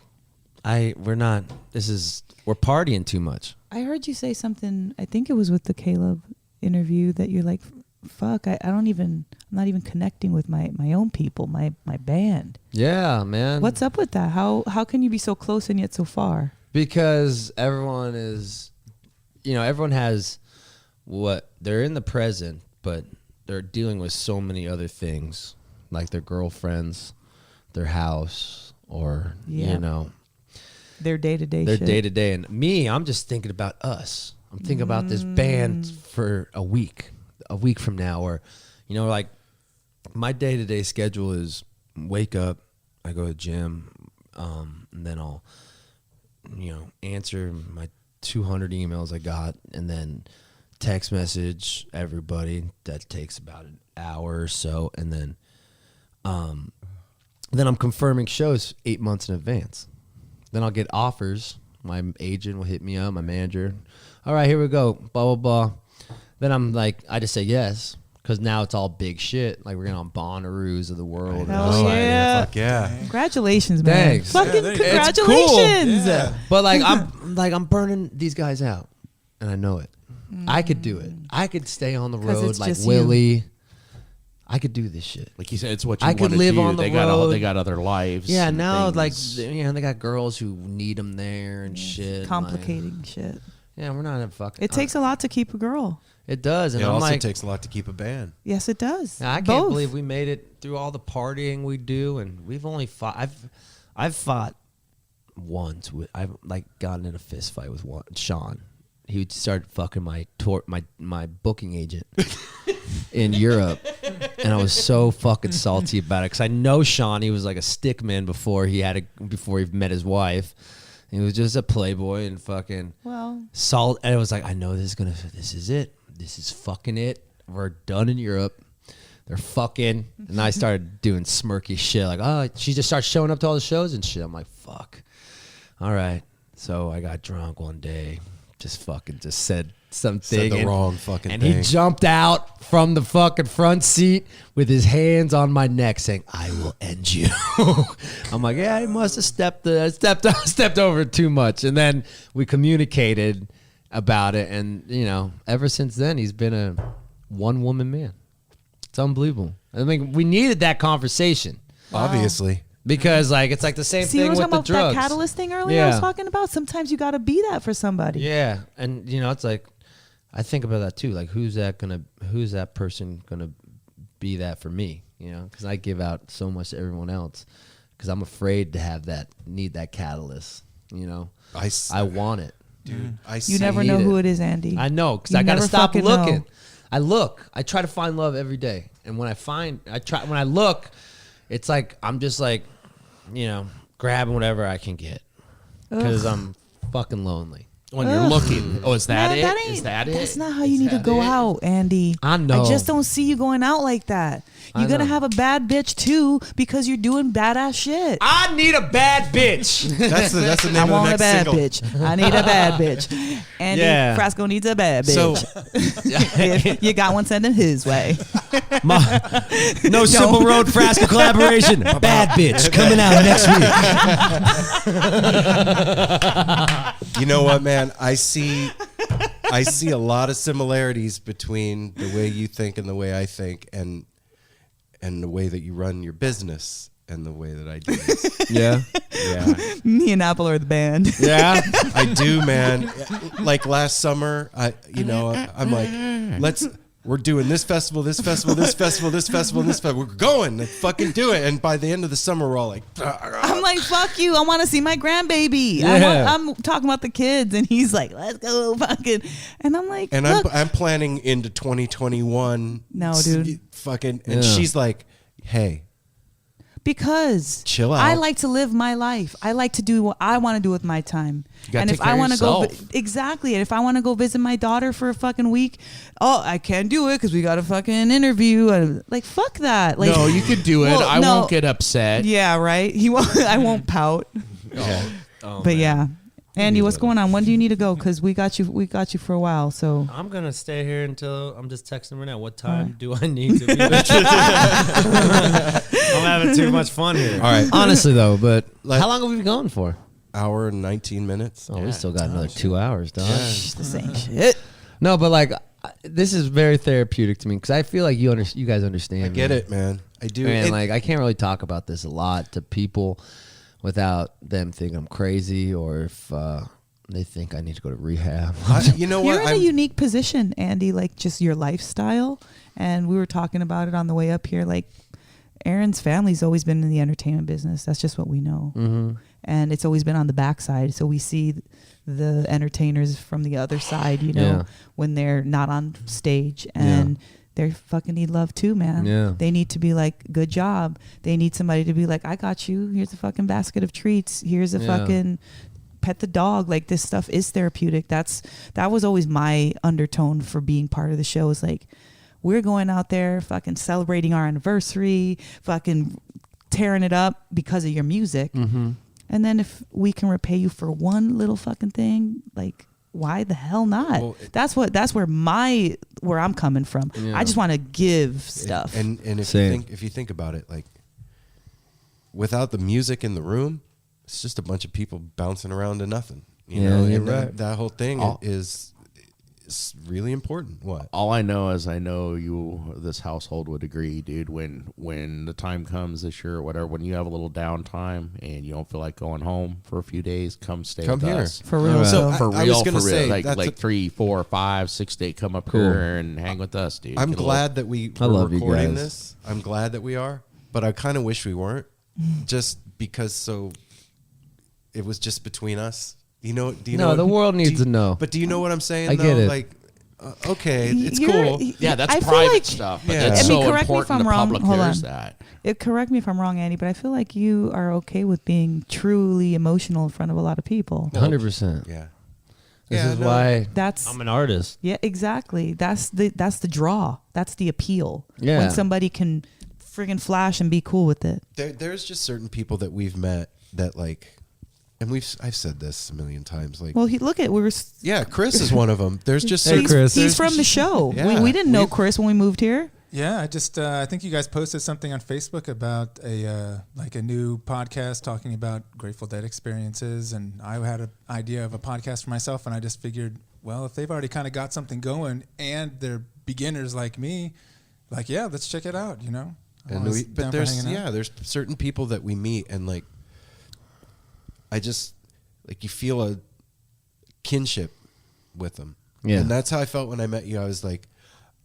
We're partying too much.
I heard you say something. I think it was with the Caleb interview that you're like, fuck. I'm not even connecting with my own people, my band.
Yeah, man.
What's up with that? How can you be so close and yet so far?
Because everyone has what they're in the present, but they're dealing with so many other things, like their girlfriends, their house, or
their day-to-day
their
shit.
day-to-day. And me, I'm just thinking about us. I'm thinking about this band for a week from now, or like my day-to-day schedule is wake up, I go to the gym, and then I'll answer my 200 emails I got, and then text message everybody. That takes about an hour or so, and then I'm confirming shows 8 months in advance. Then I'll get offers. My agent will hit me up, my manager. All right, here we go, blah, blah, blah. Then I'm like, I just say yes, because now it's all big shit. Like, we're going on Bonnaroos of the world.
Hell yeah.
Fuck yeah.
Congratulations, man.
Thanks.
Fucking
It's
congratulations.
cool. Yeah. But I'm burning these guys out, and I know it. I could do it. I could stay on the
'Cause
road
it's
like
just
Willie.
you.
I could do this shit.
Like you said, it's what you
I
want
could
to
live
do.
on the
They
road.
got other lives.
Yeah,
and
now
things.
they got girls who need them there and shit.
Complicating shit.
Yeah, we're not a fucking.
It takes a lot to keep a girl.
It does, and
It
I'm
also
like,
takes a lot to keep a band.
Yes, it does.
I can't
Both.
believe we made it through all the partying we do, and we've only fought. I've fought once. I've like gotten in a fist fight with Sean. He would start fucking my booking agent in Europe, and I was so fucking salty about it because I know Sean. He was like a stick man before he met his wife. He was just a playboy and fucking salt. And I was like, I know this is it. This is fucking it. We're done in Europe. They're fucking. And I started doing smirky shit like, oh, she just starts showing up to all the shows and shit. I'm like, fuck. All right. So I got drunk one day. Just said something.
Said the wrong fucking
and
thing.
he jumped out from the fucking front seat with his hands on my neck saying, I will end you. I'm like, yeah, he must have stepped over too much. And then we communicated about it. And, ever since then, he's been a one-woman man. It's unbelievable. I mean, we needed that conversation.
Obviously.
Because it's like the same
See,
thing
we were
with
talking
the
about
drugs.
that catalyst thing earlier I was talking about. Sometimes you got to be that for somebody.
Yeah. And, it's like, I think about that too. Like, who's that person going to be that for me? Because I give out so much to everyone else because I'm afraid to need that catalyst. I want it.
Dude,
you never know who it is, Andy.
I know because I got to stop looking. I try to find love every day. And when I look, it's like, I'm just like, grabbing whatever I can get because I'm fucking lonely.
When you're looking, is that
Man,
it? Is that it?
That's not how you need to go out, Andy.
I know.
I just don't see you going out like that. You're going to have a bad bitch too because you're doing badass shit.
I need a bad bitch.
That's the name
I
of the
want a
next
bad
single.
bitch. I need a bad bitch. Andy Frasco needs a bad bitch. If you got one, send it his way.
No Simple Road Frasco collaboration. Bad bitch coming out next week.
You know what, man? I see a lot of similarities between the way you think and the way I think, and and the way that you run your business and the way that I do this.
Yeah.
Yeah.
Me and Apple are the band.
Yeah.
I do, man. Like last summer, I'm like, we're doing this festival, this festival, this festival, this festival, this festival. We're going to fucking do it. And by the end of the summer, we're all like,
I'm like, fuck you. I want to see my grandbaby.
Yeah.
I'm talking about the kids. And he's like, let's go fucking. And I'm like,
and
look.
I'm planning into 2021.
No, dude.
Fucking, and she's like, hey.
Because
chill out.
I like to live my life. I like to do what I want to do with my time.
You gotta
And
take care of yourself.
exactly. And if I want to go visit my daughter for a fucking week, I can't do it because we got a fucking interview. And like, fuck that. Like,
no, you could do it.
Well,
I
no.
won't get upset.
Yeah, right. He won't. I won't pout. But yeah, Andy, what's going on? When do you need to go? Because we got you for a while. So
I'm gonna stay here until I'm just texting right now. What time do I need to be there? I'm having too much fun here.
All right.
Honestly, though, but how long have we been going for?
Hour and 19 minutes.
Oh, we still got another 2 hours, dog.
the same shit.
No, but like, this is very therapeutic to me because I feel like you guys understand.
I get it, man. I do.
And like, I can't really talk about this a lot to people without them thinking I'm crazy or if they think I need to go to rehab.
You know what?
You're in a unique position, Andy, like just your lifestyle. And we were talking about it on the way up here. Like, Aaron's family's always been in the entertainment business. That's just what we know.
Mm-hmm.
And it's always been on the backside. So we see the entertainers from the other side, when they're not on stage. And they fucking need love too, man.
Yeah.
They need to be like, good job. They need somebody to be like, I got you. Here's a fucking basket of treats. Here's a fucking pet the dog. Like, this stuff is therapeutic. That was always my undertone for being part of the show, is like, we're going out there fucking celebrating our anniversary, fucking tearing it up because of your music.
Mm-hmm.
And then if we can repay you for one little fucking thing, like, why the hell not?
Well,
that's where I'm coming from.
Yeah.
I just want to give stuff.
And if you think about it, like, without the music in the room, it's just a bunch of people bouncing around to nothing. You know,
you're
and
right.
that whole thing is really important. What?
All I know is this household would agree, dude. When the time comes this year or whatever, when you have a little downtime and you don't feel like going home for a few days, come stay with
here.
us.
For real.
Right.
So
For
I
real,
was gonna
for real.
say,
Like
that's
3, 4, 5, 6 days, come up
Cool.
here and hang with us, dude.
I'm
Get a
glad that we
I
were
love you
recording
guys.
this. I'm glad that we are, but I kind of wish we weren't, just because it was just between us. Do you know?
The world needs to know.
But do you know what I'm saying?
I get it.
Like, okay, it's cool.
Yeah, that's
I feel
private
like-
stuff, but
Yeah.
it's
I mean,
so
correct me if
important
I'm
the
wrong.
public
Hold
hears
on.
that.
Correct me if I'm wrong, Andy, but I feel like you are okay with being truly emotional in front of a lot of people.
100%.
Yeah.
This is why
That's
I'm an artist.
Yeah, exactly. That's the draw. That's the appeal.
Yeah.
When somebody can friggin' flash and be cool with it.
There's just certain people that we've met that, like, and I've said this a million times. Like,
Well,
Chris is one of them. There's just
Hey,
certain,
Chris.
he's from the show.
Yeah.
We didn't know Chris when we moved here.
Yeah, I think you guys posted something on Facebook about a new podcast talking about Grateful Dead experiences, and I had an idea of a podcast for myself, and I just figured, well, if they've already kind of got something going and they're beginners like me, like, yeah, let's check it out, you know.
And there's certain people that we meet, and like, I just, like, you feel a kinship with them.
Yeah.
And that's how I felt when I met you. I was like,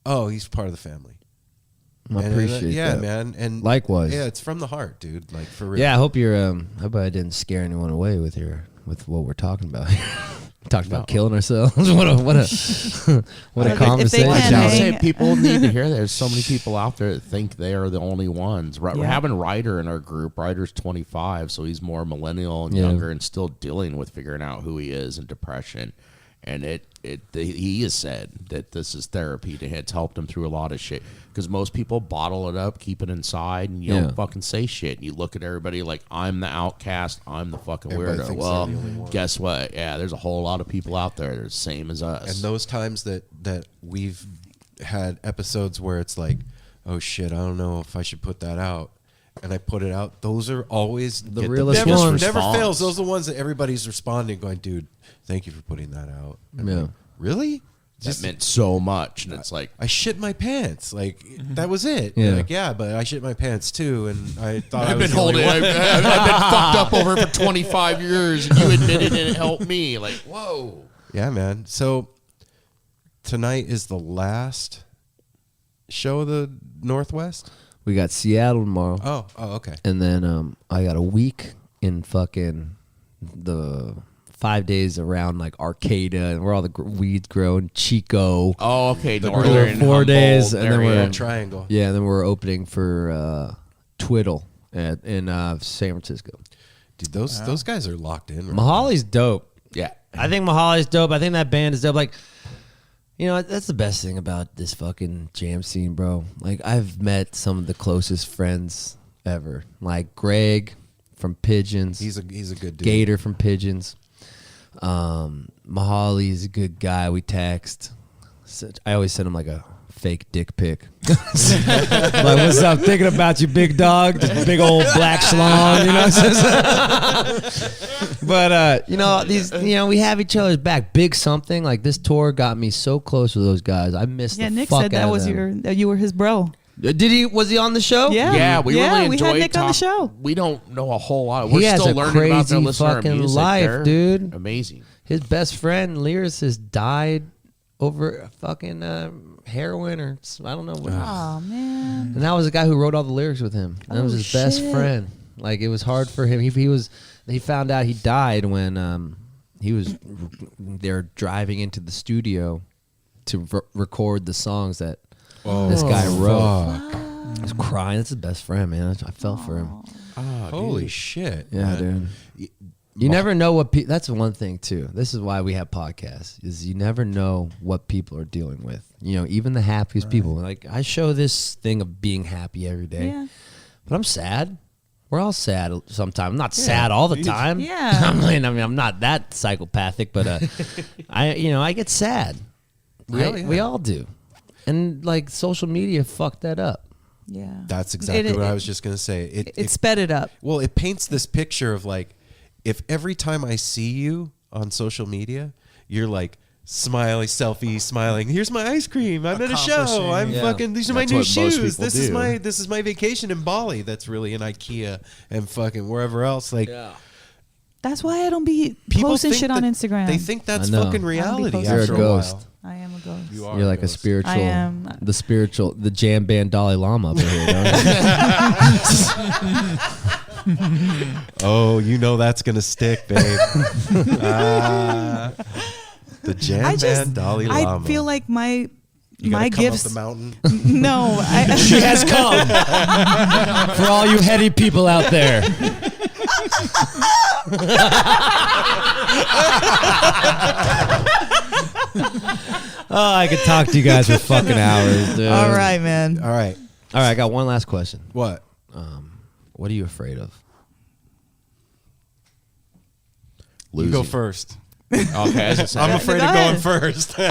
oh, he's part of the family.
I appreciate that.
Man. And
likewise.
Yeah, it's from the heart, dude. Like, for real.
Yeah, I hope hope I didn't scare anyone away with what we're talking about here. Talked about killing ourselves. what a conversation.
I say people need to hear that. There's so many people out there that think they are the only ones. Right?
Yeah.
We're having Ryder in our group. Ryder's 25, so he's more millennial and younger, and still dealing with figuring out who he is and depression. And he has said that this is therapy to him. It's helped him through a lot of shit. Because most people bottle it up, keep it inside, and you don't fucking say shit. And you look at everybody like, I'm the outcast, I'm the fucking
Everybody
weirdo.
thinks
Well,
they're the only one.
guess what? Yeah, there's a whole lot of people out there that are the same as us.
And those times that we've had episodes where it's like, oh shit, I don't know if I should put that out. And I put it out. Those are always
the realest ones.
Never fails. Those are the ones that everybody's responding, going, dude, thank you for putting that out. And I'm like, really?
that meant so much. And it's like,
I shit my pants. Like that was it.
Yeah.
Like, yeah, but I shit my pants too. And I thought
I've been holding I've been fucked up over for 25 years and you admitted it helped me. Like, whoa.
Yeah, man. So tonight is the last show of the Northwest?
We got Seattle tomorrow.
Oh, okay.
And then I got a week in fucking the 5 days around like Arcata and where all the weeds grow in Chico.
Oh, okay.
The
Northern
4 days,
Humboldt
and then we're
area.
Triangle.
Yeah, and then we're opening for Twiddle in San Francisco.
Dude, those guys are locked in. Right
Mahali's dope.
Yeah.
I think Mahali's dope. I think that band is dope. Like, you know, that's the best thing about this fucking jam scene, bro. Like, I've met some of the closest friends ever. Like Greg from Pigeons.
He's a good dude.
Gator from Pigeons. Mahali is a good guy. We text. I always send him like a fake dick pic. Like, what's up? Thinking about you, big dog. Just big old black schlong, you know. But we have each other's back. Big something like this tour got me so close with those guys. I missed.
Yeah,
the
Nick
fuck
said that
out of
was
them.
you were his bro.
Did he? Was he on the show?
Yeah,
Yeah, we really enjoyed
we had Nick on the show.
We don't know a whole lot. We're
He has
still
a
learning about
crazy
their listener
fucking
music.
life,
They're
dude.
Amazing.
His best friend, lyricist, died over fucking heroin or I don't know what.
Oh man!
And that was the guy who wrote all the lyrics with him. That was his best friend. Like, it was hard for him. He found out he died when he was they're driving into the studio to record the songs that this guy wrote. I was crying. That's his best friend, man. I felt for him.
Oh, holy shit.
Yeah,
man.
dude. You never know what that's one thing too. This is why we have podcasts, is you never know what people are dealing with. You know, even the happiest people. Like, I show this thing of being happy every day.
Yeah.
But I'm sad. We're all sad sometimes. I'm not sad all the time.
Yeah.
I mean, I'm not that psychopathic, but I get sad. We all do. And like, social media fucked that up.
Yeah.
That's exactly what I was just going to say.
It sped it up.
Well, it paints this picture of like, if every time I see you on social media, you're like smiling, selfie, smiling. Here's my ice cream. I'm at a show. I'm fucking. These are my new shoes. This is my vacation in Bali. That's really in IKEA and fucking wherever else. Like,
That's why I don't be
people
posting
think
shit on
that-
Instagram.
They think that's
I know.
fucking reality.
You're a
after
ghost.
while.
I am a ghost.
You are.
You're like a
ghost.
spiritual.
I am.
The jam band Dalai Lama up in here, don't you?
Oh, you know that's gonna stick, babe. The jam band Dalai Lama.
I feel like my
You gotta come
gifts.
up the mountain.
No,
She has come. For all you heady people out there. Oh, I could talk to you guys for fucking hours, dude.
All right, man.
All right.
I got one last question.
What?
What are you afraid of?
You go first.
Okay, as I said,
I'm afraid of going first.
Thing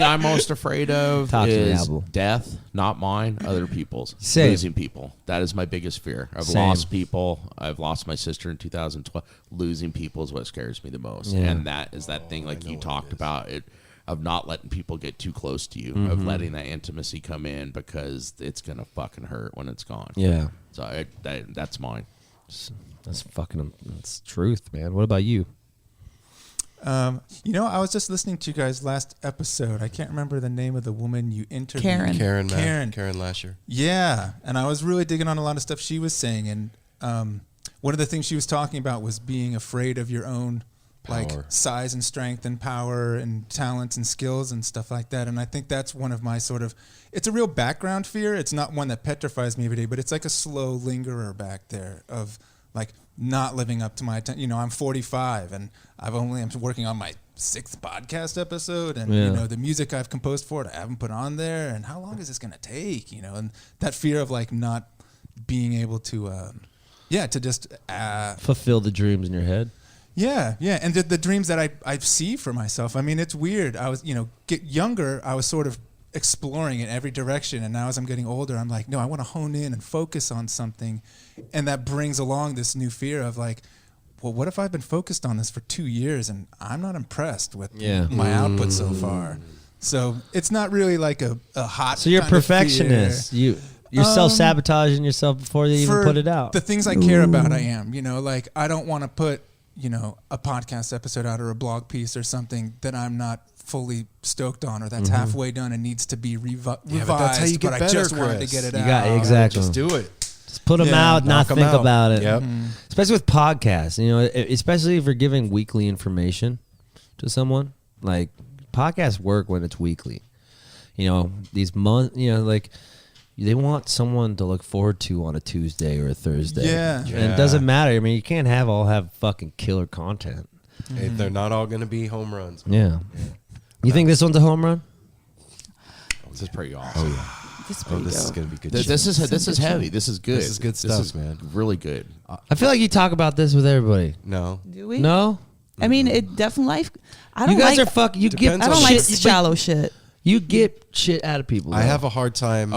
I'm most afraid of
Talk to me,
is
Apple.
death, not mine, other people's.
Same.
Losing people. That is my biggest fear. I've
Same.
lost people. I've lost my sister in 2012. Losing people is what scares me the most.
Yeah.
And that is that thing like you talked about, of not letting people get too close to you, of letting that intimacy come in, because it's going to fucking hurt when it's gone.
Yeah.
So that's mine.
That's truth, man. What about you?
I was just listening to you guys' last episode. I can't remember the name of the woman you interviewed.
Karen.
Lasher.
Yeah, and I was really digging on a lot of stuff she was saying, and one of the things she was talking about was being afraid of your own like size and strength and power and talents and skills and stuff like that. And I think that's one of my it's a real background fear. It's not one that petrifies me every day, but it's like a slow lingerer back there of like not living up to my I'm 45 and I'm working on my 6th podcast episode, and the music I've composed for it I haven't put on there, and how long is this going to take, and that fear of like not being able to to just
fulfill the dreams in your head.
Yeah, and the dreams that I see for myself. I mean, it's weird. I was, get younger, I was sort of exploring in every direction, and now as I'm getting older, I'm like, no, I want to hone in and focus on something, and that brings along this new fear of like, well, what if I've been focused on this for 2 years and I'm not impressed with
Yeah.
my output so far? So it's not really like a hot.
So you're a
kind of
perfectionist.
fear.
You're self-sabotaging yourself before you even
For
put it out.
The things I care about, I am. You know, like I don't want to put, you know, a podcast episode out or a blog piece or something that I'm not fully stoked on, or that's halfway done and needs to be revised.
but that's how you get
but
better,
I just wanted to
Chris.
get it
You
out.
got exactly.
Just do it.
Just put them out, not
knock 'em
think
out.
about it.
Yep.
Especially with podcasts, you know, especially if you're giving weekly information to someone. Like podcasts work when it's weekly. You know, these months, you know, like they want someone to look forward to on a Tuesday or a Thursday.
Yeah.
And it doesn't matter. I mean, you can't all have fucking killer content.
Hey, they're not all going to be home runs.
Yeah. You think this one's a home run?
This is pretty awesome.
This is going to be good.
This is heavy. This is good.
This is good stuff, man.
Really good.
I feel like you talk about this with everybody.
No.
Do we?
No?
I mean, it definitely life. I don't
You guys
like,
are fucking. You get.
Depends
I don't
on
like
shit,
shallow shit.
You get shit out of people.
I
though.
have a hard time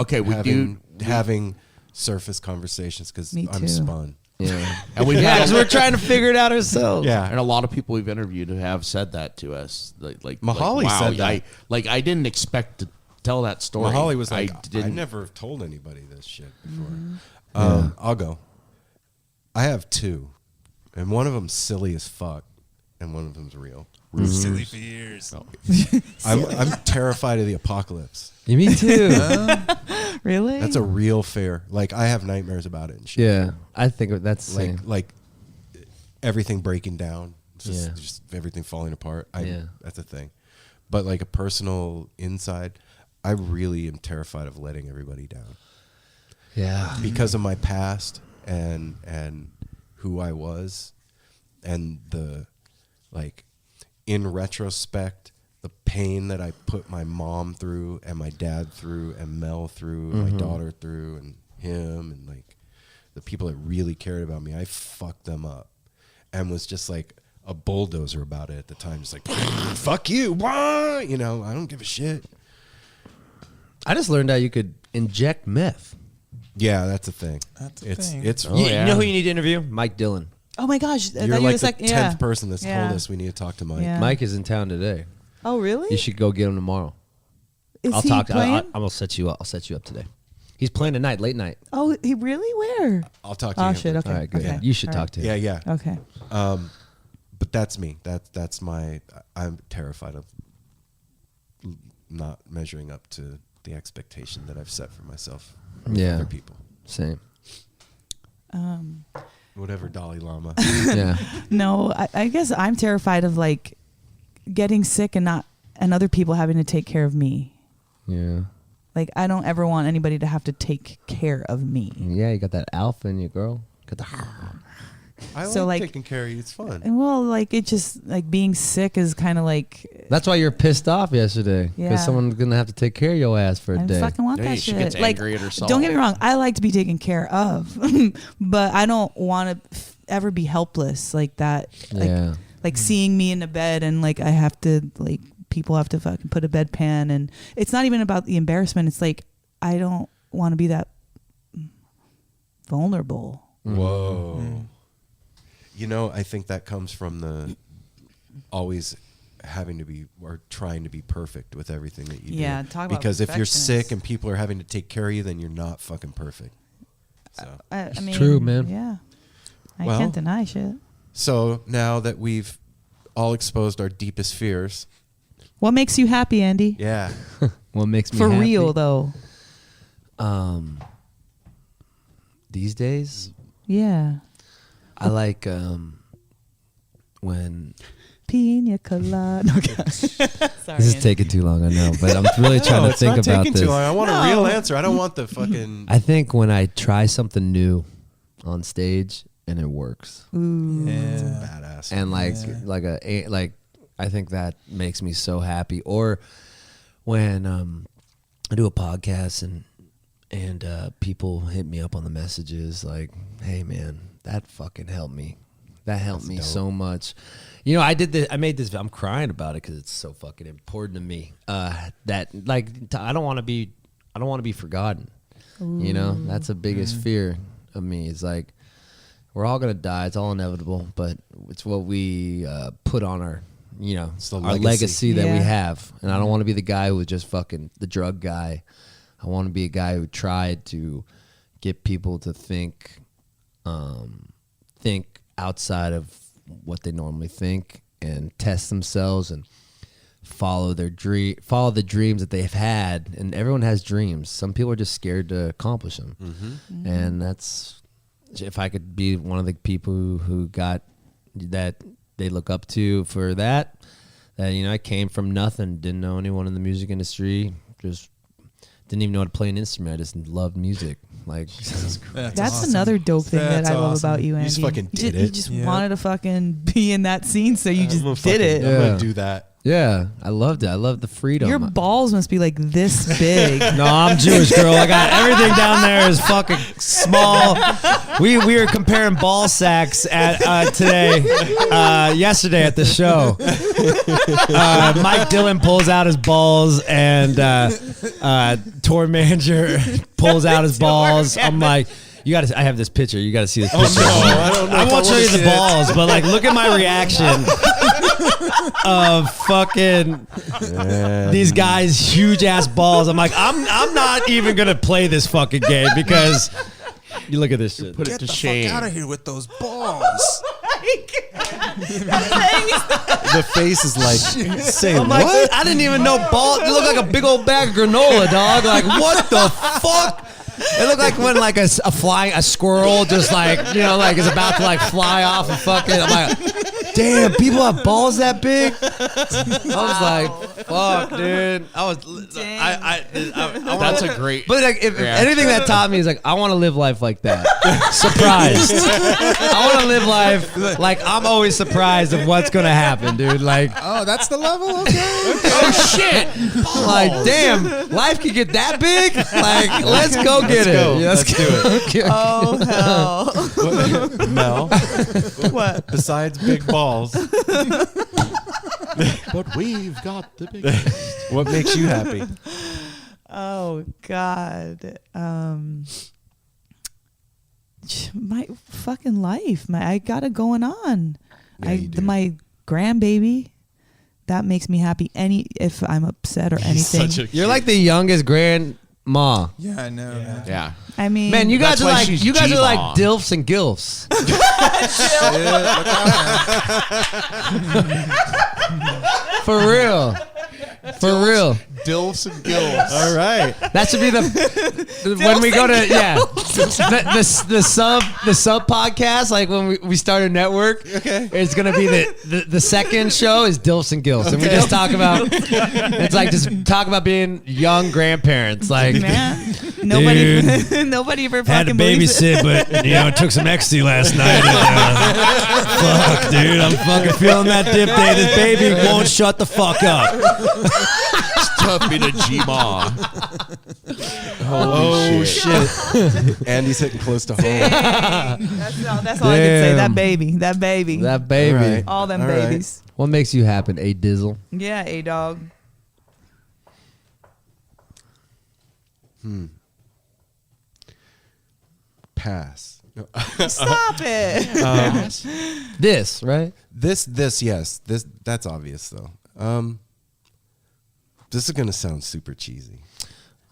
having surface conversations because
Me
I'm
too.
spun.
Yeah.
And we've
Yeah,
had
because we're trying to figure it out ourselves.
Yeah.
And a lot of people we've interviewed who have said that to us. Like
Mahali
wow,
said that.
I didn't expect to tell that story.
Mahali was like, I never have told anybody this shit before. I'll go. I have two, and one of them's silly as fuck, and one of them's real.
Silly fears.
I'm terrified of the apocalypse.
Me too.
Really?
That's a real fear. Like I have nightmares about it and shit.
Yeah, I think that's the same.
Like everything breaking down,
Yeah.
just everything falling apart.
Yeah.
That's a thing. But like a personal inside, I really am terrified of letting everybody down
Yeah.
because of my past and who I was, and the like in retrospect, the pain that I put my mom through and my dad through and Mel through and my daughter through and him and like the people that really cared about me, I fucked them up and was just like a bulldozer about it at the time. Just like, fuck you. Why? You know, I don't give a shit.
I just learned that you could inject meth.
Yeah, that's a thing.
That's a
it's
thing.
It's
You know who you need to interview? Mike Dillon.
Oh my gosh!
You're
that
like
was
the
like
10th person that's told us we need to talk to Mike.
Yeah.
Mike is in town today.
Oh really?
You should go get him tomorrow.
Is
I'll
he
talk.
playing?
I'm gonna set you up. I'll set you up today. He's playing tonight, late night.
Oh, he really? Where?
I'll talk to
Oh
you.
shit! Okay.
All right, good.
Okay.
You should
All
talk to him.
Yeah.
Okay.
But that's me. That's my. I'm terrified of not measuring up to the expectation that I've set for myself. With
Yeah.
other people.
Same.
Whatever, Dalai Lama.
Yeah.
No, I guess I'm terrified of like getting sick and other people having to take care of me.
Yeah.
Like I don't ever want anybody to have to take care of me.
Yeah, you got that alpha in you, girl. Got the.
I
So,
like
like-
taking care of you. It's fun.
And well, like it just like being sick is kind of like
That's why you're pissed off yesterday. Because
Yeah.
someone gonna have to take care of your ass for a
I
day.
fucking want
Yeah,
that
she
shit.
gets
Like,
angry at herself.
don't get me wrong, I like to be taken care of, but I don't want to ever be helpless like that. Like,
Yeah.
like seeing me in the bed and like I have to like people have to fucking put a bedpan, and it's not even about the embarrassment. It's like I don't want to be that vulnerable.
Whoa. You know, I think that comes from the always having to be or trying to be perfect with everything that you do.
Yeah, talk about
because if you're
perfectionist.
sick and people are having to take care of you, then you're not fucking perfect. So,
I mean,
true, man.
Yeah, I
Well-
can't deny shit.
so now that we've all exposed our deepest fears,
What makes you happy, Andy?
yeah,
What makes me
For
happy?
real though.
These days,
Yeah.
I like when
Pina colada. No, God. Sorry.
this is
Andy.
taking too long. I know, but I'm really trying
no,
to
it's
think
not
about
taking
this.
too long. I want a
No.
real answer. I don't want the fucking.
I think when I try something new on stage and it works,
Ooh.
badass.
and like I think that makes me so happy. Or when I do a podcast and people hit me up on the messages like, "Hey man, that fucking helped me. That helped me so much." You know, I made this. I'm crying about it because it's so fucking important to me. That like I don't want to be forgotten. You know, that's the biggest fear of me. Is like We're all gonna die. It's all inevitable, but it's what we put on our, our legacy that we have. And I don't want to be the guy who was just fucking the drug guy. I want to be a guy who tried to get people to think outside of what they normally think and test themselves and follow the dreams that they've had. And everyone has dreams. Some people are just scared to accomplish them. Mm-hmm. And that's, if I could be one of the people who got that they look up to for that, I came from nothing, didn't know anyone in the music industry, just didn't even know how to play an instrument. I just loved music. Like
that's
awesome.
Another dope thing
That's
that I love
awesome.
about you, Andy.
You just fucking did
You
it.
just wanted to fucking be in that scene, so you just did it.
I'm gonna do that.
Yeah, I loved it. I loved the freedom.
Your balls must be like this big.
No, I'm Jewish, girl. I got everything down there is fucking small. We were comparing ball sacks at yesterday at the show. Mike Dillon pulls out his balls and tour manager pulls out his balls. I'm like, I have this picture. You gotta see this picture.
I don't know.
I won't show you the balls, but like, look at my reaction of fucking these guys' huge ass balls. I'm like, I'm not even gonna play this fucking game because you look at this shit.
Put it to shame.
Fuck out of here with those balls.
The face is like, say
I'm
what?
like, I didn't even know balls. It looked like a big old bag of granola, dog. Like, what the fuck? It looked like when like a squirrel just like, is about to like fly off and fucking. I'm like, damn, people have balls that big. I was like, fuck, dude.
That's a great.
But like, if anything that taught me is like, I want to live life like that. Surprised. I want to live life like I'm always surprised of what's gonna happen, dude. Like,
Oh, that's the level? Okay.
oh shit! Like, damn, life could get that big. Like, let's go get it.
go.
Yeah,
Let's do
it.
Oh hell!
Mel,
What?
besides big balls,
But we've got the biggest.
what makes you happy?
Oh God. My fucking life. I got it going on.
Yeah, you do.
My grandbaby. That makes me happy. If I'm upset or anything.
You're like the youngest grandma.
Yeah, I know. Man.
Yeah.
I mean,
Man, you guys
That's
are
why
like
she's
dilfs
G-Mom.
and gilfs. For real. For real.
Dilfs and gills.
All right.
That should be the when we go to the sub podcast, like when we start a network. Okay. It's gonna be the second show is Dilfs and Gilfs, and we just talk about it's like just talk about being young grandparents. Like,
man, nobody ever
had to
fucking believes it.
babysit, but took some ecstasy last night. And, fuck, dude, I'm fucking feeling that dip day. This baby won't shut the fuck up.
It's tough being a G-Ma.
Oh shit. Andy's hitting close to home.
That's all I can say. That baby.
That baby.
All right.
All them
All right.
babies.
What makes you happen, A Dizzle?
Yeah, a dog.
Pass. No.
Stop it.
This, right?
This, yes. That's obvious though. This is gonna sound super cheesy.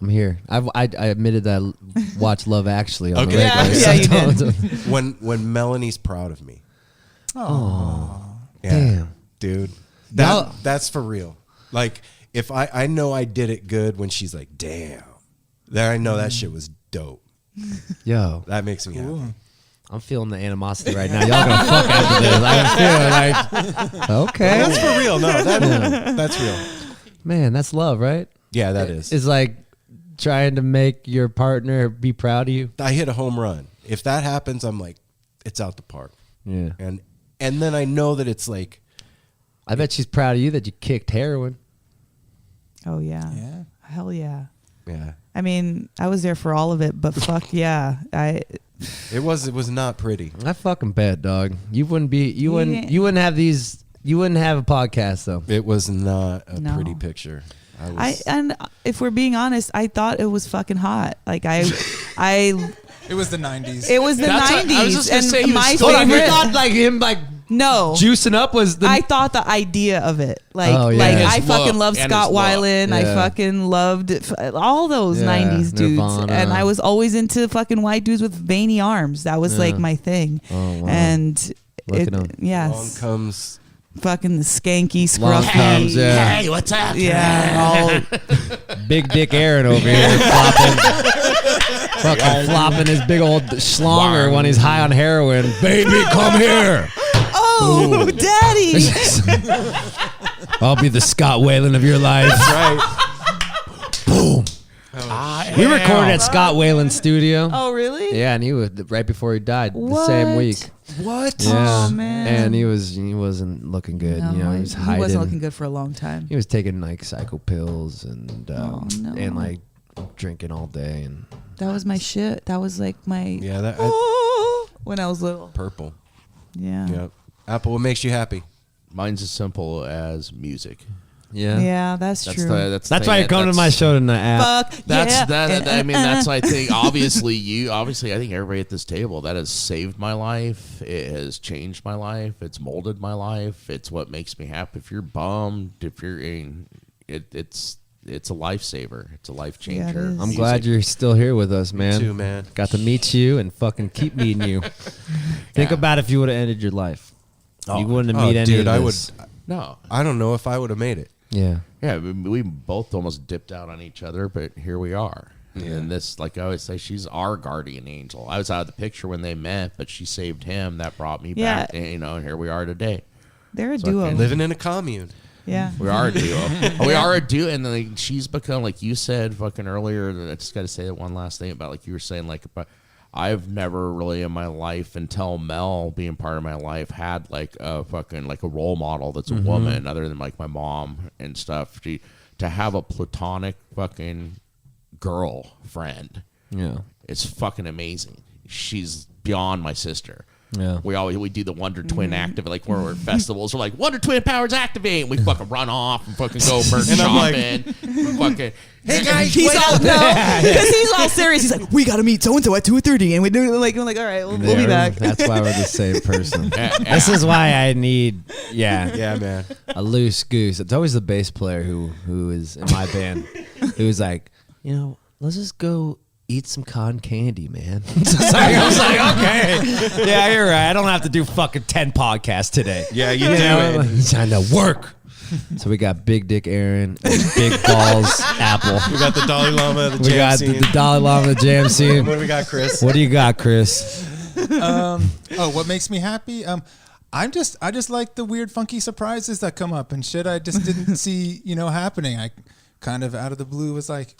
I'm here. I admitted that I watch Love Actually on the
Okay.
regular.
Yeah, you did.
When Melanie's proud of me.
Oh,
Yeah,
damn.
dude.
Now-
That's for real. Like if I know I did it good when she's like, damn. Then I know that shit was dope.
Yo,
That makes me happy.
I'm feeling the animosity right now. Y'all gonna fuck after this. I'm feeling like, okay.
That's for real. No, that's real.
Man, that's love, right?
Yeah, that is.
It's like trying to make your partner be proud of you.
I hit a home run. If that happens, I'm like, it's out the park.
Yeah.
And then I know that it's like,
I bet she's proud of you that you kicked heroin.
Oh yeah.
Yeah.
Hell yeah.
yeah,
I mean, I was there for all of it, but fuck yeah.
it was not pretty.
I fucking bet, dog. You wouldn't have a podcast though.
It was not a
No.
pretty picture.
And if we're being honest, I thought it was fucking hot. Like I
It was the 90s.
It was the
That's
90s.
what- I was just gonna
and
say he was
my
still- Hold on, you
favorite.
thought like him like
No.
juicing up was the.
I thought the idea of it, like,
Oh, yeah.
like
And
I
his
fucking
look,
loved
and
Scott
his look.
Weiland. I
Yeah.
fucking loved all those
Yeah,
90s dudes,
Nirvana.
and I was always into fucking white dudes with veiny arms. That was like
Yeah.
my thing.
Oh, wow.
And
Look
it,
at 'em.
yes,
Along comes
fucking the skanky
Long
scruffy.
comes, yeah.
Hey, what's up?
Yeah,
Big Dick Aaron over here fucking flopping his big old schlonger when he's high on heroin. Baby, come here.
oh, daddy.
I'll be the Scott Weiland of your life. Boom. We recorded at Scott Weiland's studio.
Oh, really?
Yeah, and he was right before he died the same
What?
week.
what?
Yeah,
Oh, man.
and he wasn't looking good.
No,
you know, he was
he
hiding.
wasn't looking good for a long time.
He was taking like psycho pills and
Oh, no.
and like drinking all day and
That was my shit. That was like my
Yeah, that
when I was little.
purple.
Yeah.
Yep. Apple, what makes you happy?
Mine's as simple as music.
Yeah, that's true.
That's why you're coming to my show tonight.
Fuck
That's
yeah.
that. I mean, that's I think obviously I think everybody at this table that has saved my life. It has changed my life. It's molded my life. It's what makes me happy. If you're bummed, if you're in, it's a lifesaver. It's a life changer.
is.
I'm glad you're still here with us, man.
too, man.
Got to meet you and fucking keep meeting you. Think about if you would have ended your life. You wouldn't have met any
dude,
of this.
No,
I don't know if I would have made it.
Yeah.
Yeah, we both almost dipped out on each other, but here we are. And this, like I always say, she's our guardian angel. I was out of the picture when they met, but she saved him. That brought me
Yeah.
back. And, and here we are today.
They're a
So I
duo.
can't-
Living in a commune.
Yeah.
We are a duo. We are a duo, and like she's become, like you said, fucking earlier. I just got to say that one last thing about, like you were saying, like about, I've never really in my life until Mel being part of my life had like a fucking like a role model that's a woman other than like my mom and stuff. To have a platonic fucking girl friend,
Yeah.
it's fucking amazing. She's beyond my sister.
Yeah.
We do the Wonder Twin activate, like we're at festivals. We're like, Wonder Twin powers activate. And we fucking run off and fucking go merch
And I'm like-
shopping. Fucking, hey guys,
He's
wait
all
up.
because he's all serious. He's like, we gotta meet so and so at 2:30, and we do like, I'm like, all right, we'll be back.
That's why we're the same person.
Yeah.
This is why I need,
Yeah, man.
a loose goose. It's always the bass player who is in my band, who's like, let's just go eat some cotton candy, man. I was like, okay, yeah, you're right. I don't have to do fucking 10 podcasts today.
Yeah, you
You
do
know,
it.
it's time to work. So we got Big Dick Aaron and Big Balls Apple.
We got the Dalai Lama of the
We
jam
got
scene.
the Dalai Lama of the jam scene.
What do we got, Chris?
What do you got, Chris?
What makes me happy? I just like the weird, funky surprises that come up and shit I just didn't see, happening. I kind of out of the blue was like,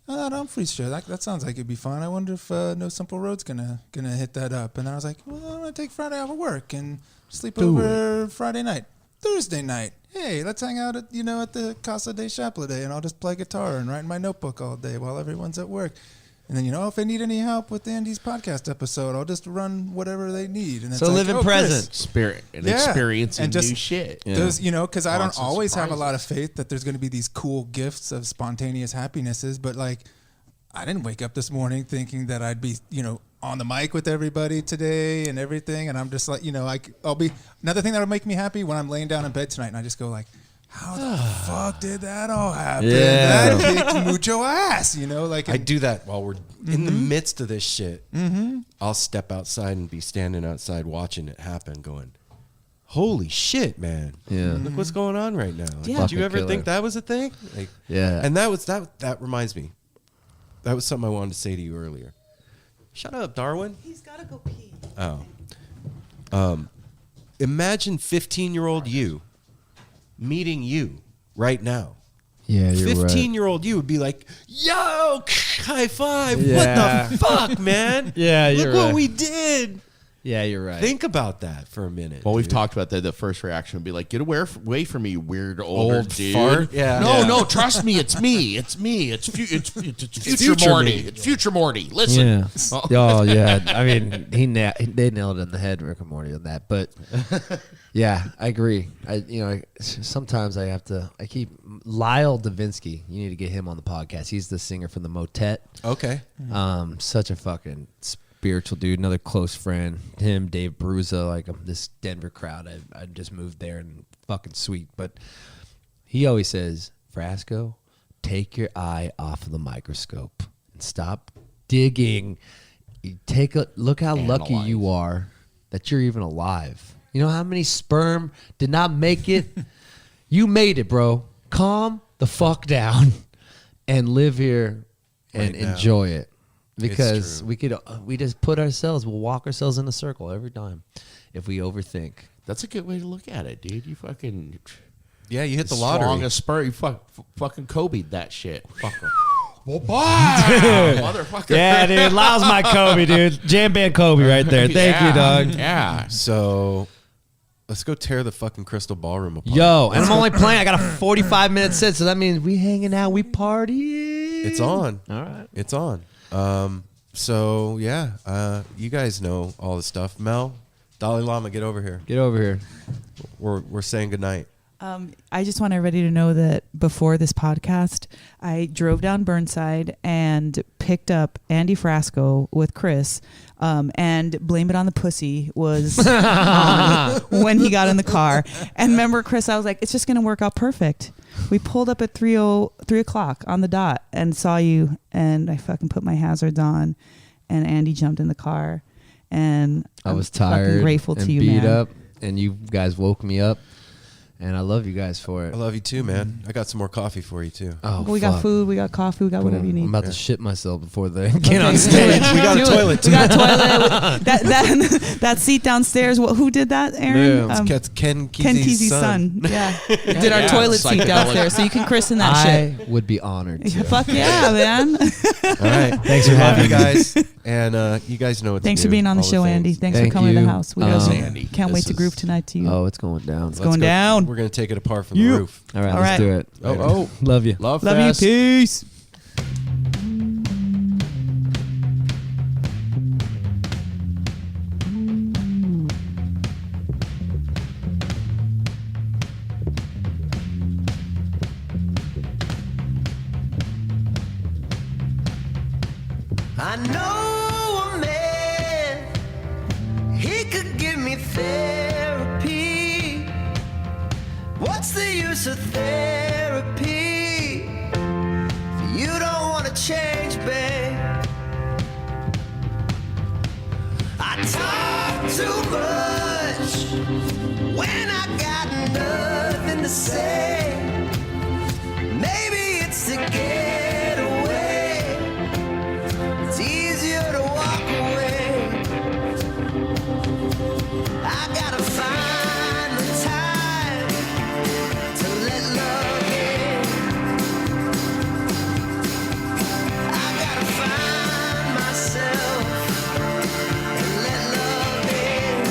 oh, that Umphrey's show, that sounds like it'd be fun. I wonder if No Simple Road's gonna hit that up. And I was like, well, I'm gonna take Friday off of work and sleep over Friday night, Thursday night. Hey, let's hang out at the Casa de Schapladay, and I'll just play guitar and write in my notebook all day while everyone's at work. And then, if I need any help with Andy's podcast episode, I'll just run whatever they need. And it's
So
like,
live in
oh,
present.
Chris.
Spirit and
Yeah.
experiencing
And just
new shit.
Those, because I don't
Constant
always have a
surprises.
lot of faith that there's going to be these cool gifts of spontaneous happinesses, but like, I didn't wake up this morning thinking that I'd be, on the mic with everybody today and everything. And I'm just like, I'll be, another thing that'll make me happy when I'm laying down in bed tonight and I just go like, how the fuck did that all happen?
Yeah.
That kicked mucho ass, like
I do that while we're in the midst of this shit. I'll step outside and be standing outside watching it happen, going, holy shit, man.
Yeah.
Look what's going on right now. Like,
Yeah.
did you
Fucking
ever
killer.
think that was a thing? Like,
Yeah.
and that reminds me. That was something I wanted to say to you earlier. Shut up, Darwin.
He's gotta go pee.
Oh. Imagine 15-year-old you meeting you right now.
Yeah, you're right.
15-year-old you would be like, yo, high five.
Yeah.
What the fuck, man?
Yeah, you're
Look what
right.
we did.
Yeah, you're right.
Think about that for a minute.
Well, we've
dude.
talked about that. The first reaction would be like, get away from me, weird older
Old
dude.
fart? Yeah.
No,
Yeah.
no, trust me. It's me. It's me. It's future
future
Morty.
me.
It's future Morty. Listen.
Yeah. Oh, yeah. I mean, they nailed it in the head, Rick and Morty, on that. But yeah, I agree. Sometimes I keep Lyle Davinsky. You need to get him on the podcast. He's the singer from the Motet.
Okay.
Such a fucking spiritual dude, another close friend. Him, Dave Bruza, like this Denver crowd. I just moved there and fucking sweet. But he always says, Frasco, take your eye off of the microscope and stop digging. You take a look how lucky you are that you're even alive. You know how many sperm did not make it? You made it, bro. Calm the fuck down and live here and enjoy it. Because we just put ourselves, we'll walk ourselves in a circle every time if we overthink.
That's a good way to look at it, dude. You fucking
you hit the lottery.
Strongest spur. You fucking Kobe'd that shit. Fucker. Well, motherfucker.
Yeah, dude. Lyle's my Kobe, dude. Jam band Kobe right there. Thank you, dog.
Yeah.
So let's go tear the fucking Crystal Ballroom apart.
Yo, and I'm only playing. I got a 45-minute set, so that means we hanging out, we partying.
It's on.
All right.
It's on. So yeah, you guys know all the stuff. Mel, Dalai Lama, get over here.
Get over here.
We're saying goodnight.
I just want everybody to know that before this podcast, I drove down Burnside and picked up Andy Frasco with Chris, and Blame It on the Pussy was on when he got in the car. And remember, Chris, I was like, it's just going to work out perfect. We pulled up at 3 o'clock on the dot and saw you, and I fucking put my hazards on, and Andy jumped in the car. And
I was tired,
grateful
and
to you,
beat
man.
up, and you guys woke me up. And I love you guys for it.
I love you too, man. I got some more coffee for you too.
Oh,
we got food, we got coffee, we got whatever you need.
I'm about to shit myself before they get on stage.
We got a toilet too.
We got a toilet. that seat downstairs. Who did that, Aaron?
Yeah, it's Ken
Kesey's son. Yeah, did our toilet seat downstairs, so you can christen that shit.
I would be honored to.
Fuck yeah, man.
All right,
thanks for having
you guys, and you guys know what.
Thanks
to
for
do,
being on the
all
show,
things.
Andy. Thanks for coming to the house. We
Andy.
can't wait to groove tonight to you.
Oh, it's going down.
It's going down.
We're gonna take it apart from the roof.
All right,
All
let's
right.
do it.
Oh,
love you.
Love
you.
fest.
Peace.
I know a man, he could give me therapy. What's the use of therapy if you don't want to change, babe? I talk too much when I got nothing to say. Maybe it's to get away. It's easier to walk away. I gotta find the time to let love in. I gotta find myself and let love in.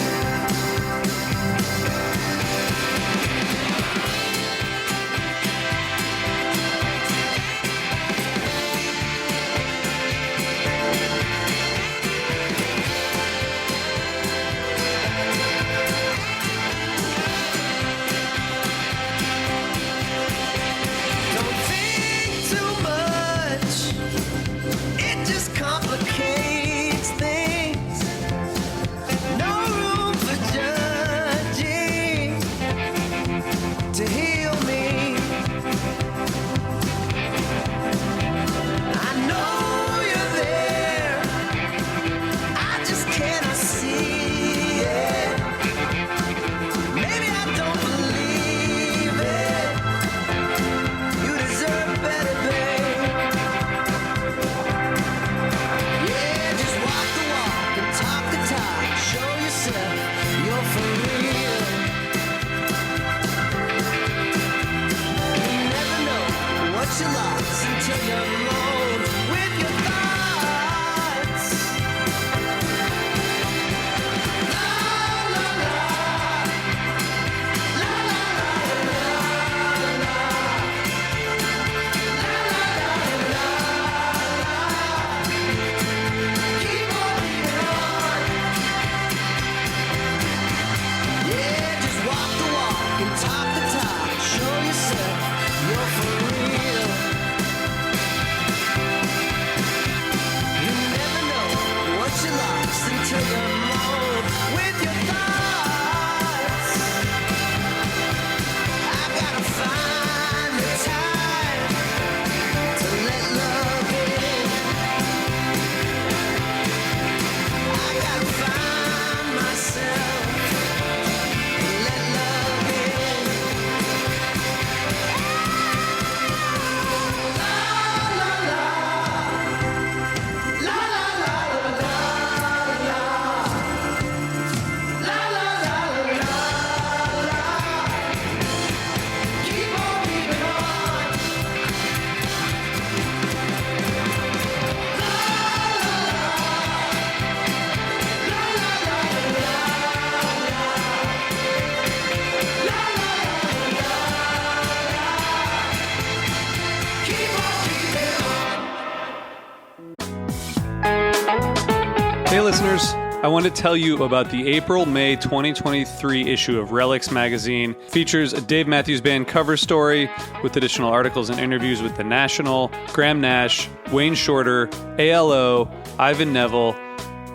Hey listeners, I want to tell you about the April-May 2023 issue of Relics magazine. Features a Dave Matthews Band cover story with additional articles and interviews with The National, Graham Nash, Wayne Shorter, ALO, Ivan Neville,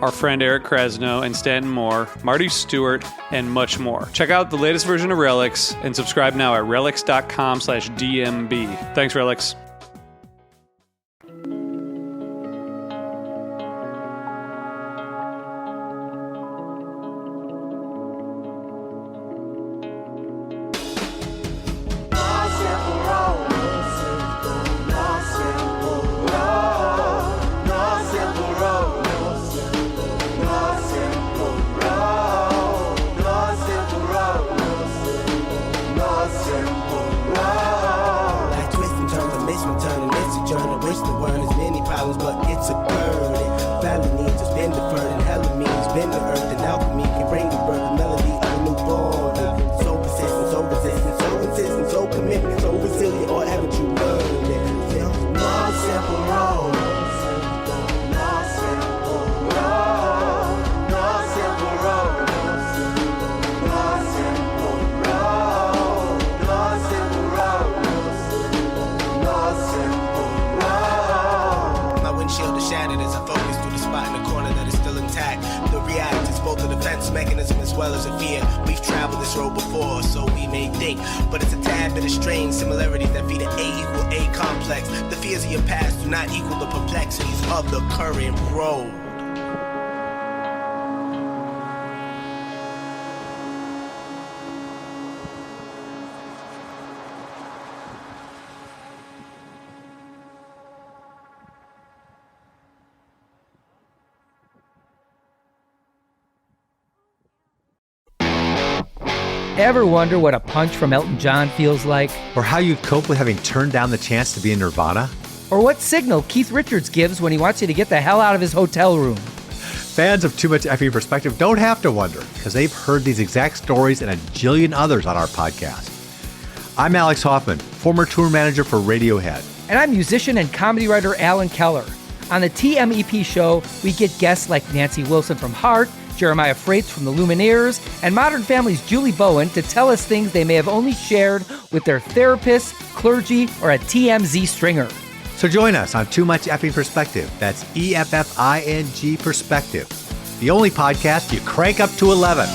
our friend Eric Krasno and Stanton Moore, Marty Stewart, and much more. Check out the latest version of Relics and subscribe now at relics.com/DMB. Thanks, Relics.
Mechanism as well as a fear. We've traveled this road before, so we may think, but it's a tad bit of strange similarities that feed an A equal A complex. The fears of your past do not equal the perplexities of the current road.
Ever wonder what a punch from Elton John feels like?
Or how you'd cope with having turned down the chance to be in Nirvana?
Or what signal Keith Richards gives when he wants you to get the hell out of his hotel room?
Fans of Too Much Effing Perspective don't have to wonder, because they've heard these exact stories and a jillion others on our podcast. I'm Alex Hoffman, former tour manager for Radiohead.
And I'm musician and comedy writer Alan Keller. On the TMEP show, we get guests like Nancy Wilson from Heart, Jeremiah Freites from the Lumineers, and Modern Family's Julie Bowen to tell us things they may have only shared with their therapist, clergy, or a TMZ stringer.
So join us on Too Much Effing Perspective. That's EFFING Perspective. The only podcast you crank up to 11.